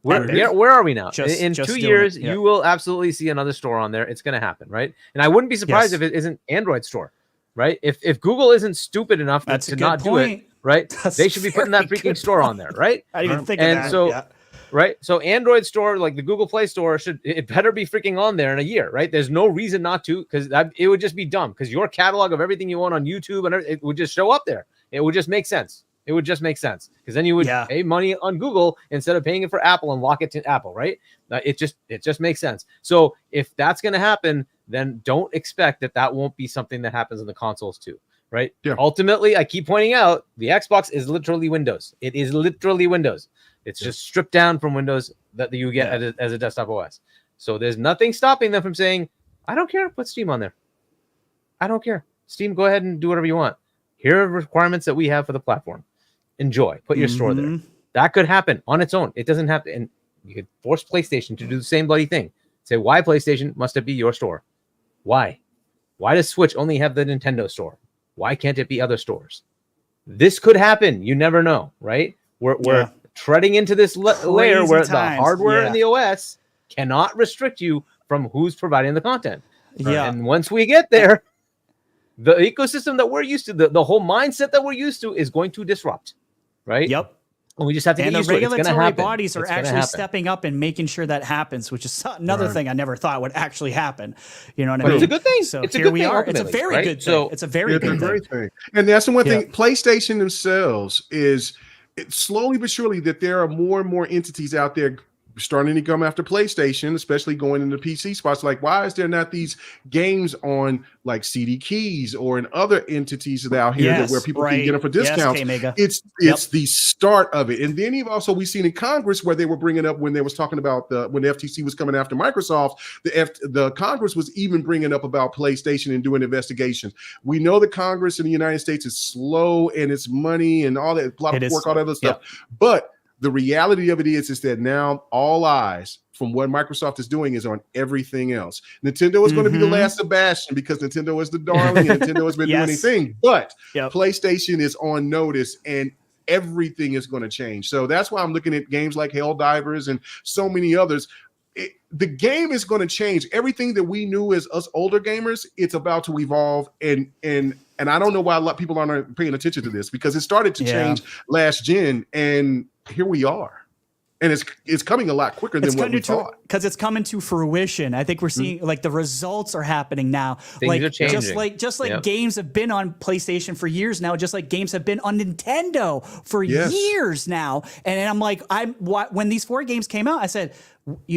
Where are we now? In just 2 doing years, it, yeah. you will absolutely see another store on there. It's going to happen, right? And I wouldn't be surprised if it isn't Android store, right? If Google isn't stupid enough to not do it, right? They should be putting that freaking store on there, right? I didn't even think of that. So, yeah. right? So Android store, like the Google Play Store, it better be freaking on there in a year, right? There's no reason not to, because it would just be dumb. Because your catalog of everything you own on YouTube and it would just show up there. It would just make sense. It would just make sense, because then you would pay money on Google instead of paying it for Apple and lock it to Apple, right? It just makes sense. So if that's going to happen, then don't expect that won't be something that happens in the consoles too, right? Yeah. Ultimately, I keep pointing out the Xbox is literally Windows. It is literally Windows. It's just stripped down from Windows that you get as a desktop OS. So there's nothing stopping them from saying, I don't care, put Steam on there. I don't care. Steam, go ahead and do whatever you want. Here are requirements that we have for the platform. Enjoy. Put your store there. That could happen on its own. It doesn't have to. And you could force PlayStation to do the same bloody thing. Say, why PlayStation must it be your store? Why? Why does Switch only have the Nintendo store? Why can't it be other stores? This could happen. You never know, right? We're treading into this layer where the hardware and the OS cannot restrict you from who's providing the content. Yeah. And once we get there, the ecosystem that we're used to, the whole mindset that we're used to is going to disrupt, right? Yep. And we just have to get used to it. It's regulatory bodies are actually stepping up and making sure that happens, which is another thing I never thought would actually happen. You know what I mean? It's a good thing. So it's here we are. It's a very good thing. It's a very good thing. And that's the one thing. PlayStation themselves is slowly but surely that there are more and more entities out there starting to come after PlayStation, especially going into PC spots. Like, why is there not these games on like CD Keys or in other entities out here where people can get them for discounts? Yes, it's the start of it. And then we've seen in Congress where they were bringing up when they was talking about when the FTC was coming after Microsoft, the Congress was even bringing up about PlayStation and doing investigations. We know that Congress in the United States is slow and it's money and all that, a lot of work, all that other stuff. But the reality of it is that now all eyes from what Microsoft is doing is on everything else. Nintendo is going to be the last Sebastian because Nintendo is the darling and Nintendo has been doing anything. But PlayStation is on notice and everything is going to change. So that's why I'm looking at games like Helldivers and so many others. The game is going to change. Everything that we knew as us older gamers, it's about to evolve. And I don't know why a lot of people aren't paying attention to this, because it started to change last gen, and here we are. And it's coming a lot quicker than what we thought. Because it's coming to fruition. I think we're seeing like the results are happening now. Things are changing. Just like games have been on PlayStation for years now, just like games have been on Nintendo for years now. And I'm like, when these 4 games came out, I said,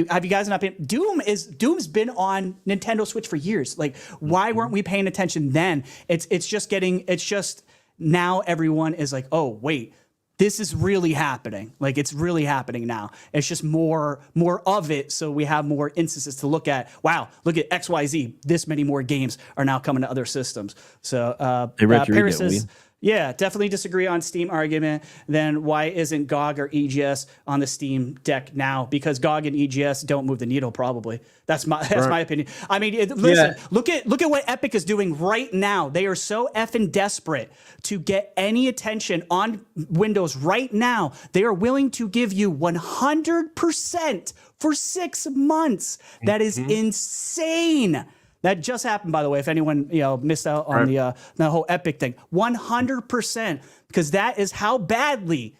have you guys not been? Doom's been on Nintendo Switch for years. Like, why weren't we paying attention then? It's just now everyone is like, oh wait, this is really happening. Like, it's really happening now. It's just more of it, so we have more instances to look at. Wow, look at XYZ. This many more games are now coming to other systems. So Parris says, yeah, definitely disagree on Steam argument. Then why isn't GOG or EGS on the Steam Deck now? Because GOG and EGS don't move the needle, probably. That's my opinion. I mean, listen, look at what Epic is doing right now. They are so effing desperate to get any attention on Windows right now. They are willing to give you 100% for 6 months. That is insane. That just happened, by the way, if anyone missed out on the whole Epic thing. 100%, because that is how badly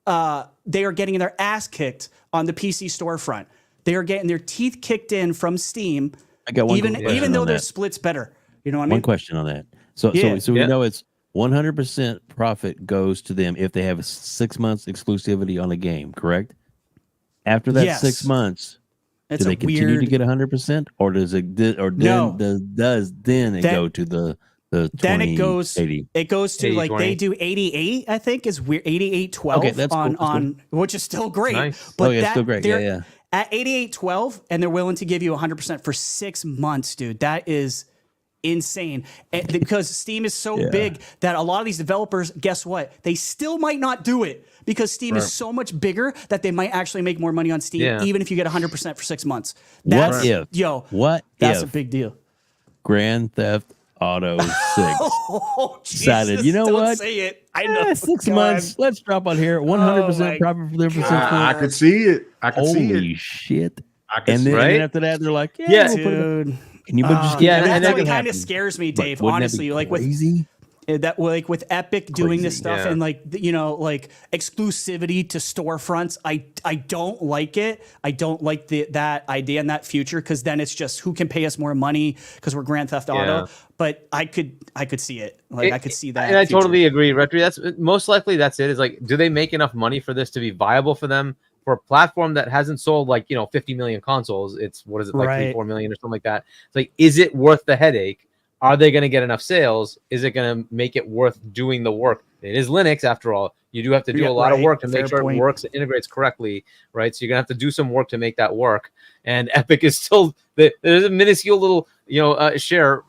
they are getting their ass kicked on the PC storefront. They are getting their teeth kicked in from Steam, I got one even though their split's better. You know what I mean? One question on that. So we know it's 100% profit goes to them if they have 6 months exclusivity on a game, correct? After that 6 months, do they continue to get 100%, or does it? Or then go to the 20, then it goes 80? It goes to 80, like 20. they do 88. I think is weird. 88.12. Okay, that's cool. on which is still great. Nice. But it's still great. Yeah. At 88.12, and they're willing to give you 100% for 6 months, dude. That is insane. Because Steam is so big that a lot of these developers, guess what? They still might not do it because Steam is so much bigger that they might actually make more money on Steam, even if you get 100% for 6 months. That's a big deal. Grand Theft Auto 6 Oh, decided, you know don't what? say it. I know. 6 months. Let's drop on here. 100% profit for their percent. I could see it. I could see it. Holy shit. I could And see then, it. and then after that, they're like, yeah, Yeah, we'll put it Dude. and you would just Yeah, get and That's that what can kind of scares me, Dave. Wouldn't that Honestly, be like crazy? that, like with Epic doing this Crazy, stuff yeah. and like like exclusivity to storefronts. I don't like it. I don't like that idea and that future, because then it's just who can pay us more money because we're Grand Theft Auto. Yeah. But I could see it. Like I could see that. And I future. totally agree, RHETRI. That's most likely that's it. Is like, do they make enough money for this to be viable for them? For a platform that hasn't sold 50 million consoles, it's what is it, like Right. 3-4 million or something like that. It's like, is it worth the headache? Are they going to get enough sales? Is it going to make it worth doing the work? It is Linux, after all. You do have to do Yeah, a lot of right. work to make Fair sure point. it works, it integrates correctly, right? So you're gonna have to do some work to make that work. And Epic is still there's a minuscule little share.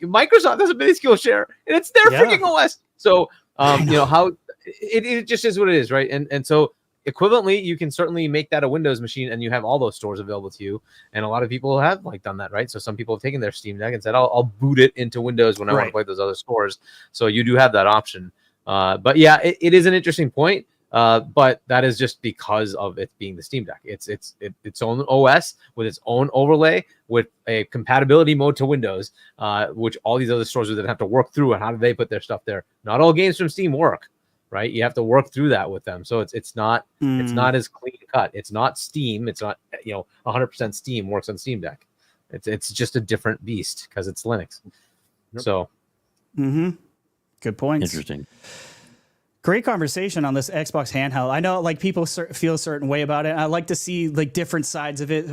Microsoft has a minuscule share, and it's their freaking OS. So how it just is what it is, right? And so equivalently, you can certainly make that a Windows machine, and you have all those stores available to you. And a lot of people have done that, right? So some people have taken their Steam Deck and said, "I'll boot it into Windows when I want to play those other stores." So you do have that option. But yeah, it is an interesting point. But that is just because of it being the Steam Deck. It's its own OS with its own overlay with a compatibility mode to Windows, which all these other stores would then have to work through. And how do they put their stuff there? Not all games from Steam work. Right, you have to work through that with them, so it's not as clean cut. It's not Steam. It's not 100% Steam works on Steam Deck. It's just a different beast because it's Linux. Yep. So, Good points. Interesting. Great conversation on this Xbox handheld. I know people feel a certain way about it. I like to see different sides of it.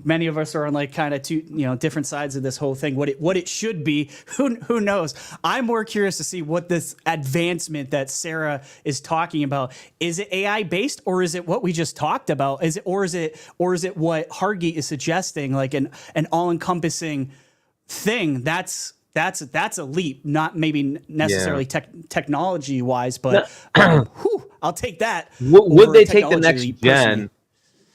Many of us are on kind of two, different sides of this whole thing. What it should be, who knows? I'm more curious to see what this advancement that Sarah is talking about. Is it AI based, or is it what we just talked about? Is it what Hargeet is suggesting, like an all encompassing thing? That's a leap, not maybe necessarily technology wise, but I'll take that. Would they take the next gen?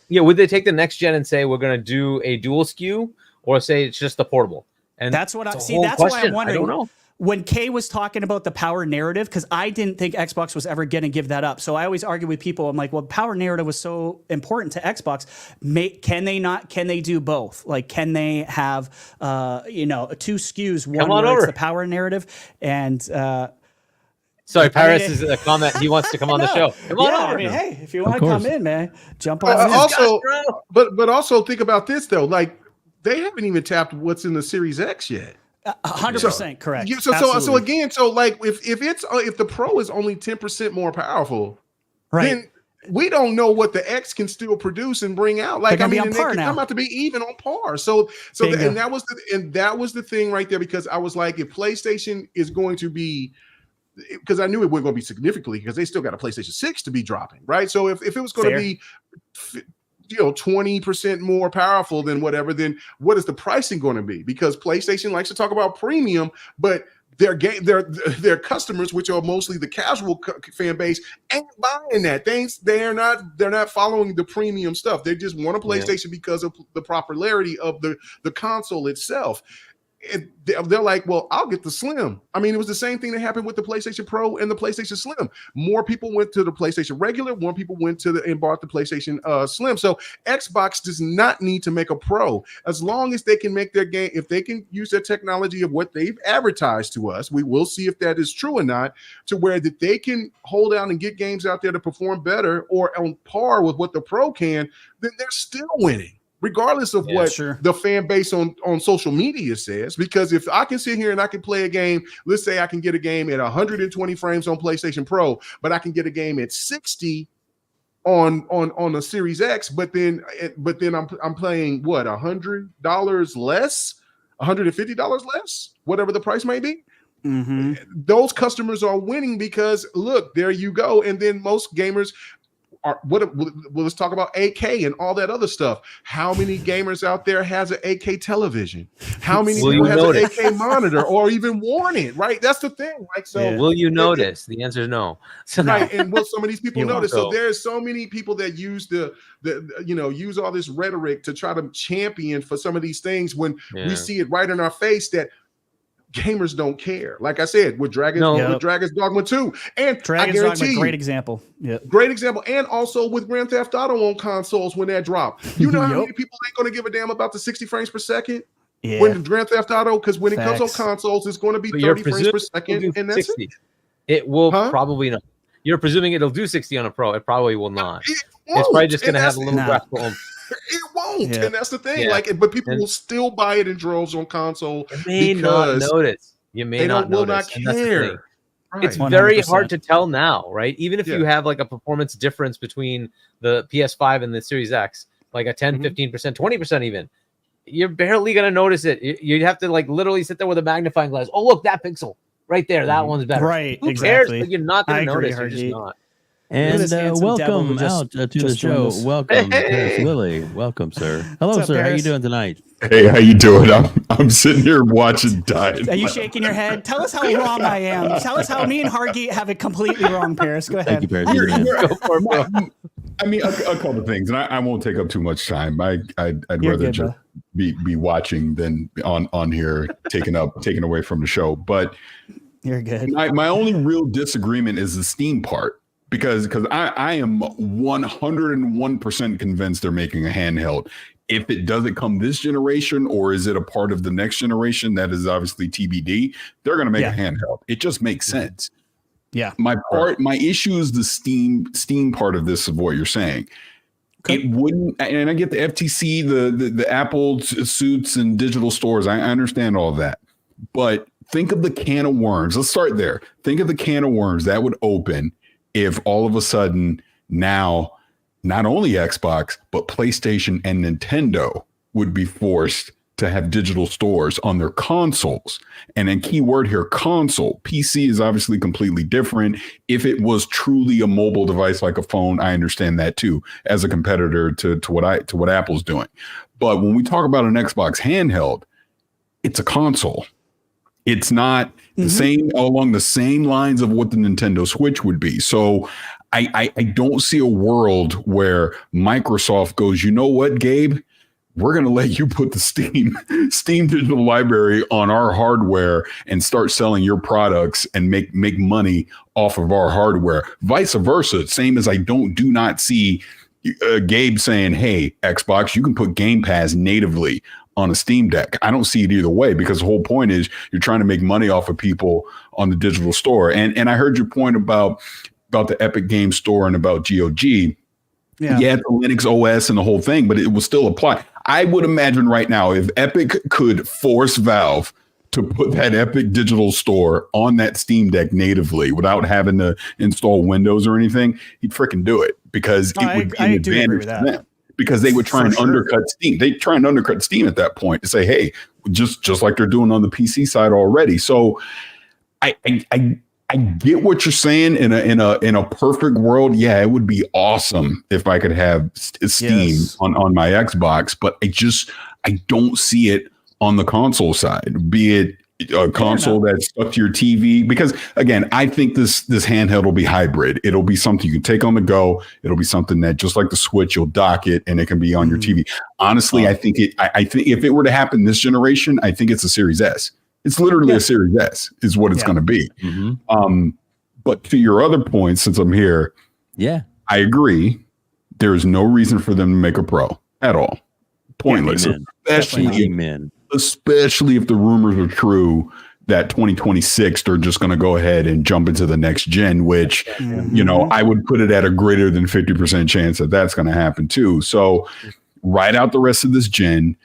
Yeah, would they take the next gen and say we're going to do a dual SKU, or say it's just the portable? And that's what I see. whole That's why question. I'm wondering. I don't know. When Kay was talking about the power narrative, because I didn't think Xbox was ever going to give that up. So I always argue with people. I'm like, well, power narrative was so important to Xbox. Can they do both? Like, can they have, two SKUs, one where it's the power narrative and, sorry, Parris is a comment. He wants to come on the show. Come on over. I mean, hey, if you want to come in, man, jump on in. Also, but also think about this though. Like, they haven't even tapped what's in the Series X yet. 100% correct. So again, like if the Pro is only 10% more powerful, then we don't know what the X can still produce and bring out. Like, I mean, they can come out to be even on par. And that was the thing right there, because I was like, if PlayStation is going to be, because I knew it wasn't going to be significantly, because they still got a PlayStation 6 to be dropping, right? So if it was going to be 20% more powerful than whatever, then what is the pricing going to be? Because PlayStation likes to talk about premium, but their customers, which are mostly the casual fan base, ain't buying that. They're not following the premium stuff. They just want a PlayStation because of the popularity of the console itself. They're like, well, I'll get the Slim. I mean, it was the same thing that happened with the PlayStation Pro and the PlayStation Slim. More people went to the PlayStation regular, more people went to and bought the PlayStation Slim. So Xbox does not need to make a Pro. As long as they can make their game, if they can use their technology of what they've advertised to us, we will see if that is true or not, to where that they can hold out and get games out there to perform better or on par with what the Pro can, then they're still winning. Regardless of what the fan base on social media says. Because if I can sit here and I can play a game, let's say I can get a game at 120 frames on PlayStation Pro, but I can get a game at 60 on a Series X, but then I'm playing what, $100 less, $150 less, whatever the price may be. Those customers are winning because look, there you go. And then most gamers are let's talk about 8K and all that other stuff. How many gamers out there has an 8K television? How many people has an 8K monitor or even worn it? Right, that's the thing. Like, so will you notice? The answer is no. So right, and will some of these people notice? So there's so many people that use use all this rhetoric to try to champion for some of these things when we see it right in our face that gamers don't care. Like I said, with Dragon's Dogma 2. And Dragon's Dogma, great example. Yeah. Great example. And also with Grand Theft Auto on consoles when that dropped. You know how many people ain't going to give a damn about the 60 frames per second? Yeah. When Grand Theft Auto, because when it comes on consoles, it's going to be 30 frames per second. And that's 60. It will probably not. You're presuming it'll do 60 on a Pro. It probably will not. It's probably just going to have a little graphical. It won't, and that's the thing. But people will still buy it in droves on console. You may not notice. You may not notice. Will not care. Right. It's very hard to tell now, right? Even if you have like a performance difference between the PS5 and the Series X, like a 10, 15%, 20% even, you're barely going to notice it. You'd have to like literally sit there with a magnifying glass. Oh, look, that pixel right there. That one's better. Right, Who exactly. Cares? You're not going to notice. You're just not. And welcome out to the show. Welcome, Parris Lilly. Welcome, sir. Hello, sir. How you doing tonight? Hey, how you doing? I'm sitting here watching Diet. Are you shaking your head? Tell us how wrong I am. Tell us how me and Hargeet have it completely wrong, Parris. Go ahead. Thank you, Parris. I mean, a couple of things, and I won't take up too much time. I'd rather just be watching than on here taking away from the show. But you're good. My only real disagreement is the Steam part. Because I am 101% convinced they're making a handheld. If it doesn't come this generation, or is it a part of the next generation, that is obviously TBD. They're going to make a handheld. It just makes sense. Yeah. My issue is the Steam part of this, of what you're saying. Okay. It wouldn't, and I get the FTC, the Apple suits and digital stores. I understand all of that, but think of the can of worms. Let's start there. Think of the can of worms that would open if all of a sudden now not only Xbox, but PlayStation and Nintendo would be forced to have digital stores on their consoles. And then key word here, console. PC is obviously completely different. If it was truly a mobile device like a phone, I understand that too, as a competitor to what Apple's doing. But when we talk about an Xbox handheld, it's a console. It's not the same along the same lines of what the Nintendo Switch would be. So I don't see a world where Microsoft goes, you know what, Gabe? We're going to let you put the Steam digital library on our hardware and start selling your products and make money off of our hardware. Vice versa. Same as I do not see Gabe saying, hey, Xbox, you can put Game Pass natively on a Steam Deck. I don't see it either way, because the whole point is you're trying to make money off of people on the digital store. And I heard your point about the Epic Game Store and about GOG. Yeah, the Linux OS and the whole thing, but it will still apply. I would imagine right now, if Epic could force Valve to put that Epic digital store on that Steam Deck natively without having to install Windows or anything, he'd freaking do it, because it would be an advantage to them. Because they would try and undercut Steam. They try and undercut Steam at that point to say, hey, just like they're doing on the PC side already. So I get what you're saying. In a perfect world, yeah, it would be awesome if I could have Steam on my Xbox, but I don't see it on the console side, be it a console that's stuck to your TV. Because again, I think this handheld will be hybrid. It'll be something you can take on the go. It'll be something that, just like the Switch, you'll dock it and it can be on your TV. Honestly, I think if it were to happen this generation, I think it's a Series S. It's literally a Series S is what it's going to be. But to your other point, since I'm here, I agree. There is no reason for them to make a Pro at all. Pointless. Especially if the rumors are true that 2026 they're just going to go ahead and jump into the next gen, which I would put it at a greater than 50% chance that that's going to happen too. So ride out the rest of this gen.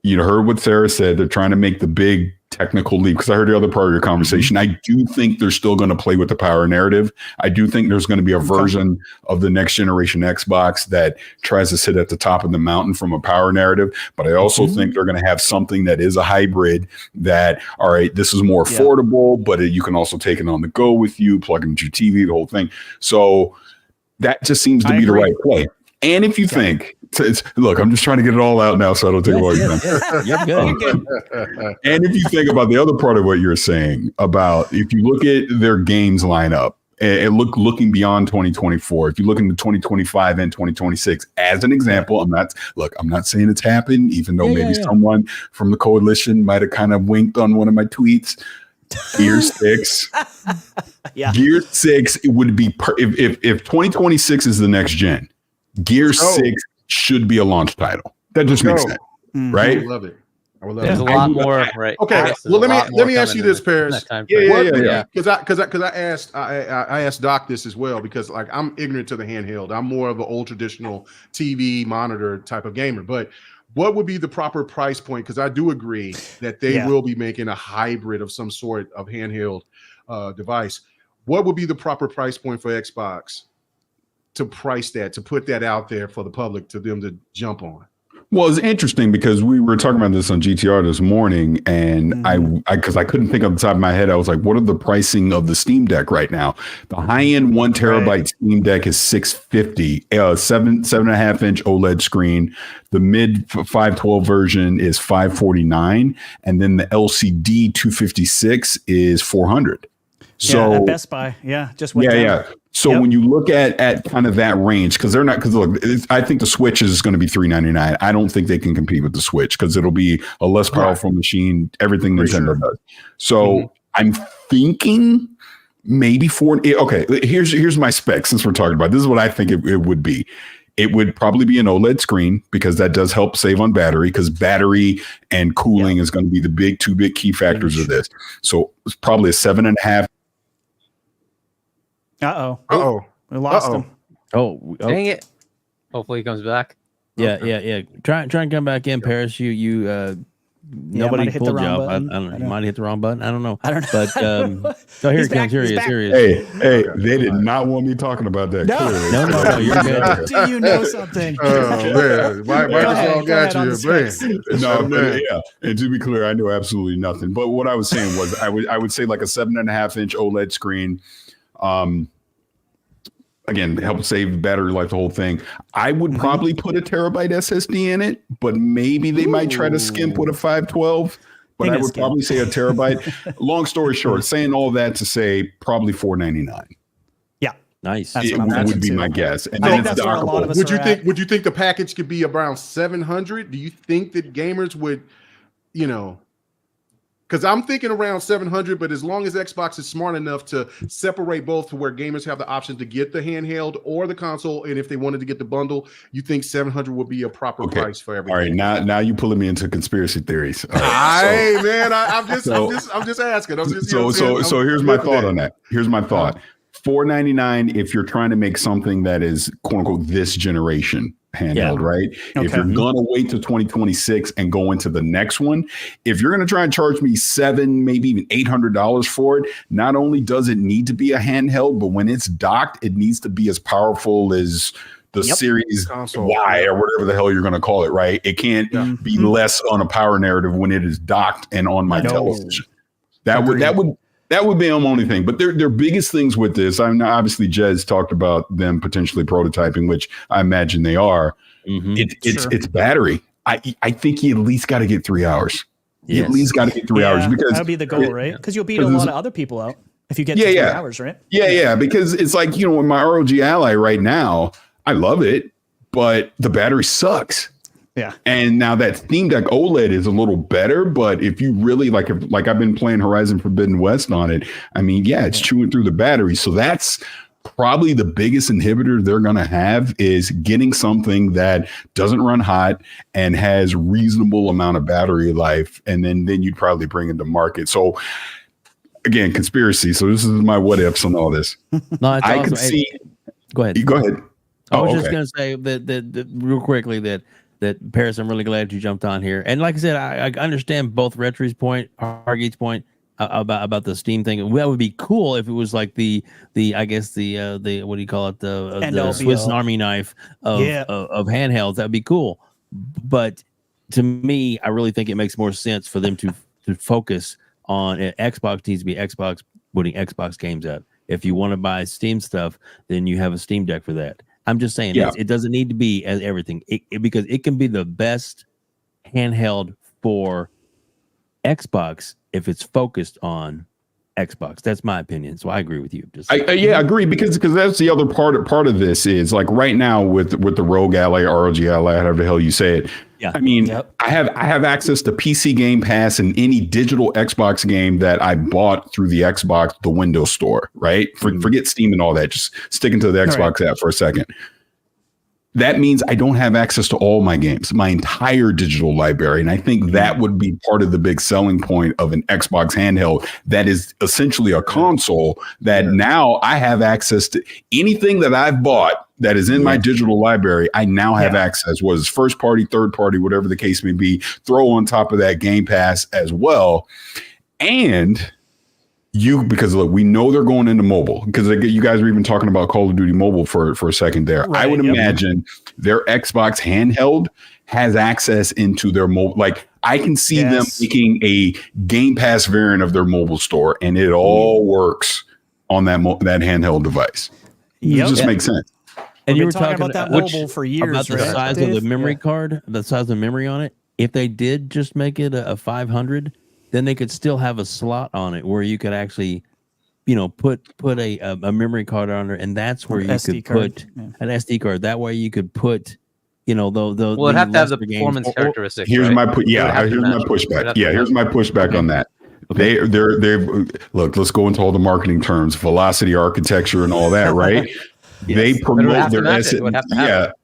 You heard what Sarah said. They're trying to make the big technical leap, because I heard the other part of your conversation. I do think they're still going to play with the power narrative. I do think there's going to be a version of the next generation Xbox that tries to sit at the top of the mountain from a power narrative. But I also think they're going to have something that is a hybrid that, all right, this is more affordable, but you can also take it on the go with you, plug it into your TV, the whole thing. So that just seems to be the right play. And if you think, look, I'm just trying to get it all out now so I don't take all your time. You're good. And if you think about the other part of what you're saying about, if you look at their games lineup, And looking beyond 2024, if you look into 2025 and 2026, as an example, I'm not saying it's happened, even though maybe someone from the coalition might have kind of winked on one of my tweets. Gear 6. Gear 6, it would be if 2026 is the next gen, Gear 6 should be a launch title. That just makes sense, right? I love it. There's a lot more, right? Okay, well, let me ask you this, Parris. Yeah. Because I asked Doc this as well, because like I'm ignorant to the handheld. I'm more of an old traditional TV monitor type of gamer. But what would be the proper price point? Because I do agree that they will be making a hybrid of some sort of handheld device. What would be the proper price point for Xbox to price that, to put that out there for the public, to them to jump on? Well, it's interesting because we were talking about this on GTR this morning, and because I couldn't think off the top of my head, I was like, what are the pricing of the Steam Deck right now? The high-end 1 terabyte Steam Deck is $650, 7.5 inch OLED screen. The mid 512 version is $549, and then the LCD 256 is $400. So at Best Buy, just went down. So when you look at kind of that range, because look, I think the Switch is going to be $399. I don't think they can compete with the Switch because it'll be a less powerful machine, everything Nintendo does. So I'm thinking maybe here's my spec, since we're talking about this is what I think it would be. It would probably be an OLED screen, because that does help save on battery, because battery and cooling is going to be the two big key factors of this. So it's probably a 7.5. We lost him. Dang it. Hopefully he comes back. Yeah. Try and come back in, Parris. Nobody pulled you off. I don't know. You might have hit the wrong button. I don't know. But here it comes. Here he is. Hey, they did not want me talking about that. No, you're good. Do you know something? Man, Microsoft got you, man. And to be clear, I know absolutely nothing. But what I was saying was, I would say like a 7.5 inch OLED screen. Again, help save battery life, the whole thing. I would probably put a terabyte SSD in it, but maybe they might try to skimp with a 512. But I would probably say a terabyte. Long story short, saying all that to say probably $499. Yeah, nice. It would be my guess. And then it's dockable. Would you think the package could be around 700? Do you think that gamers would, because I'm thinking around 700, but as long as Xbox is smart enough to separate both, to where gamers have the option to get the handheld or the console, and if they wanted to get the bundle, you think 700 would be a proper price for everything? All right, now you pulling me into conspiracy theories. Hey, man, I'm just asking. So here's my thought on that. Here's my thought. $499 if you're trying to make something that is quote unquote this generation handheld, right? Okay. If you're gonna wait till 2026 and go into the next one, if you're gonna try and charge me $700, maybe even $800 for it, not only does it need to be a handheld, but when it's docked, it needs to be as powerful as the Series console, Y, or whatever the hell you're gonna call it, right? It can't be less on a power narrative when it is docked and on my television. That would be the only thing. But their biggest things with this, obviously Jez talked about them potentially prototyping, which I imagine they are. It's battery. I think you at least got to get 3 hours. You at least got to get 3 hours, because that would be the goal, right? Because you'll beat a lot of other people out if you get 3 hours, right? Yeah, because it's like, with my ROG Ally right now, I love it, but the battery sucks. Yeah. And now that Steam Deck OLED is a little better, but if you really like I've been playing Horizon Forbidden West on it, I mean, it's chewing through the battery. So that's probably the biggest inhibitor they're going to have, is getting something that doesn't run hot and has reasonable amount of battery life. And then you'd probably bring it to market. So again, conspiracy. So this is my what ifs on all this. No, I could see. Go ahead. Go ahead. I was just going to say that real quickly that Parris, I'm really glad you jumped on here. And like I said, I understand both RHETRI's point, Hargeet's point about the Steam thing. That would be cool if it was like the what do you call it, the Swiss Army knife of handhelds. That'd be cool. But to me, I really think it makes more sense for them to focus on Xbox. Needs to be Xbox putting Xbox games out. If you want to buy Steam stuff, then you have a Steam Deck for that. I'm just saying it doesn't need to be as everything, because it can be the best handheld for Xbox if it's focused on Xbox. That's my opinion. So I agree with you. I agree because that's the other part of this is like right now with the Rogue Ally, ROG Ally, however the hell you say it. Yeah. I mean, I have access to PC Game Pass and any digital Xbox game that I bought through the Xbox, the Windows Store, right? Forget Steam and all that. Just sticking to the Xbox app for a second. That means I don't have access to all my games, my entire digital library. And I think that would be part of the big selling point of an Xbox handheld that is essentially a console that now I have access to anything that I've bought that is in my digital library. I now have access, whether it's first party, third party, whatever the case may be, throw on top of that Game Pass as well. And because look, we know they're going into mobile because you guys were even talking about Call of Duty Mobile for a second there. Right, I would imagine their Xbox handheld has access into their mobile. Like I can see them making a Game Pass variant of their mobile store, and it all works on that handheld device. It just makes sense. And you were talking about that mobile for years, about the size of the memory card, the size of the memory on it. If they did just make it a 500. Then they could still have a slot on it where you could actually, put a memory card on there, and that's where you could put an SD card. That way you could put, the well, it'd have to have the performance characteristics. Here's my pushback. Here's my pushback on that. Okay. They're look. Let's go into all the marketing terms, velocity architecture, and all that, right? They promote their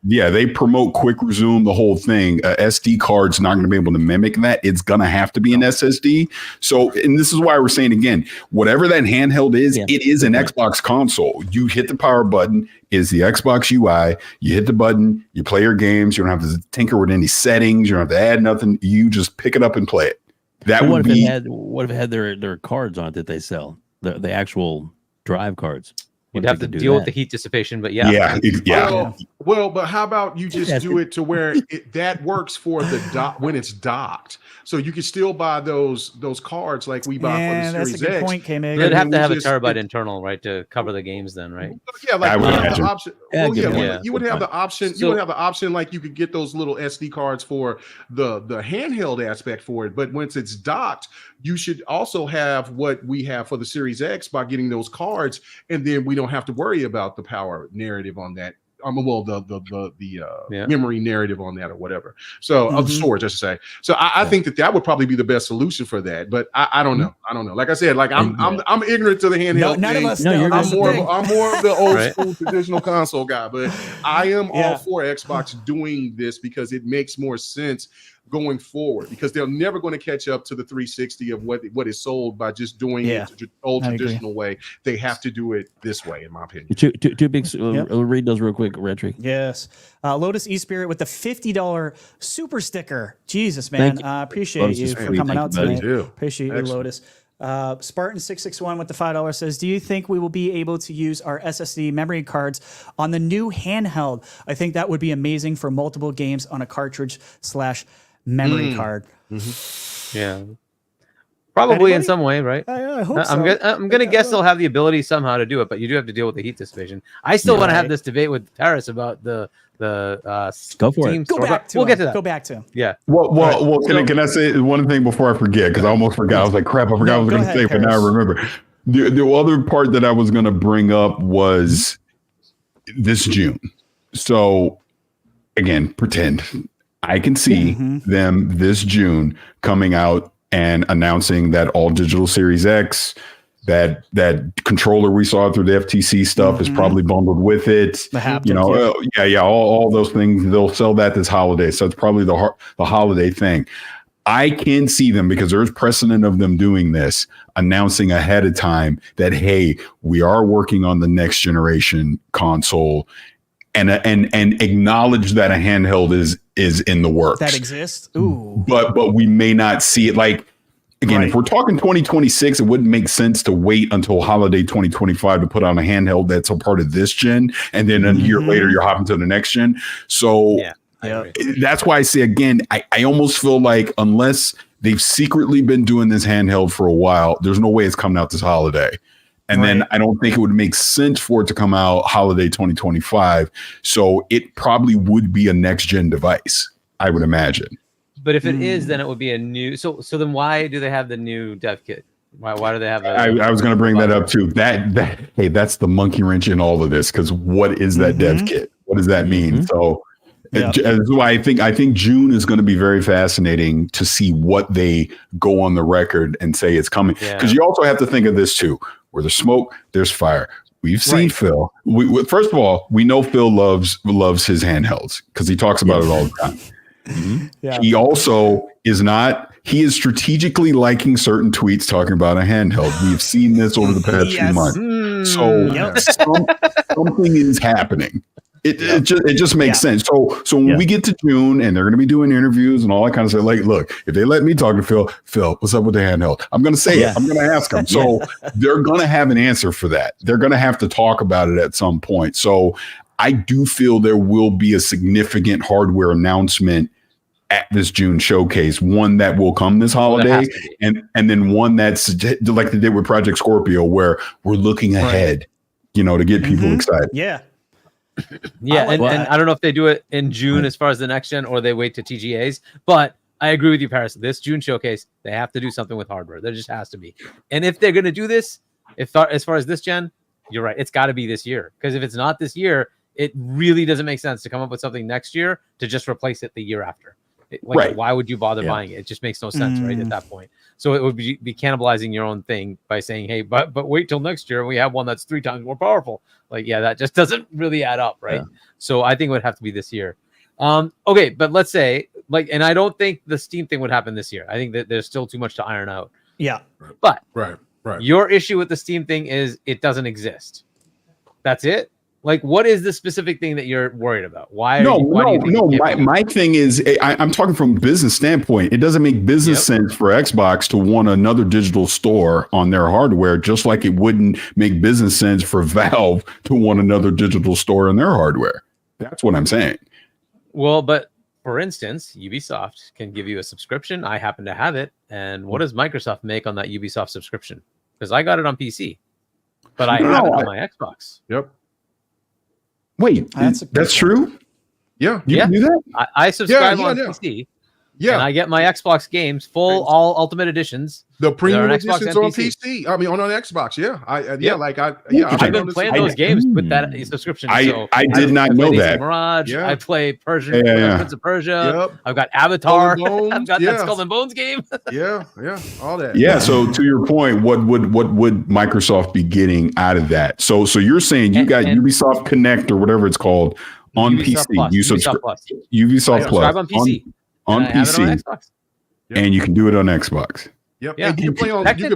they promote quick resume, the whole thing. SD card's not going to be able to mimic that. It's going to have to be an SSD. So, and this is why we're saying again, whatever that handheld is, it is an Xbox console. You hit the power button, is the Xbox UI. You hit the button, you play your games. You don't have to tinker with any settings. You don't have to add nothing. You just pick it up and play it. That would be. What if it had their cards on it that they sell, the actual drive cards? You'd have to deal with the heat dissipation, but Well, but how about you just do it to where that works for the when it's docked, so you can still buy those cards like we buy for the Series X. That's a good point, Kmega. They'd have to have a terabyte internal, right, to cover the games, then, right? Yeah, like you have the option. You would have the option. You would have the option, like you could get those little SD cards for the handheld aspect for it. But once it's docked, you should also have what we have for the Series X by getting those cards, and then we don't have to worry about the power narrative on that. The memory narrative on that or whatever. So of the storage, I should say. So I think that would probably be the best solution for that. But I don't know. I don't know. Like I said, like I'm ignorant to the handheld. None of us. I'm more of the old school traditional console guy. But I am all for Xbox doing this because it makes more sense going forward, because they're never going to catch up to the 360 of what is sold by just doing it the old traditional way. They have to do it this way, in my opinion. Two big. Read those real quick, RHETRI. Yes, Lotus eSpirit with the $50 super sticker. Jesus, man, appreciate you for coming out tonight. Appreciate you, Lotus. Spartan661 with the $5 says, do you think we will be able to use our SSD memory cards on the new handheld? I think that would be amazing for multiple games on a cartridge/memory card. Yeah, probably in some way, right? I hope so. I'm gonna guess they'll have the ability somehow to do it, but you do have to deal with the heat dissipation. I still want to have this debate with Parris about the go for it. We'll get to that. Go back to him. Yeah. Well. Can I say one thing before I forget? Because I almost forgot. I was like, crap, I forgot what I was going to say, but now I remember. The other part that I was going to bring up was this June. So again, pretend I can see them this June coming out and announcing that all digital Series X, that controller we saw through the FTC stuff is probably bundled with it. The haptic, all those things. They'll sell that this holiday, so it's probably the holiday thing. I can see them, because there's precedent of them doing this, announcing ahead of time that, hey, we are working on the next generation console, and acknowledge that a handheld is in the works. That exists. Ooh. But we may not see it. Like, again, if we're talking 2026, it wouldn't make sense to wait until holiday 2025 to put on a handheld that's a part of this gen, and then a year later you're hopping to the next gen. So that's why I say, again, I almost feel like unless they've secretly been doing this handheld for a while, there's no way it's coming out this holiday. And then I don't think it would make sense for it to come out holiday 2025. So it probably would be a next gen device, I would imagine. But if it is, then it would be a new. So then why do they have the new dev kit? Why do they have? I was going to bring that up too. Hey, that's the monkey wrench in all of this, because what is that dev kit? What does that mean? So, I think June is going to be very fascinating to see what they go on the record and say it's coming. Because you also have to think of this too: where there's smoke, there's fire. We've seen Phil. First of all, we know Phil loves his handhelds because he talks about it all the time. He also is not. He is strategically liking certain tweets talking about a handheld. We've seen this over the past few months. So something is happening. It just makes sense. So when we get to June and they're going to be doing interviews and all that kind of stuff, like, look, if they let me talk to Phil, what's up with the handheld? I'm going to say it. I'm going to ask him. So they're going to have an answer for that. They're going to have to talk about it at some point. So I do feel there will be a significant hardware announcement at this June showcase, one that will come this holiday, and then one that's like they did with Project Scorpio, where we're looking ahead, to get people excited. Yeah. And I don't know if they do it in June as far as the next gen, or they wait to TGAs, but I agree with you, Parris. This June showcase, they have to do something with hardware. There just has to be. And if they're going to do this, as far as this gen, you're right. It's got to be this year, because if it's not this year, it really doesning make sense to come up with something next year to just replace it the year after. Why would you bother buying it? It just makes no sense, right? At that point. So it would be cannibalizing your own thing by saying, hey, but wait till next year and we have one that's 3 times more powerful. That just doesn't really add up, right? So I think it would have to be this year. Okay, but let's say, and I don't think the Steam thing would happen this year. I think that there's still too much to iron out. Yeah. But right. Your issue with the Steam thing is it doesn't exist. That's it. What is the specific thing that you're worried about? Why do you think my thing is, I'm talking from a business standpoint. It doesn't make business sense for Xbox to want another digital store on their hardware, just like it wouldn't make business sense for Valve to want another digital store on their hardware. That's what I'm saying. Well, but for instance, Ubisoft can give you a subscription. I happen to have it. And what does Microsoft make on that Ubisoft subscription? Because I got it on PC, but I have it on my Xbox. Yep. Wait, that's true? Yeah. You can do that? I subscribe on PC. Yeah. And I get my Xbox games, all Ultimate Editions. The premium editions on PC. I mean, on Xbox. Yeah. I've been playing those games with that subscription. I did not know that. Mirage. I play Persian, Prince of Persia. Yep. I've got Avatar. I've got that Skull and Bones game. Yeah. All that. Yeah. So to your point, what would Microsoft be getting out of that? So you're saying you got Ubisoft Connect or whatever it's called on Ubisoft PC. Plus. You Ubisoft Plus. Ubisoft Plus. Subscribe on PC. On PC. On Xbox. And you can do it on Xbox. Yep. Yeah. Technically,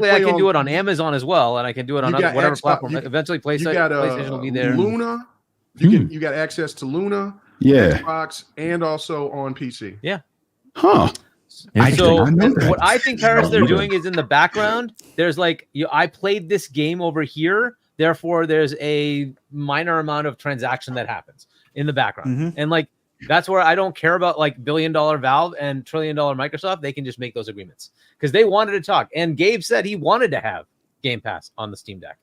I can do it on Amazon as well, and I can do it on whatever platform. Eventually, PlayStation will be there. Luna. You got access to Luna. Yeah. Xbox and also on PC. Yeah. Huh. So what I think, Parris, they're doing is in the background. There's I played this game over here. Therefore, there's a minor amount of transaction that happens in the background, and that's where I don't care about $1 billion Valve and $1 trillion Microsoft. They can just make those agreements because they wanted to talk. And Gabe said he wanted to have Game Pass on the Steam Deck.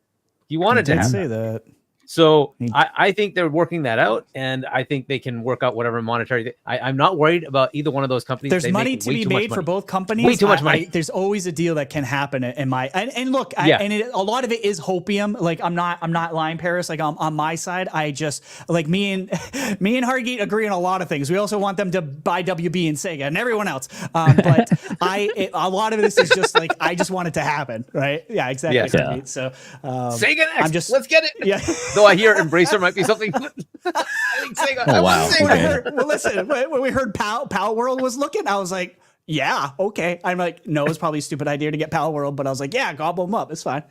He wanted to say that. So I think they're working that out, and I think they can work out whatever monetary. I'm not worried about either one of those companies. There's money to be made for both companies. Way too much money. There's always a deal that can happen in my and look, a lot of it is hopium. I'm not lying, Parris. On my side, I just me and Hargeet agree on a lot of things. We also want them to buy WB and Sega and everyone else. But a lot of this is just I just want it to happen, right? Yeah, exactly. Yes. Yeah. So Sega next. Let's get it. Yeah. Though I hear Embracer might be something. I think Sega. Oh, wow. Listen, when we heard Pal World was looking, I was like, yeah, okay. I'm like, no, it's probably a stupid idea to get Pal World, but I was like, yeah, gobble them up. It's fine.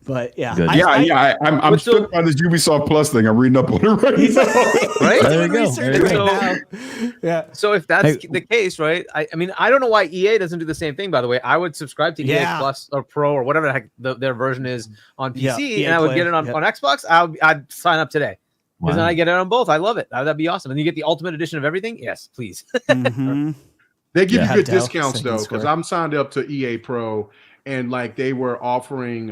But yeah. I'm stuck by this Ubisoft Plus thing. I'm reading up on it right now. Right? There you go. Yeah. So if that's the case, right? I mean, I don't know why EA doesn't do the same thing, by the way. I would subscribe to EA Plus or Pro or whatever the heck their version is on PC, and I would get it on Xbox. I'd sign up today. Because then I get it on both. I love it. That'd be awesome. And you get the ultimate edition of everything? Yes, please. They give you good discounts though, because I'm signed up to EA Pro, and they were offering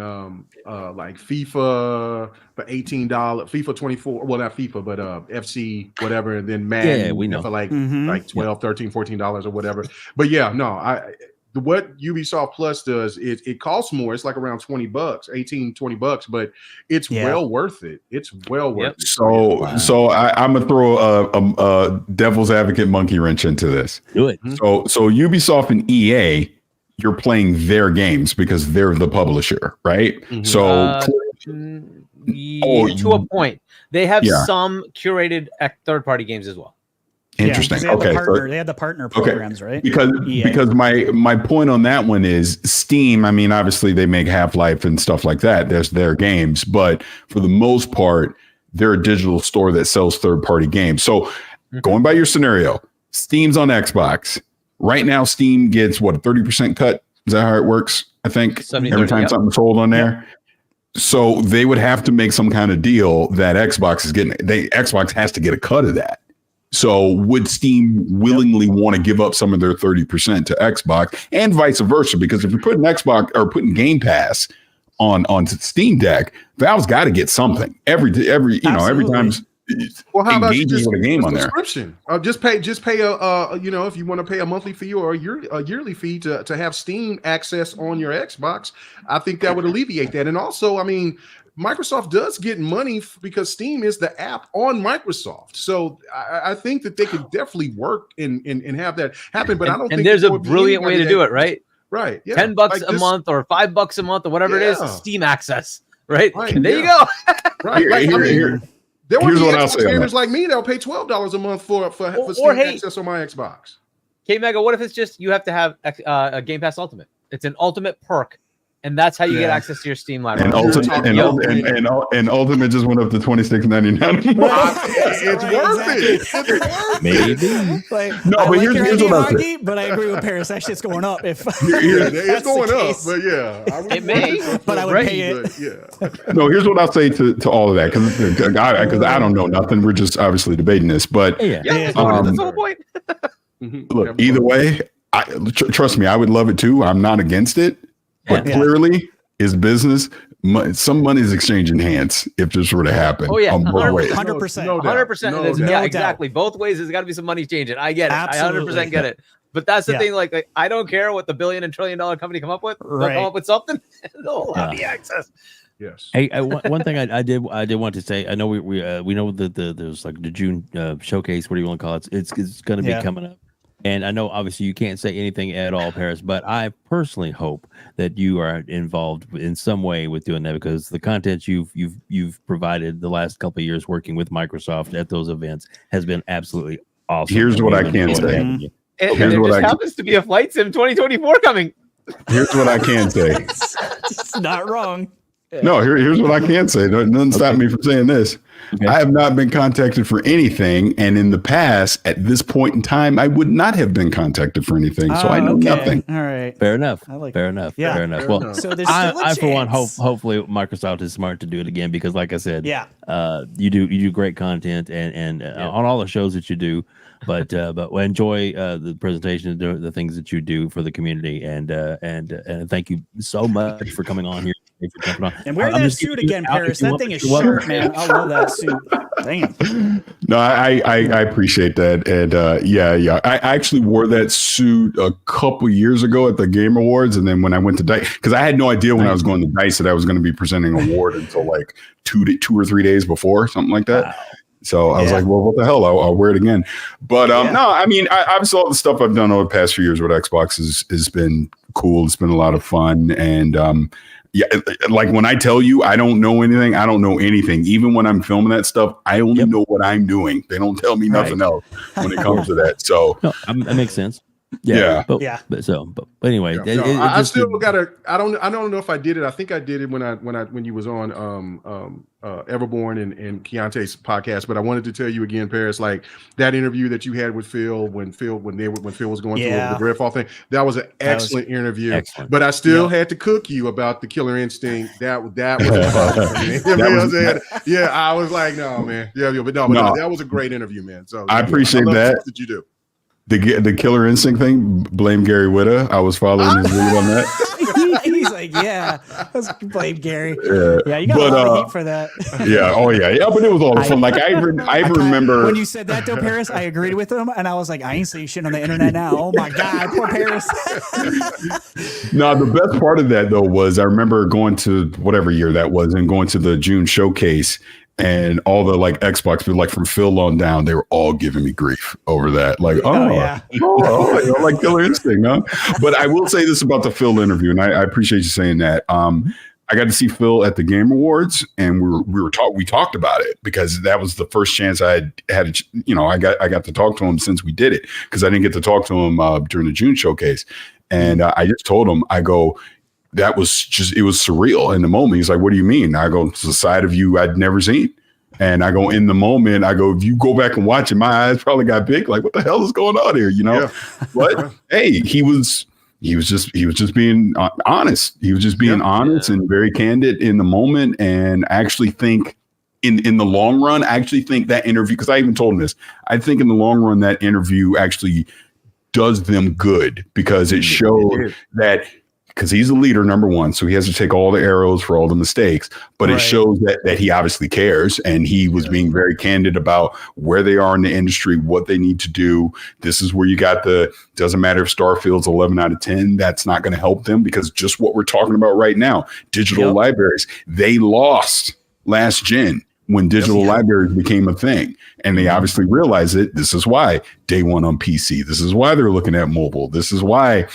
FIFA for $18, FIFA 24. Well, not FIFA, but FC whatever, and then Madden we know for $12, $13, $14 or whatever. But what Ubisoft Plus does, it costs more. It's like around $20, $18-20, but it's well worth it. It's well worth it. So I'm gonna throw a devil's advocate monkey wrench into this. Do it. So Ubisoft and EA, you're playing their games because they're the publisher, right? So to a point, they have some curated third-party games as well. Interesting. They have the partner programs, right? Because my point on that one is Steam. I mean, obviously they make Half-Life and stuff like that. There's their games, but for the most part, they're a digital store that sells third-party games. So going by your scenario, Steam's on Xbox right now. Steam gets what, a 30% cut? Is that how it works? I think every time something's sold on there. So they would have to make some kind of deal that Xbox is getting. Xbox has to get a cut of that. So would Steam willingly want to give up some of their 30% to Xbox and vice versa? Because if you're putting Xbox or putting Game Pass on Steam Deck, Valve's got to get something every every time. Well, how about you just with a game on there? Subscription? Just pay a if you want to pay a monthly fee or a yearly fee to have Steam access on your Xbox. I think that would alleviate that. And also, I mean, Microsoft does get money because Steam is the app on Microsoft. So I think that they could definitely work and have that happen. But I don't think. And there's a brilliant way to do it, right? Right. Yeah. $10 a month or $5 a month or whatever it is, Steam access. Right. And there you go. Right. There will be Xbox gamers like me that'll pay $12 a month for Steam access on my Xbox. K-Mega, what if it's just you have to have a Game Pass Ultimate? It's an ultimate perk, and that's how you get access to your Steam library. And Ultimate just went up to $26.99. It's worth it. Maybe. But here's what I say. But I agree with Parris. Actually, it's going up. If it's going up, but yeah, it may. But I would pay it. No, here's what I'll say to all of that because I don't know nothing. We're just obviously debating this, but that's the whole point. Look, either way, trust me, I would love it too. I'm not against it. But clearly, is business. Some money is exchanging hands if this were to happen. Oh yeah, 100%. 100%. Exactly. Both ways, there's got to be some money changing. I get it. Absolutely. I 100% get it. But that's the thing. Like, I don't care what the billion and trillion dollar company come up with. They'll come up with something. They'll allow the access. Yes. Hey, one thing I did want to say. I know we know that there's like the June showcase. What do you want to call it? It's going to be coming up. And I know obviously you can't say anything at all, Parris, but I personally hope that you are involved in some way with doing that, because the content you've provided the last couple of years working with Microsoft at those events has been absolutely awesome. Here's what I can say. And there just happens to be a Flight Sim 2024 coming. Here's what I can say. It's not wrong. No, here's what I can say. Doesn't stop me from saying this. Okay. I have not been contacted for anything, and in the past, at this point in time, I would not have been contacted for anything. So I know nothing. All right, fair enough. Fair enough. Well, so there's I for one hopefully Microsoft is smart to do it again, because, like I said, you do great content and on all the shows that you do. But enjoy the presentation, the things that you do for the community, and thank you so much for coming on here. And wear that suit again, Parris. That thing is shirt, man. I love that suit. Damn. No, I appreciate that, and I actually wore that suit a couple years ago at the Game Awards, and then when I went to DICE, because I had no idea when I was going to DICE that I was going to be presenting an award until like 2 or 3 days before, something like that. Wow. So I was like, well, what the hell? I'll wear it again. But no, I mean, obviously all the stuff I've done over the past few years with Xbox has been cool. It's been a lot of fun. And like when I tell you I don't know anything, I don't know anything. Even when I'm filming that stuff, I only know what I'm doing. They don't tell me nothing else when it comes to that. So that makes sense. But anyway, I still gotta. I don't know if I did it. I think I did it when you was on Everborn and Keontae's podcast. But I wanted to tell you again, Parris, like that interview that you had with Phil when Phil was going through the Redfall thing. That was an excellent interview. Excellent. But I still had to cook you about the Killer Instinct. That was I was like, no, man. But that was a great interview, man. So I appreciate that. That you do. The Killer Instinct thing, blame Gary Whitta. I was following his lead on that. like, yeah, let's blame Gary. Yeah, you got a lot of heat for that. Yeah, oh yeah, but it was all fun. Like I remember when you said that though, Parris, I agreed with him, and I was like, I ain't saying shit on the internet now. Oh my god, poor Parris. No, the best part of that though was I remember going to whatever year that was and going to the June showcase. And all the like Xbox people, like from Phil on down, they were all giving me grief over that. Like, like Killer Instinct, huh? But I will say this about the Phil interview, and I appreciate you saying that. I got to see Phil at the Game Awards, and we talked about it because that was the first chance I had. I got to talk to him since we did it because I didn't get to talk to him during the June showcase, and I just told him, I go, that was just, it was surreal in the moment. He's like, what do you mean? I go, it's a side of you I'd never seen. And I go, in the moment, I go, if you go back and watch it, my eyes probably got big. Like, what the hell is going on here? Yeah. But hey, he was just being honest. He was just being honest and very candid in the moment. And I actually think in the long run, I actually think that interview, because I even told him this, I think in the long run, that interview actually does them good because it showed that, because he's a leader, number one, so he has to take all the arrows for all the mistakes, but it shows that he obviously cares, and he was being very candid about where they are in the industry, what they need to do. This is where you got doesn't matter if Starfield's 11 out of 10, that's not going to help them, because just what we're talking about right now, digital libraries, they lost last gen when digital libraries became a thing, and they obviously realized it. This is why day one on PC. This is why they're looking at mobile. This is why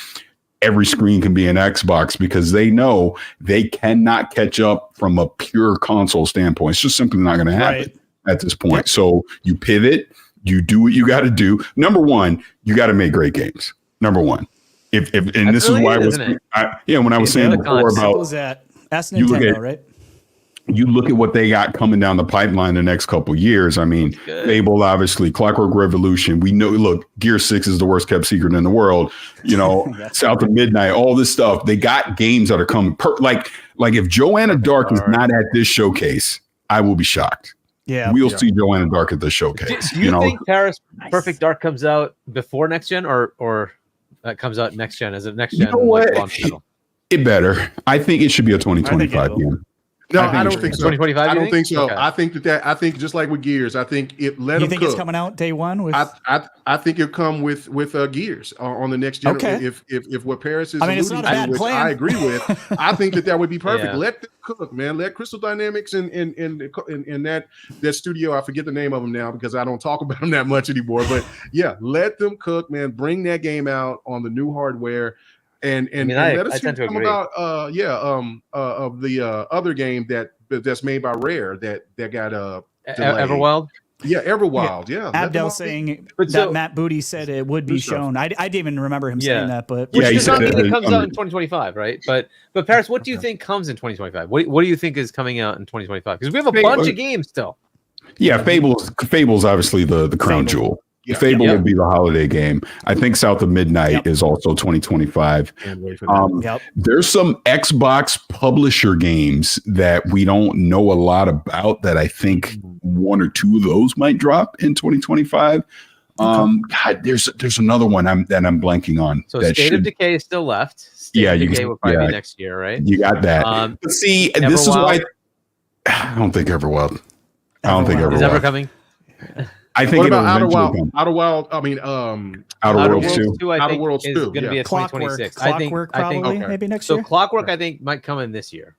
every screen can be an Xbox, because they know they cannot catch up from a pure console standpoint. It's just simply not going to happen at this point. So you pivot, you do what you got to do. Number one, you got to make great games. Number one. If and that's this really is why when I was saying before about ask Nintendo, right? You look at what they got coming down the pipeline the next couple of years. I mean, Fable, obviously, Clockwork Revolution. We know, look, Gear 6 is the worst kept secret in the world. South of Midnight, all this stuff. They got games that are coming. Like if Joanna Dark is not at this showcase, I will be shocked. Yeah, we'll see Joanna Dark at the showcase. Do you think Paris Perfect Dark comes out before next gen, or comes out next gen as a next gen launch title? It better. I think it should be a 2025 game. No, I don't think so. 2025. I don't think so. Okay. I think just like with Gears, I think it let them. You think it's coming out day one? I think it'll come with Gears on the next generation. If what Parris is, it's not a bad plan. I agree with. I think that would be perfect. Let them cook, man. Let Crystal Dynamics and that studio. I forget the name of them now because I don't talk about them that much anymore. But let them cook, man. Bring that game out on the new hardware. And let us hear some about of the other game that's made by Rare that got delayed. Everwild. Yeah, Everwild. Yeah. Abdel saying that Matt Booty said it would be shown. I didn't even remember him saying that, but which does not mean it comes out in 2025, right? But Parris, what do you think comes in 2025? What do you think is coming out in 2025? Because we have a bunch of games still. Yeah, Fable's obviously the crown jewel. Fable will be the holiday game. I think South of Midnight is also 2025. There's some Xbox publisher games that we don't know a lot about that I think one or two of those might drop in 2025. God, there's another one that I'm blanking on. So State of Decay is still left. State of Decay will probably be next year, right? You got that. But see, this is why I don't think Everwild. Is ever coming? I think what about Outer Wild? I mean, Outer Worlds 2. Outer Worlds 2 is going to be a 2026. Clockwork probably maybe next year. So Clockwork, I think, might come in this year.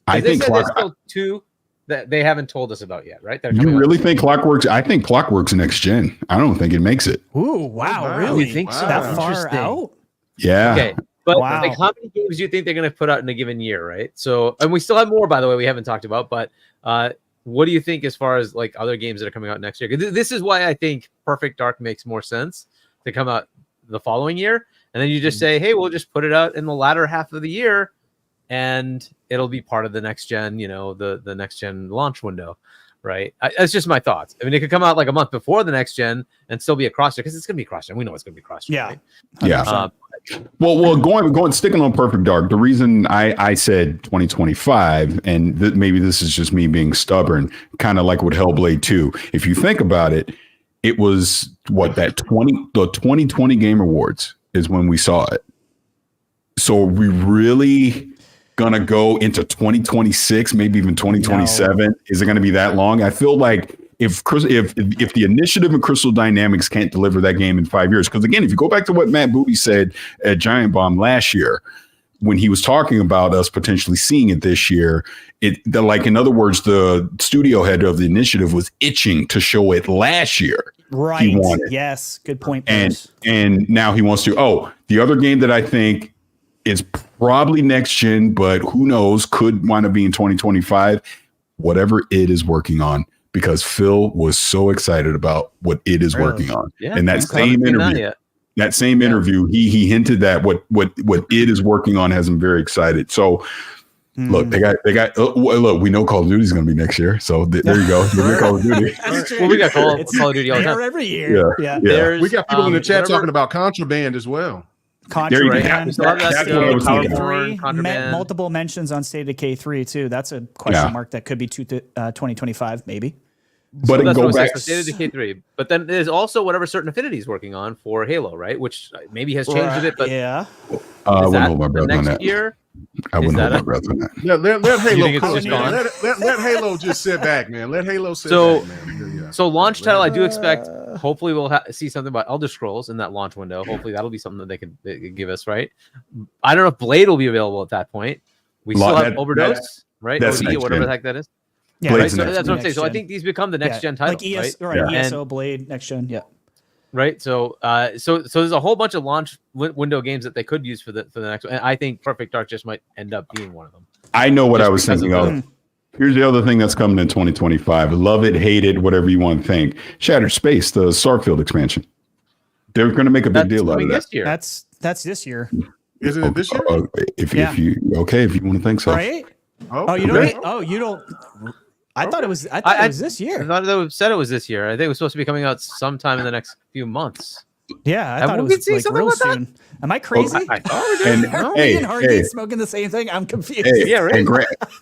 I think there's still two that they haven't told us about yet, right? You really think Clockwork's? I think Clockwork's next gen. I don't think it makes it. Ooh, wow, really? You think so? That far out? Yeah. Okay. But like, how many games do you think they're going to put out in a given year, right? So, and we still have more, by the way, we haven't talked about, but what do you think as far as like other games that are coming out next year? This is why I think Perfect Dark makes more sense to come out the following year. And then you just say, hey, we'll just put it out in the latter half of the year and it'll be part of the next gen, the next gen launch window, right? That's just my thoughts. I mean, it could come out like a month before the next gen and still be a cross gen because it's going to be cross gen. We know it's going to be cross gen. Yeah. Right? Yeah. Well, going sticking on Perfect Dark. The reason I said 2025, and maybe this is just me being stubborn, kind of like with Hellblade 2. If you think about it, it was the 2020 Game Awards is when we saw it. So we really gonna go into 2026, maybe even 2027? No. Is it gonna be that long? I feel like if the initiative and Crystal Dynamics can't deliver that game in 5 years, because again, if you go back to what Matt Booty said at Giant Bomb last year, when he was talking about us potentially seeing it this year, like in other words, the studio head of the initiative was itching to show it last year. Right. Yes. Good point. And now he wants to. Oh, the other game that I think is probably next gen, but who knows, could wind up being 2025, whatever it is working on, because Phil was so excited about what it is working on. Yeah, and that same interview, he hinted that what it is working on has him very excited. So look, they got look, we know Call of Duty is going to be next year. So there you go. Call of Duty. Well, we got Call of Duty all the time. Every year. Yeah. We got people in the chat talking about Contraband as well. Contraband. That's what I was thinking. Multiple mentions on State of K3 too. That's a question mark that could be 2025 maybe. But so go back to State of Decay 3. But then there's also whatever Certain Affinity is working on for Halo, right? Which maybe has changed a bit. But I wouldn't hold my breath on that. Year? I wouldn't hold my breath on that. Let Halo let Halo just sit back, man. Let Halo sit back, man. So launch title, I do expect. Hopefully, we'll see something about Elder Scrolls in that launch window. Hopefully, that'll be something that they could give us, right? I don't know if Blade will be available at that point. We still have Overdose, right? OD or whatever the heck that is. Yeah, right? So that's what I'm saying. So I think these become the next gen titles, like ESO, Blade, next gen, right. So so there's a whole bunch of launch window games that they could use for the next one. And I think Perfect Dark just might end up being one of them. I know what I was thinking of. Here's the other thing that's coming in 2025. Love it, hate it, whatever you want to think. Shattered Space, the Starfield expansion. They're going to make a big deal out of that. That's this year. Isn't it this year? If you want to think so. Right? You don't. I thought it was this year. I thought they said it was this year. I think it was supposed to be coming out sometime in the next few months. Yeah, I thought it was like real soon. Am I crazy? I thought we did. Are me and Hargeet smoking the same thing? I'm confused. Yeah, right.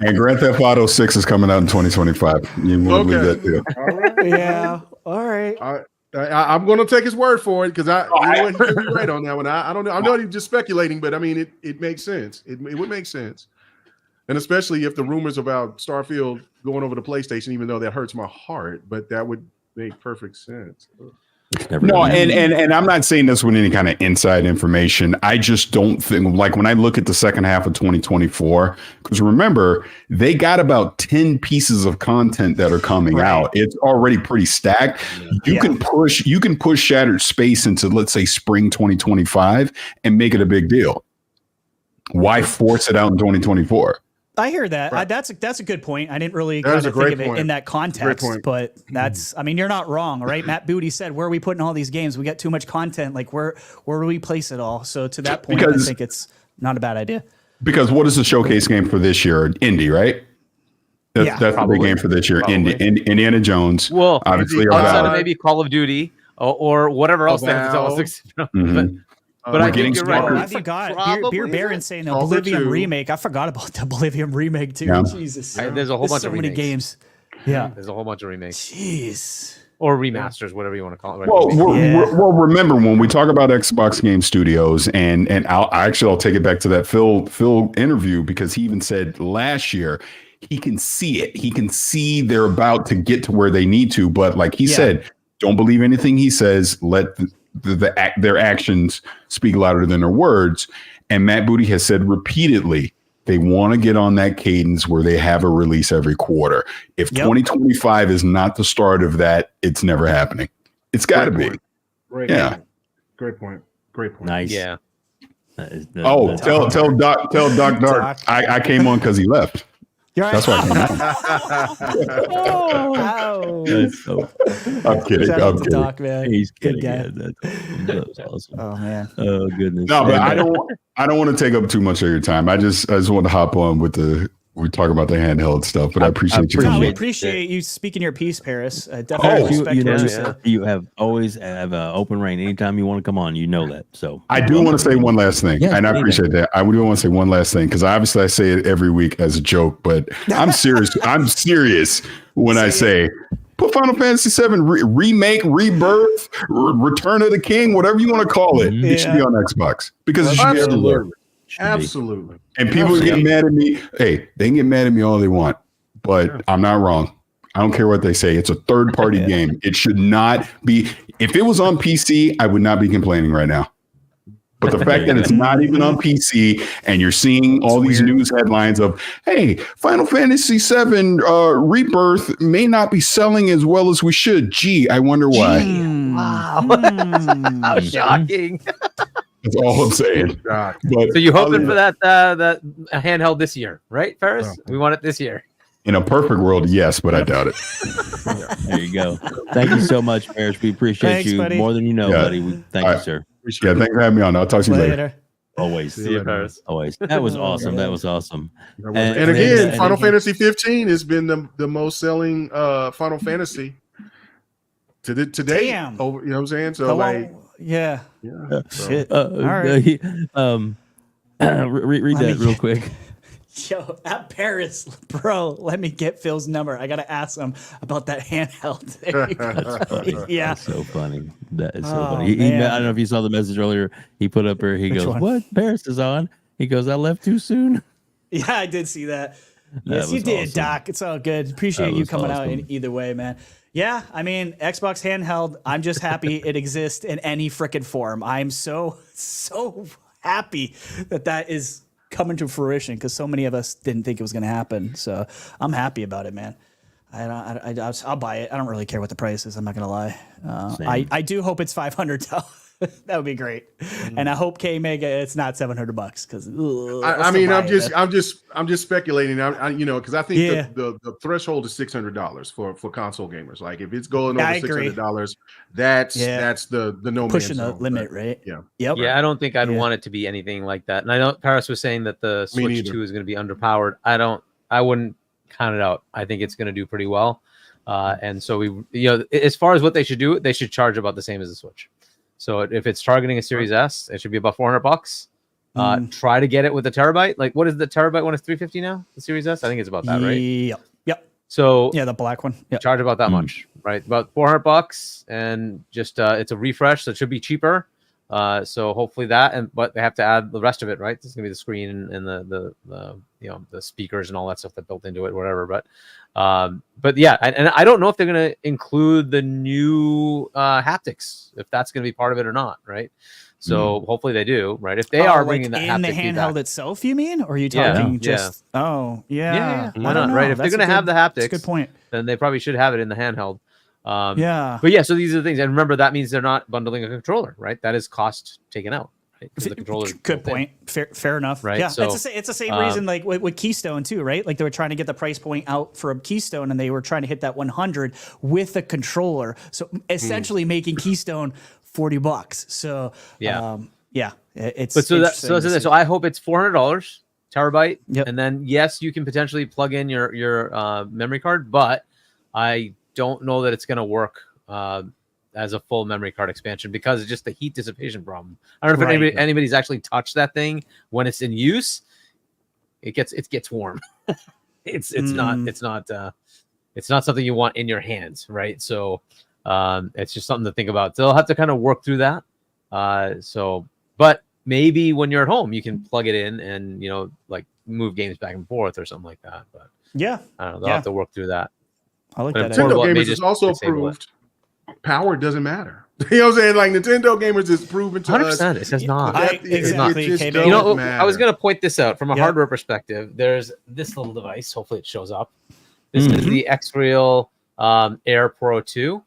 And Grand Theft Auto 6 is coming out in 2025. You want to leave that too. All right. Yeah. All right. I'm going to take his word for it because he could be right on that one. I don't know. I know he's just speculating, but I mean, it makes sense. It would make sense. And especially if the rumors about Starfield going over to PlayStation, even though that hurts my heart, but that would make perfect sense. No, and I'm not saying this with any kind of inside information. I just don't think, like when I look at the second half of 2024, because remember, they got about 10 pieces of content that are coming out. It's already pretty stacked. You can push Shattered Space into, let's say, spring 2025 and make it a big deal. Why force it out in 2024? I hear that. Right. That's a good point. I didn't really kind of think of it in that context, but that's. I mean, you're not wrong, right? Matt Booty said, "Where are we putting all these games? We got too much content. Like, where do we place it all?" So to that point, I think it's not a bad idea. Because what is the showcase game for this year? Indie, right? That's the big game for this year. Indiana Jones. Well, obviously, outside of maybe Call of Duty or whatever else they have to tell us. But I think you're right. I forgot. Beer Baron saying the Oblivion remake. I forgot about the Oblivion remake too. Yeah. Jesus, there's a whole bunch of many games. Yeah, there's a whole bunch of remakes. Jeez. Or remasters, whatever you want to call it. Right? Well, remember when we talk about Xbox Game Studios, and I'll take it back to that Phil interview, because he even said last year he can see it. He can see they're about to get to where they need to, but like he said, don't believe anything he says. Let their actions speak louder than their words. And Matt Booty has said repeatedly they want to get on that cadence where they have a release every quarter. If 2025 is not the start of that, it's never happening. It's got to be. Great point. Nice. Yeah. Tell Doc Dark I came on because he left. That's why I'm kidding. Doc, man. He's kidding. That was awesome. Oh man. Oh goodness. No, but I don't want to take up too much of your time. I just want to hop on with we talk about the handheld stuff, but I appreciate you. We appreciate you speaking your piece, Parris. Definitely you have always have open reign anytime you want to come on. You know that. So I do want to say one last thing, and I appreciate that. I do want to say one last thing because obviously I say it every week as a joke, but I'm serious. I'm serious when I say put Final Fantasy VII remake, rebirth, Return of the King, whatever you want to call it. It should be on Xbox because it should be everywhere. Absolutely. And people get mad at me. Hey, they can get mad at me all they want, but I'm not wrong. I don't care what they say. It's a third-party game. It should not be. If it was on PC, I would not be complaining right now. But the fact that it's not even on PC, and you're seeing all these news headlines of, "Hey, Final Fantasy VII Rebirth may not be selling as well as we should." Gee, I wonder why. Wow, how shocking! That's all I'm saying. God. But So you hoping for that handheld this year, right, Parris? Oh. We want it this year. in a perfect world, yes, but I doubt it. There you go. Thank you so much, Parris. We appreciate you buddy. more than you know, buddy. Thank you, sir. Yeah, thanks for having me on. I'll talk to you later. Always. See you, Parris. Always. That was awesome. That was awesome. And again, Final Fantasy 15 has been the most selling Final Fantasy to date. Damn. Over, you know what I'm saying? So yeah. So. Shit. All right. Read that real quick. Yo, at Parris, bro, let me get Phil's number. I gotta ask him about that handheld. That's funny. Yeah. That's so funny. That is so funny. I don't know if you saw the message earlier. He put up here. He goes, "What? Parris is on?" He goes, "I left too soon." Yeah, I did see that. Yes, you did, awesome. Doc. It's all good. Appreciate you coming out in either way, man. Yeah, I mean, Xbox handheld, I'm just happy it exists in any freaking form. I'm so happy that is coming to fruition because so many of us didn't think it was going to happen. So I'm happy about it, man. I'll buy it. I don't really care what the price is. I'm not going to lie. I do hope it's $500. That would be great. And I hope Kmega it's not $700 because I mean, I'm just speculating. Because I think the threshold is $600 for console gamers. Like if it's going over $600, that's the no pushing the limit, right? Yeah. Yep. Yeah, I don't think I'd want it to be anything like that. And I know Parris was saying that the Switch 2 is going to be underpowered. I wouldn't count it out. I think it's going to do pretty well. And so as far as what they should do, they should charge about the same as the Switch. So if it's targeting a Series S, it should be about $400. Try to get it with a terabyte. Like, what is the terabyte one? Is $350 now? The Series S, I think it's about that, right? Yep. So the black one. Yep. Charge about that much, right? About $400, and just it's a refresh, so it should be cheaper. So hopefully that, but they have to add the rest of it, right? This is gonna be the screen and the speakers and all that stuff that built into it, whatever. But yeah, and I don't know if they're gonna include the new haptics, if that's gonna be part of it or not, right? So hopefully they do, right? If they are bringing that in the handheld itself, you mean? Or are you talking just? Yeah. Oh, yeah. Why not? Right? If they're gonna have the haptics, that's a good point. Then they probably should have it in the handheld. But so these are the things, and remember that means they're not bundling a controller, right? That is cost taken out. Right? The controller. Good point. Fair enough. Right. Yeah, so, it's the same reason like with Keystone too, right? Like they were trying to get the price point out for a Keystone, and they were trying to hit that 100 with a controller. So essentially making Keystone $40. So it's. But so I hope it's $400 terabyte, and then yes, you can potentially plug in your memory card, but I don't know that it's going to work as a full memory card expansion because it's just the heat dissipation problem. I don't know if anybody's actually touched that thing when it's in use. It gets warm. It's not something you want in your hands, right? So it's just something to think about. So they'll have to kind of work through that. But maybe when you're at home, you can plug it in and like move games back and forth or something like that. But I don't know. They'll have to work through that. I like that. Nintendo Gamers is also proved power doesn't matter. You know what I'm saying? Like Nintendo Gamers is proven to 100%. It does not. Exactly. I was going to point this out from a hardware perspective. There's this little device. Hopefully it shows up. This is the X-Real Air Pro 2.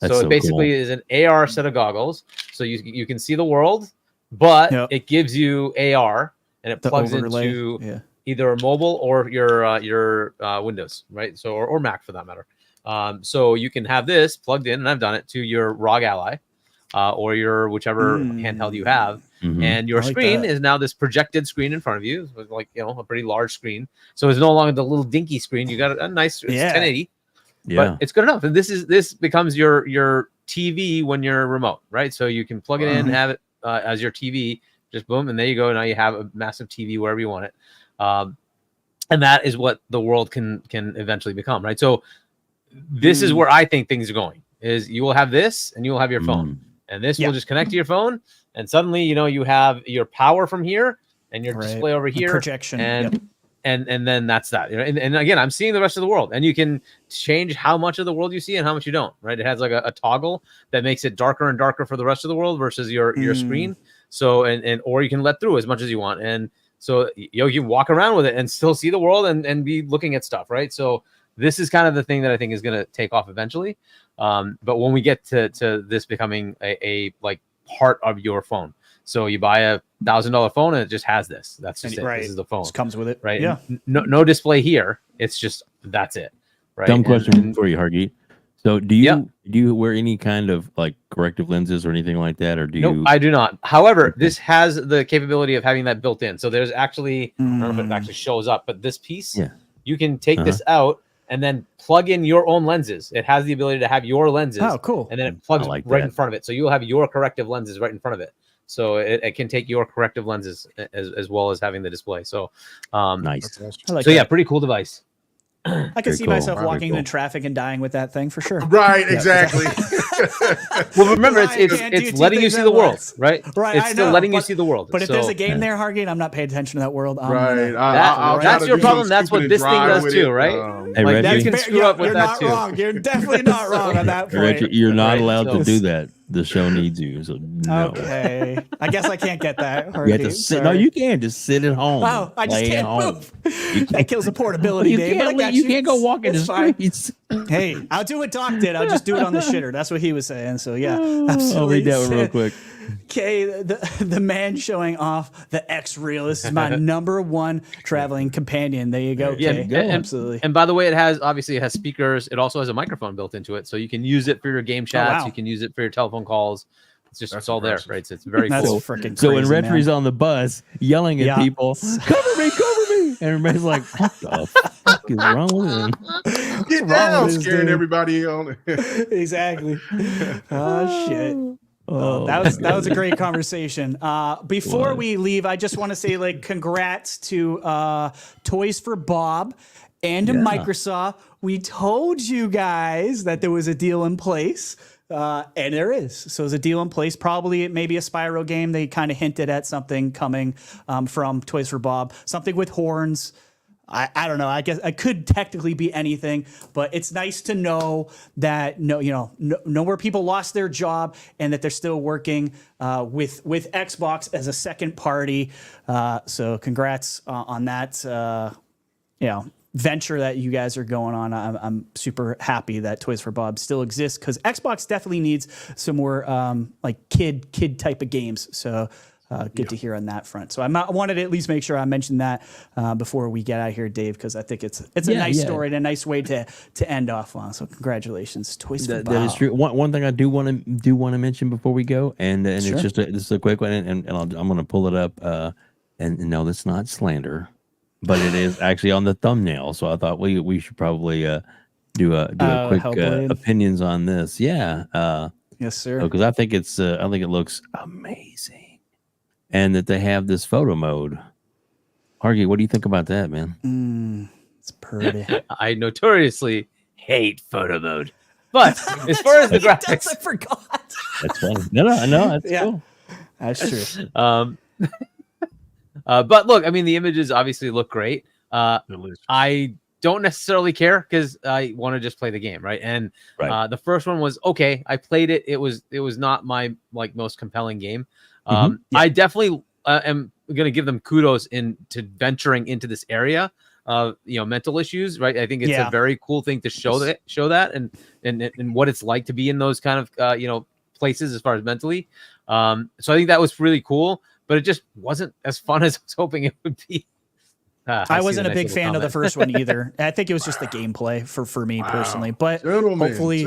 So it basically is an AR set of goggles. So you can see the world, but it gives you AR and it plugs into either a mobile or your Windows, right? So or Mac for that matter. So you can have this plugged in, and I've done it, to your ROG Ally or your whichever handheld you have, and your screen is now this projected screen in front of you, with like a pretty large screen. So it's no longer the little dinky screen. You got a nice 1080, but it's good enough. And this becomes your TV when you're remote, right? So you can plug it in, have it as your TV, just boom, and there you go. Now you have a massive TV wherever you want it. And that is what the world can eventually become, right? So this is where I think things are going, is you will have this and you will have your phone, and this will just connect to your phone, and suddenly you have your power from here, and your display over here, projection, and then that's that. And again, I'm seeing the rest of the world, and you can change how much of the world you see and how much you don't. Right? It has like a toggle that makes it darker and darker for the rest of the world versus your screen. So or you can let through as much as you want, and so you can walk around with it and still see the world and be looking at stuff. Right? So this is kind of the thing that I think is going to take off eventually. But when we get to this becoming a like part of your phone. So you buy $1,000 phone and it just has this. That's just it. Right. This is the phone. Just comes with it. Right. Yeah. No display here. It's just that's it. Right. Dumb question for you, Hargeet. So do you wear any kind of like corrective lenses or anything like that, or do you? No, I do not. However, this has the capability of having that built in. So there's actually I don't know if it actually shows up, but this piece, you can take this out and then plug in your own lenses. It has the ability to have your lenses. Oh, cool. And then it plugs in front of it. So you'll have your corrective lenses right in front of it. So it can take your corrective lenses as well as having the display. So nice. So yeah, pretty cool device. I can see myself walking in traffic and dying with that thing for sure. Right, exactly. Well, remember, it's letting you see the world, right? Right, it's still letting you see the world. But if there's a game there, Hargeet, I'm not paying attention to that world. Right. That's your problem. That's what this thing does too, right? Like you can screw up with that too. Wrong. You're definitely not wrong on that point. You're not allowed to do that. The show needs you. So no. Okay. I guess I can't get that. You have to sit. No, you can just sit at home. Oh, I just can't move. That kills the portability, you Dave. You can't go walk in the streets. Hey, I'll do what Doc did. I'll just do it on the shitter. That's what he was saying. So yeah, absolutely. I'll read that one real quick. Okay, the man showing off the X-Reel. This is my #1 traveling companion. There you go. Yeah, absolutely. And by the way, it has speakers. It also has a microphone built into it, so you can use it for your game chats. You can use it for your telephone calls. It's all there, right? So it's very cool. Freaking so crazy, when RHETRI's on the bus yelling at people, cover me, and everybody's like, what the fuck is wrong with him? Get down, scaring everybody on it. Exactly. Oh shit. Oh, that was a great conversation. Before we leave, I just want to say congrats to Toys for Bob and to Microsoft. We told you guys that there was a deal in place. And there is. So there's a deal in place. Probably maybe a Spyro game. They kind of hinted at something coming from Toys for Bob. Something with horns. I don't know. I guess it could technically be anything, but it's nice to know that know where people lost their job and that they're still working with Xbox as a second party. So congrats on that. Venture that you guys are going on. I'm super happy that Toys for Bob still exists because Xbox definitely needs some more kid type of games. So good to hear on that front. So I wanted to at least make sure I mentioned that before we get out of here, Dave, because I think it's a nice story and a nice way to end off on. So congratulations, Toys for Bob. That is true. One thing I do want to mention before we go, and sure. It's just this is a quick one, and I'm going to pull it up. And no, that's not slander. But it is actually on the thumbnail, so I thought we should probably do a quick opinions on this. Yeah, yes, sir. Because I think it looks amazing, and that they have this photo mode. Hargeet, what do you think about that, man? It's pretty. I notoriously hate photo mode, but as far as the graphics, I forgot. That's funny. No, that's cool. That's true. But look, I mean, the images obviously look great. I don't necessarily care because I want to just play the game, right? And the first one was okay. I played it. It was not my most compelling game. I definitely am going to give them kudos to venturing into this area of mental issues, right? I think it's a very cool thing to show that and what it's like to be in those kind of places as far as mentally. So I think that was really cool. But it just wasn't as fun as I was hoping it would be. I wasn't a big fan of the first one either. I think it was just the gameplay for me personally. But hopefully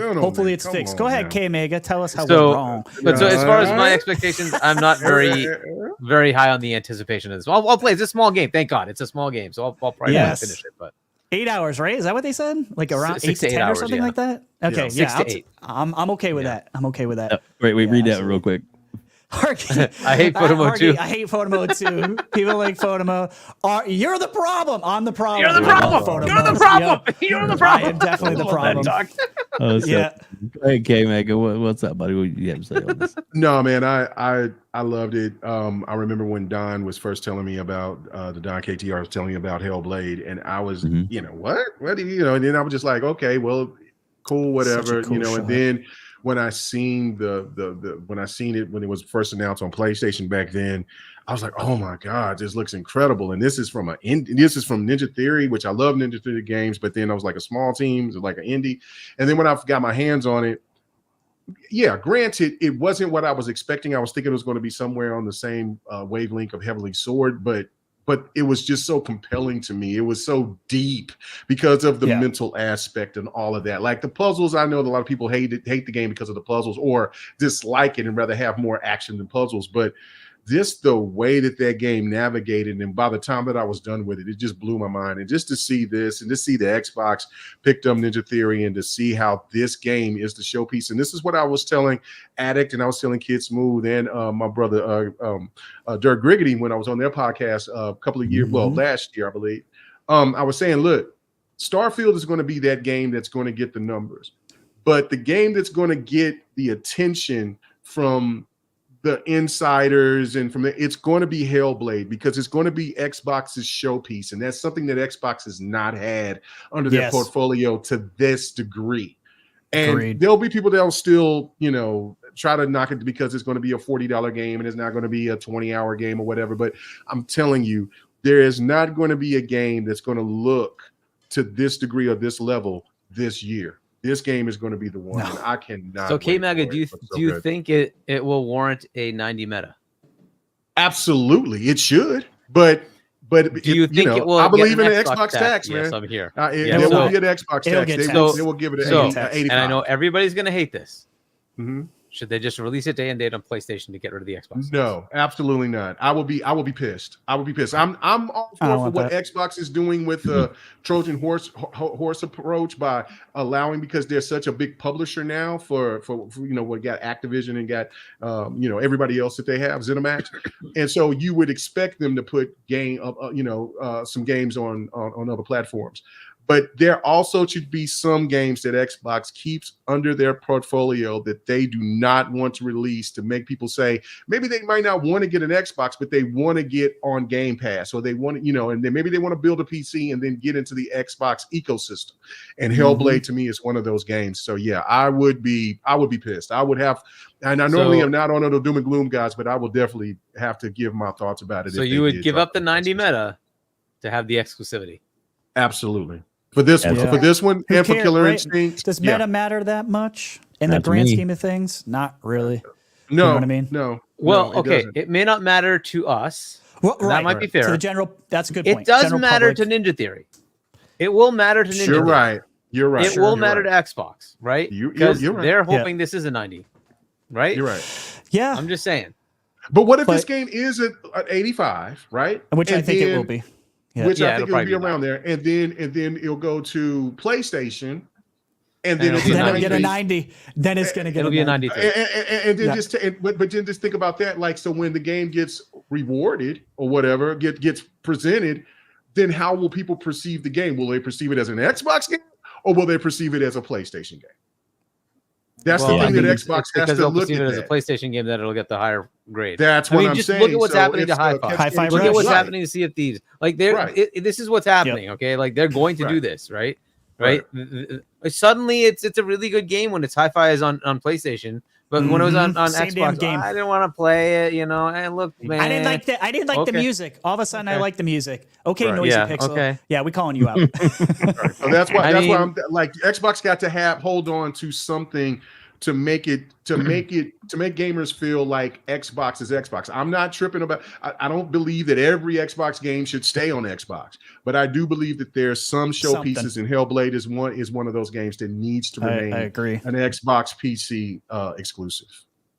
it's fixed. Go ahead, Kmega. Tell us how we're wrong. But so as far as my expectations, I'm not very high on the anticipation of this. I'll play. It's a small game. Thank God, it's a small game. So I'll probably finish it. But 8 hours, right? Is that what they said? Like around 8 to 10 hours, or something like that? Okay, 6 to 8. I'm okay with that. I'm okay with that. Wait, read that real quick. I hate photo mode too. I hate photo mode too. People like photo mode. You're the problem. I'm the problem. You're the problem. You're the problem. You're the problem. I am definitely the problem. Hey, Kmega, what's up, buddy? What do you have to say on this? No, man, I loved it. I remember when Don was first telling me about the Don KTR was telling me about Hellblade, and I was, you know, what do you know? And then I was just like, okay, well, cool, whatever, cool, you know. Shot. And then when I seen when I seen it when it was first announced on PlayStation back then, I was like, oh my God, this looks incredible. And this is from Ninja Theory, which I love Ninja Theory games, but then I was like a small team, so like an indie. And then when I got my hands on it, yeah, granted, it wasn't what I was expecting. I was thinking it was going to be somewhere on the same wavelength of Heavenly Sword, but it was just so compelling to me. It was so deep because of the mental aspect and all of that. Like the puzzles, I know that a lot of people hate the game because of the puzzles or dislike it and rather have more action than puzzles, but just the way that game navigated, and by the time that I was done with it, it just blew my mind. And just to see this and to see the Xbox picked up Ninja Theory and to see how this game is the showpiece. And this is what I was telling Addict and I was telling Kid Smooth and my brother Dirk Griggity when I was on their podcast a couple of years, well, last year, I believe. I was saying, look, Starfield is going to be that game that's going to get the numbers, but the game that's going to get the attention from the insiders and it's going to be Hellblade, because it's going to be Xbox's showpiece, and that's something that Xbox has not had under their portfolio to this degree. And there'll be people that'll still, you know, try to knock it because it's going to be a $40 game and it's not going to be a 20-hour game or whatever. But I'm telling you, there is not going to be a game that's going to look to this degree or this level this year. This game is going to be the one. No. I cannot. So, Kmega, do you think it will warrant a 90 meta? Absolutely, it should. But do you think it will? I believe in the Xbox tax, man. Yes, I'm here. There will be an Xbox tax. They will give it an 85. And I know everybody's going to hate this. Should they just release it day and date on PlayStation to get rid of the Xbox? No, absolutely not. I will be pissed. I will be pissed. I'm all for what Xbox is doing with the Trojan horse approach by allowing, because they're such a big publisher now for you know, what got Activision and got you know, everybody else that they have, ZeniMax, and so you would expect them to put some games on other platforms. But there also should be some games that Xbox keeps under their portfolio that they do not want to release, to make people say maybe they might not want to get an Xbox, but they want to get on Game Pass, or they want to, you know, and then maybe they want to build a PC and then get into the Xbox ecosystem. And Hellblade to me is one of those games. So yeah, I would be pissed. I would have, and I normally am not one of the doom and gloom guys, but I will definitely have to give my thoughts about it. So you would give up the 90 meta to have the exclusivity? Absolutely. For this one, and for Killer Instinct. Does meta matter that much in the grand scheme of things? Not really. No, you know what I mean? No. Well, no, okay, it may not matter to us. Well, that might be fair. To the general, that's a good point. It does matter to Ninja Theory. It will matter to Ninja Theory. You're right. It will matter to Xbox, right? Because you're right. They're hoping this is a 90, right? You're right. Yeah. I'm just saying. But what if this game is at 85, right? Which I think it will be. Which I think it'll be around there, and then it'll go to PlayStation, and then it'll get a 90. Then it's going to get a 90. And then but then just think about that. Like, so when the game gets rewarded or whatever, gets presented, then how will people perceive the game? Will they perceive it as an Xbox game, or will they perceive it as a PlayStation game? That's the thing that Xbox has to look at. It as a PlayStation game, that it'll get the higher grade. That's what I'm just saying. Look at what's happening to Hi-Fi. Look at what's happening to Sea of Thieves. Like this is what's happening. Okay, like they're going to do this, right? Suddenly, it's a really good game when it's Hi-Fi is on PlayStation. But when it was on Xbox, I didn't want to play it, you know. And look, man, I didn't like the music. All of a sudden, I like the music. Okay, Noisy Pixel. Okay. Yeah, we calling you out. So that's why I'm like, Xbox got to hold on to something to make gamers feel like Xbox is Xbox. I'm not tripping about. I don't believe that every Xbox game should stay on Xbox, but I do believe that there's some showpieces, and Hellblade is one of those games that needs to remain. I agree. An Xbox PC exclusive.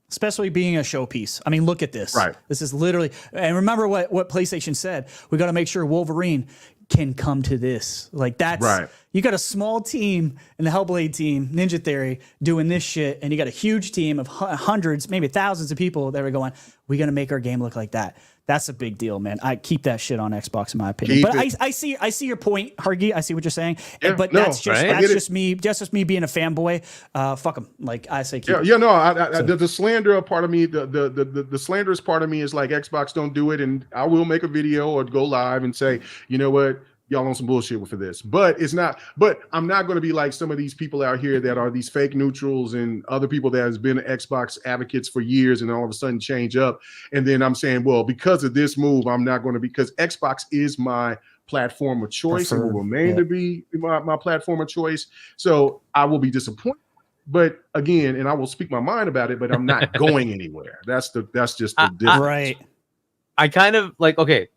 Especially being a showpiece. I mean, look at this. Right. This is literally, and remember what PlayStation said. We got to make sure Wolverine can come to this. Like that's right. You got a small team in the Hellblade team, Ninja Theory, doing this shit, and you got a huge team of hundreds, maybe thousands of people that are going, we're going to make our game look like that. That's a big deal, man. I keep that shit on Xbox, in my opinion. But I see your point, Hargeet. I see what you're saying. Yeah, but that's just me being a fanboy. Fuck them. Like I say, keep yeah. No, the slander part of me, the slanderous part of me is like Xbox don't do it, and I will make a video or go live and say, you know what, y'all on some bullshit for this. But it's not. But I'm not going to be like some of these people out here that are these fake neutrals and other people that has been Xbox advocates for years and all of a sudden change up. And then I'm saying, well, because of this move, I'm not going to, because Xbox is my platform of choice and will remain to be my platform of choice. So I will be disappointed. But again, and I will speak my mind about it, but I'm not going anywhere. That's just the difference. Right. I kind of like, okay,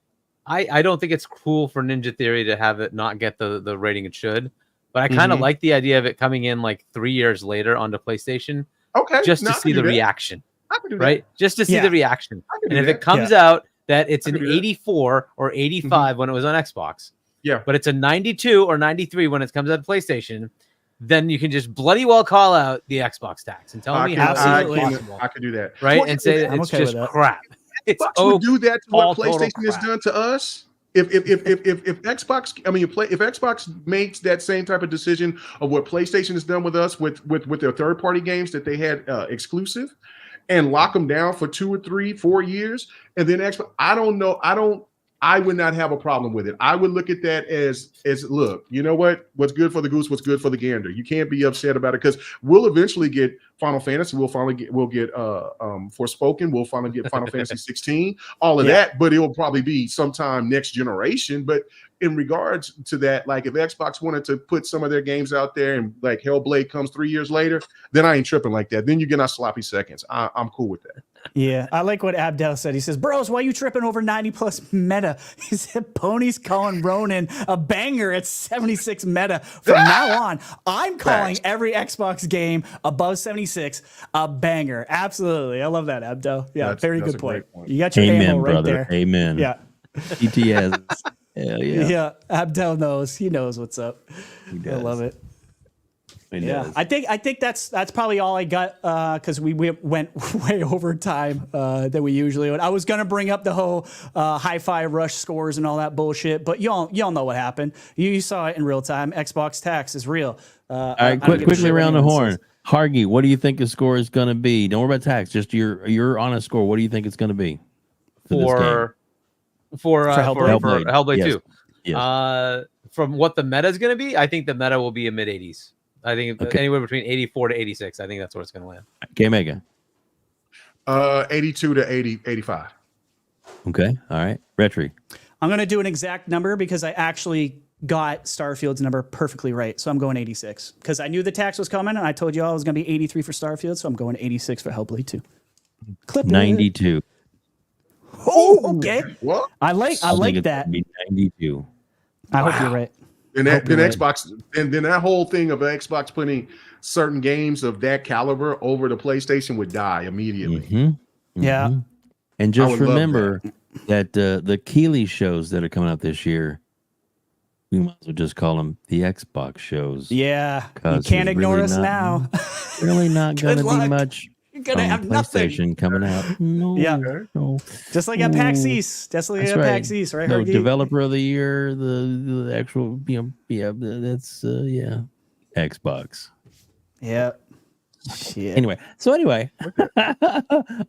I don't think it's cool for Ninja Theory to have it not get the rating it should, but I kind of like the idea of it coming in like 3 years later onto PlayStation. Okay. Just to see the reaction. Right? Just to see the reaction. And if that. it comes out that it's an 84 or 85 when it was on Xbox, but it's a 92 or 93 when it comes out of PlayStation, then you can just bloody well call out the Xbox tax and tell me how I could do that. Right? And say that it's just crap. It's would do that to what PlayStation has done to us. If Xbox, if Xbox makes that same type of decision of what PlayStation has done with us with their third party games that they had exclusive, and lock them down for 2 or 3, 4 years, and then Xbox, I would not have a problem with it. I would look at that as look, you know what's good for the goose, what's good for the gander. You can't be upset about it because we'll eventually get Final Fantasy. We'll get Forspoken. We'll finally get Final Fantasy 16. All of that, but it will probably be sometime next generation. But in regards to that, like if Xbox wanted to put some of their games out there and like Hellblade comes 3 years later, then I ain't tripping like that. Then you get our sloppy seconds. I'm cool with that. Yeah, I like what Abdel said. He says, bros, why you tripping over 90 plus meta? He said, Pony's calling Ronin a banger at 76 meta. From now on, I'm calling every Xbox game above 76 a banger. Absolutely. I love that, Abdel. Yeah, that's very good point. You got your ammo right brother. there. Amen. Yeah. ETS. Hell yeah. Yeah, Abdel knows. He knows what's up. I love it. Yeah, I think that's probably all I got because we went way over time than we usually would. I was gonna bring up the whole hi-fi rush scores and all that bullshit, but y'all know what happened. You saw it in real time. Xbox tax is real. All right, quickly around the horn. Hargeet, what do you think the score is gonna be? Don't worry about tax. Just your honest score. What do you think it's gonna be for Hellblade 2? Yes. From what the meta is gonna be, I think the meta will be a mid 80s. I think anywhere between 84 to 86. I think that's where it's going to land. Kmega. 82 to 85. Okay. All right. RHETRI. I'm going to do an exact number because I actually got Starfield's number perfectly right. So I'm going 86 because I knew the tax was coming and I told you all it was going to be 83 for Starfield. So I'm going 86 for Hellblade 2. Clip 92. Oh, okay. What? I like that. 92. I hope you're right. And Xbox, and then that whole thing of Xbox putting certain games of that caliber over the PlayStation would die immediately. Yeah. And just remember that the Keeley shows that are coming out this year, we might as well just call them the Xbox shows. Yeah. You can't ignore us now. Really not going to be much. You're gonna have PlayStation nothing coming out. No, no. Just like at PAX East. Just like at PAX East, right? No, Developer of the Year, the actual, that's Xbox. Yeah. Shit. Anyway,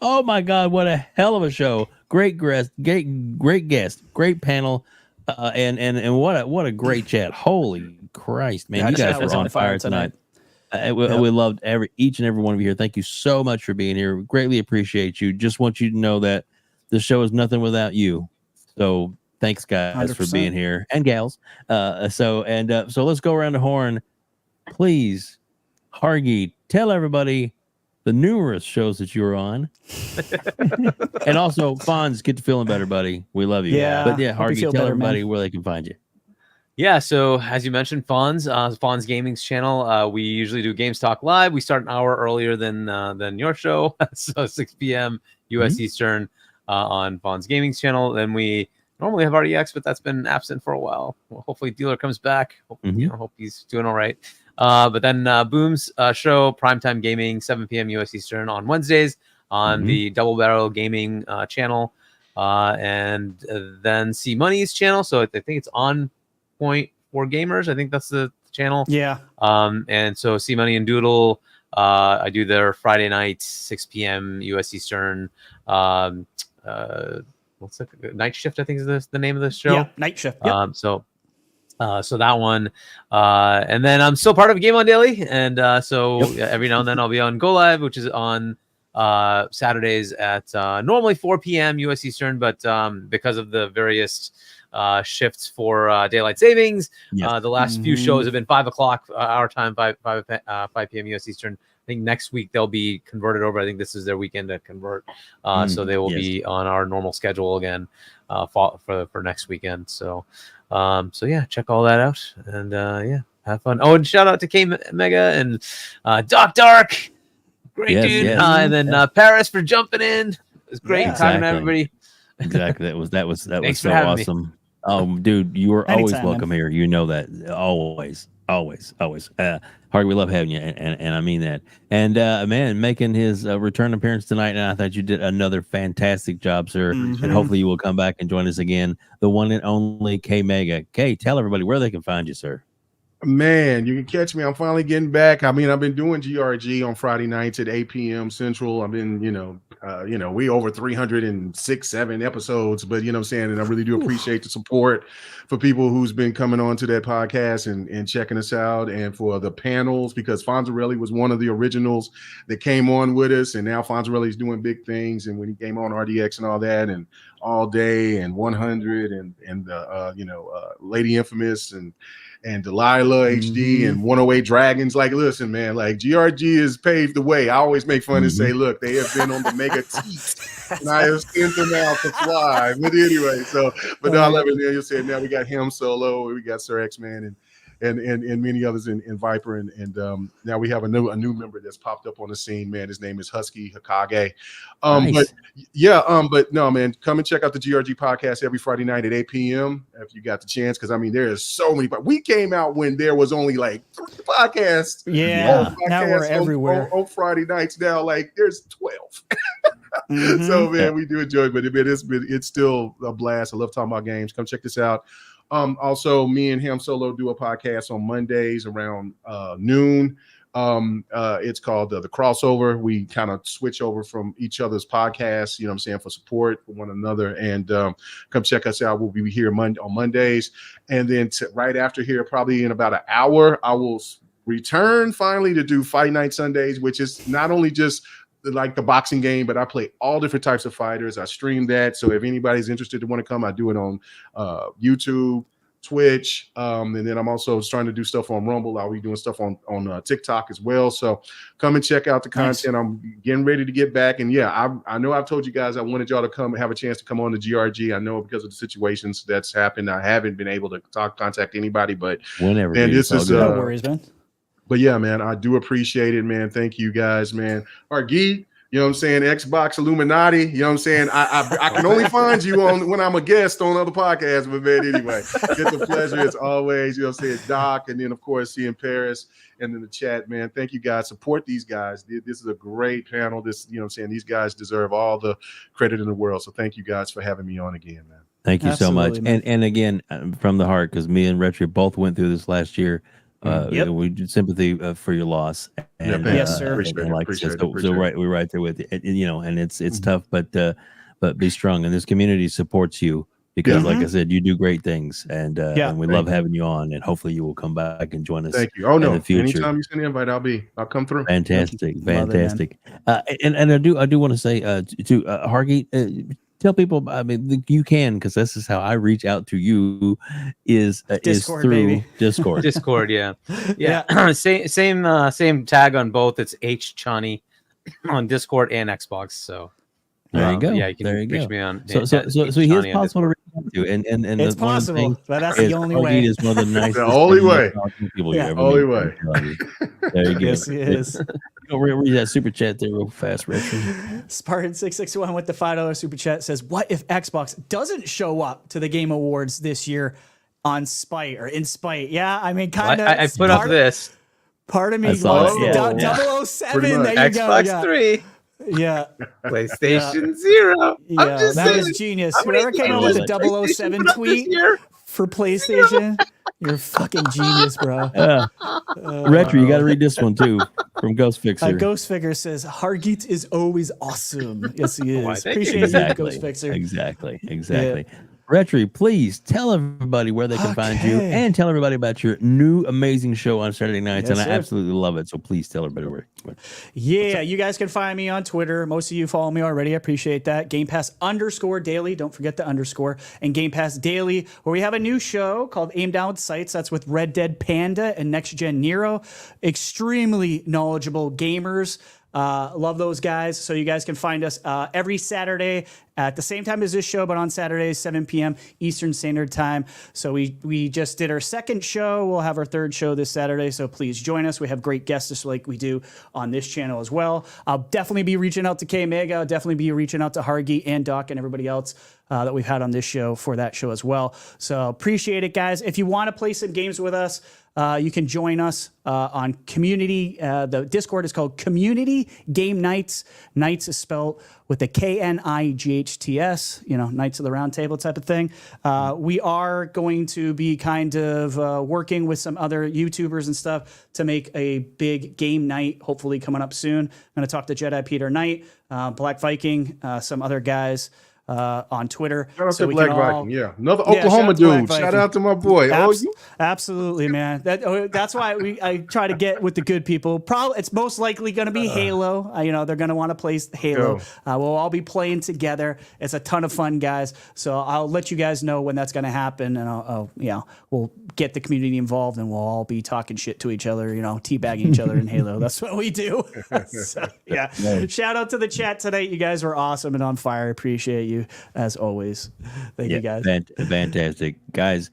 oh my God, what a hell of a show! Great guest, great panel, and what a great chat! Holy Christ, man, you guys were on fire tonight. We loved each and every one of you here. Thank you so much for being here. Greatly appreciate you. Just want you to know that the show is nothing without you. So thanks, guys, 100%. For being here and gals. So let's go around the horn, please. Hargeet, tell everybody the numerous shows that you were on, and also Fonz, get to feeling better, buddy. We love you. Yeah, but Hargeet, tell everybody where they can find you. Yeah, so as you mentioned, Fonz Gaming's channel. We usually do Games Talk Live. We start an hour earlier than your show, so 6 p.m. U.S. Eastern on Fonz Gaming's channel. Then we normally have RDX, but that's been absent for a while. Well, hopefully, Dealer comes back. Hope he's doing all right. But then Boom's show, Primetime Gaming, 7 p.m. U.S. Eastern on Wednesdays on the Double Barrel Gaming channel. and then C Money's channel. So I think it's On Point for Gamers. I think that's the channel. Yeah. And so C Money and Doodle, I do their Friday night 6 p.m. US Eastern. What's the Night Shift? I think is the name of the show. Yeah, Night Shift. Yep. So that one, and then I'm still part of Game On Daily, and every now and then I'll be on Go Live, which is on Saturdays at normally 4 p.m. US Eastern, but because of the various shifts for daylight savings, the last few shows have been 5 o'clock our time, 5 p.m. US Eastern. I think next week they'll be converted over. I think this is their weekend to convert, so they will be on our normal schedule again for next weekend. So yeah, check all that out, and have fun. Oh, and shout out to Kmega and Doc Dark, great dude, and then Parris for jumping in. It was great talking to everybody. Exactly, that was Thanks so awesome. Dude, you are always welcome here. You know that, always. Hargeet, we love having you, and I mean that. And man, making his return appearance tonight, and I thought you did another fantastic job, sir. And hopefully you will come back and join us again. The one and only Kmega. K, tell everybody where they can find you, sir. Man, you can catch me. I'm finally getting back. I mean, I've been doing GRG on Friday nights at 8 p.m. Central. I've been, we over 306-7 episodes, but you know what I'm saying? And I really do appreciate the support for people who's been coming on to that podcast and checking us out, and for the panels, because Fonzarelli was one of the originals that came on with us, and now Fonzarelli's doing big things. And when he came on RDX and all that, and All Day and 100 and Lady Infamous and Delilah HD and 108 Dragons. Like, listen, man, like GRG has paved the way. I always make fun and say, look, they have been on the mega teeth, and I have sent them out to fly. But anyway, but no, I love it. You said now we got him solo, we got Sir X-Man and many others in Viper, and now we have a new member that's popped up on the scene, man. His name is Husky Hokage. Nice. But no, man, come and check out the GRG podcast every Friday night at 8 p.m. if you got the chance, because I mean there is so many. We came out when there was only like 3 podcasts. Yeah, now we're everywhere on Friday nights. Now like there's 12. So man, we do enjoy it, but it's still a blast. I love talking about games. Come check this out. Also, me and him solo do a podcast on Mondays around noon. It's called the Crossover. We kind of switch over from each other's podcasts, you know what I'm saying, for support for one another. And come check us out. We'll be here on Mondays. And then right after here, probably in about an hour, I will return finally to do Fight Night Sundays, which is not only just like the boxing game, but I play all different types of fighters. I stream that. So if anybody's interested to want to come, I do it on YouTube, Twitch, and then I'm also starting to do stuff on Rumble. I'll be doing stuff on TikTok as well. So come and check out the content. Nice. I'm getting ready to get back. And yeah, I know I've told you guys I wanted y'all to come and have a chance to come on to GRG. I know because of the situations that's happened, I haven't been able to contact anybody, but whenever. And this is no worries, man. But yeah, man, I do appreciate it, man. Thank you guys, man. Hargeet, you know what I'm saying? Xbox Illuminati, you know what I'm saying? I can only find you on when I'm a guest on other podcasts, but man, anyway, it's a pleasure as always. You know what I'm saying? Doc, and then of course seeing Parris and in the chat, man. Thank you guys. Support these guys. This is a great panel. This, you know what I'm saying? These guys deserve all the credit in the world. So thank you guys for having me on again, man. Thank you so much. And again, from the heart, because me and RHETRI both went through this last year. We do sympathy for your loss. And, yes, sir. We're right there with you. And it's tough, but be strong. And this community supports you because, like I said, you do great things, and we love having you on. And hopefully, you will come back and join us. Thank you. Oh no, in the future. Anytime you send an invite, I'll come through. Fantastic. And I do want to say to Hargeet. Tell people, I mean, you can, because this is how I reach out to you, is through baby. Discord. Discord, yeah. Same tag on both. It's H Chani on Discord and Xbox. So there you go. Yeah, you can reach me on. So he is possible to reach out to, and it's possible, but that's the only way. Is one of the nicest the only way. People only way. There you go. Yes, he is. Read that super chat there real fast, RHETRI. Spartan661 with the $5 super chat says, "What if Xbox doesn't show up to the Game Awards this year in spite?" Yeah, I mean, kind of. I put up this. Part of me goes 007. There you Xbox go. 3. Yeah. PlayStation 0. Yeah, that is genius. Whoever came up with the 007 tweet for PlayStation, you're fucking genius, bro. Retro, you got to read this one too from Ghost Fixer. Ghost Fixer says Hargeet is always awesome. Yes, he is. Appreciate exactly. you, Ghost Fixer. Exactly. Yeah. Retri, please tell everybody where they can find you and tell everybody about your new amazing show on Saturday nights. Yes, and I absolutely love it. So please tell everybody where. Yeah, you guys can find me on Twitter. Most of you follow me already. I appreciate that. Game Pass _daily. Don't forget the underscore. And Game Pass Daily, where we have a new show called Aim Down with Sights. That's with Red Dead Panda and Next Gen Nero. Extremely knowledgeable gamers. Love those guys. So you guys can find us every Saturday at the same time as this show, but on Saturdays, 7 p.m. Eastern Standard Time. So we just did our second show. We'll have our third show this Saturday. So please join us. We have great guests just like we do on this channel as well. I'll definitely be reaching out to Kmega. I'll definitely be reaching out to Hargeet and Doc and everybody else that we've had on this show for that show as well. So appreciate it, guys. If you want to play some games with us, you can join us on community. The Discord is called Community Game Nights. Nights is spelled with a KNIGHTS, Knights of the Round Table type of thing. We are going to be kind of working with some other YouTubers and stuff to make a big game night, hopefully coming up soon. I'm going to talk to Jedi Peter Knight, Black Viking, some other guys on Twitter. Shout out to Black Viking, yeah. Another Oklahoma dude. Shout out to my boy. Absolutely, man. That's why I try to get with the good people. Probably it's most likely going to be Halo. They're going to want to play Halo. We'll all be playing together. It's a ton of fun, guys. So I'll let you guys know when that's going to happen, and we'll get the community involved, and we'll all be talking shit to each other. Teabagging each other in Halo. That's what we do. So, yeah. Nice. Shout out to the chat tonight. You guys were awesome and on fire. Appreciate you. As always. Thank you, guys. Fantastic. Guys,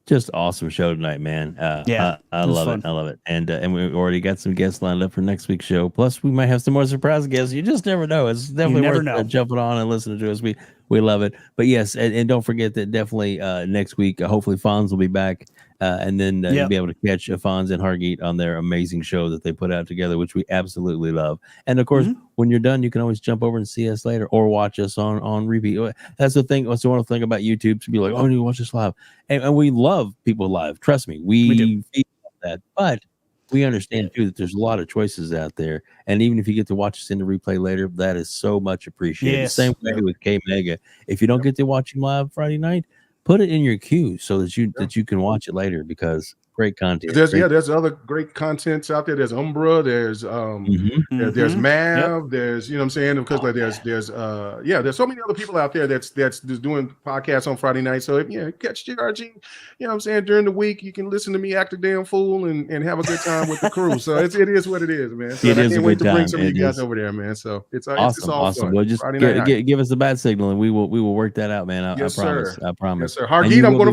just awesome show tonight, man. I love it. I love it. And we already got some guests lined up for next week's show. Plus, we might have some more surprise guests. You just never know. It's definitely worth jumping on and listening to us. We love it. But yes, and don't forget that definitely next week, hopefully Fonz will be back. And then you'll be able to catch Fonz and Hargeet on their amazing show that they put out together, which we absolutely love. And of course, when you're done, you can always jump over and see us later or watch us on repeat. That's the thing. That's the wonderful thing about YouTube, to be like, oh, you watch us live. And we love people live. Trust me, we feel that. But we understand too that there's a lot of choices out there. And even if you get to watch us in the replay later, that is so much appreciated. Yes. Same way with Kmega. If you don't get to watch him live Friday night, put it in your queue so that you can watch it later, because great content. There's other great contents out there. There's Umbra, there's there's Mav, there's what I'm saying, because like there's so many other people out there that's just doing podcasts on Friday night. So if catch GRG, what I'm saying, during the week you can listen to me act a damn fool and have a good time with the crew. So it is what it is, man. So I can't wait to bring some of you guys over there, man. So it's awesome. It's all fun. Well, just give us the bad signal and we will work that out, man. I promise. I promise. Yes, sir. Hargeet, I'm gonna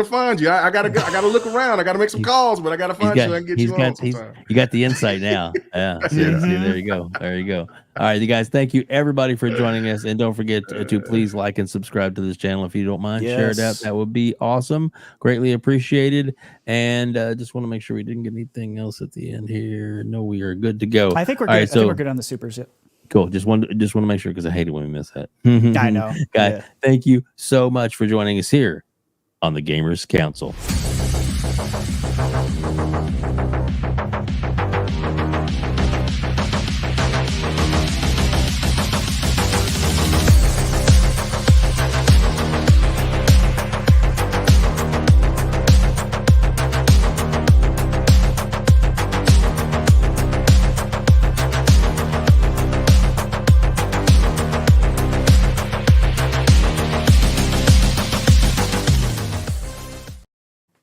find you. I gotta look around. I gotta make some calls, but I gotta find you and get you on sometime. You got the insight now. Yeah. See, there you go. All right, you guys. Thank you everybody for joining us, and don't forget to please like and subscribe to this channel if you don't mind. Share it out. That would be awesome. Greatly appreciated. And just want to make sure we didn't get anything else at the end here. No, we are good to go. I think we're good. I think we're good on the supers. Yep. Cool. Just want to make sure, because I hate it when we miss that. I know. Guys, thank you so much for joining us here on the Gamers Council.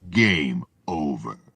Game over.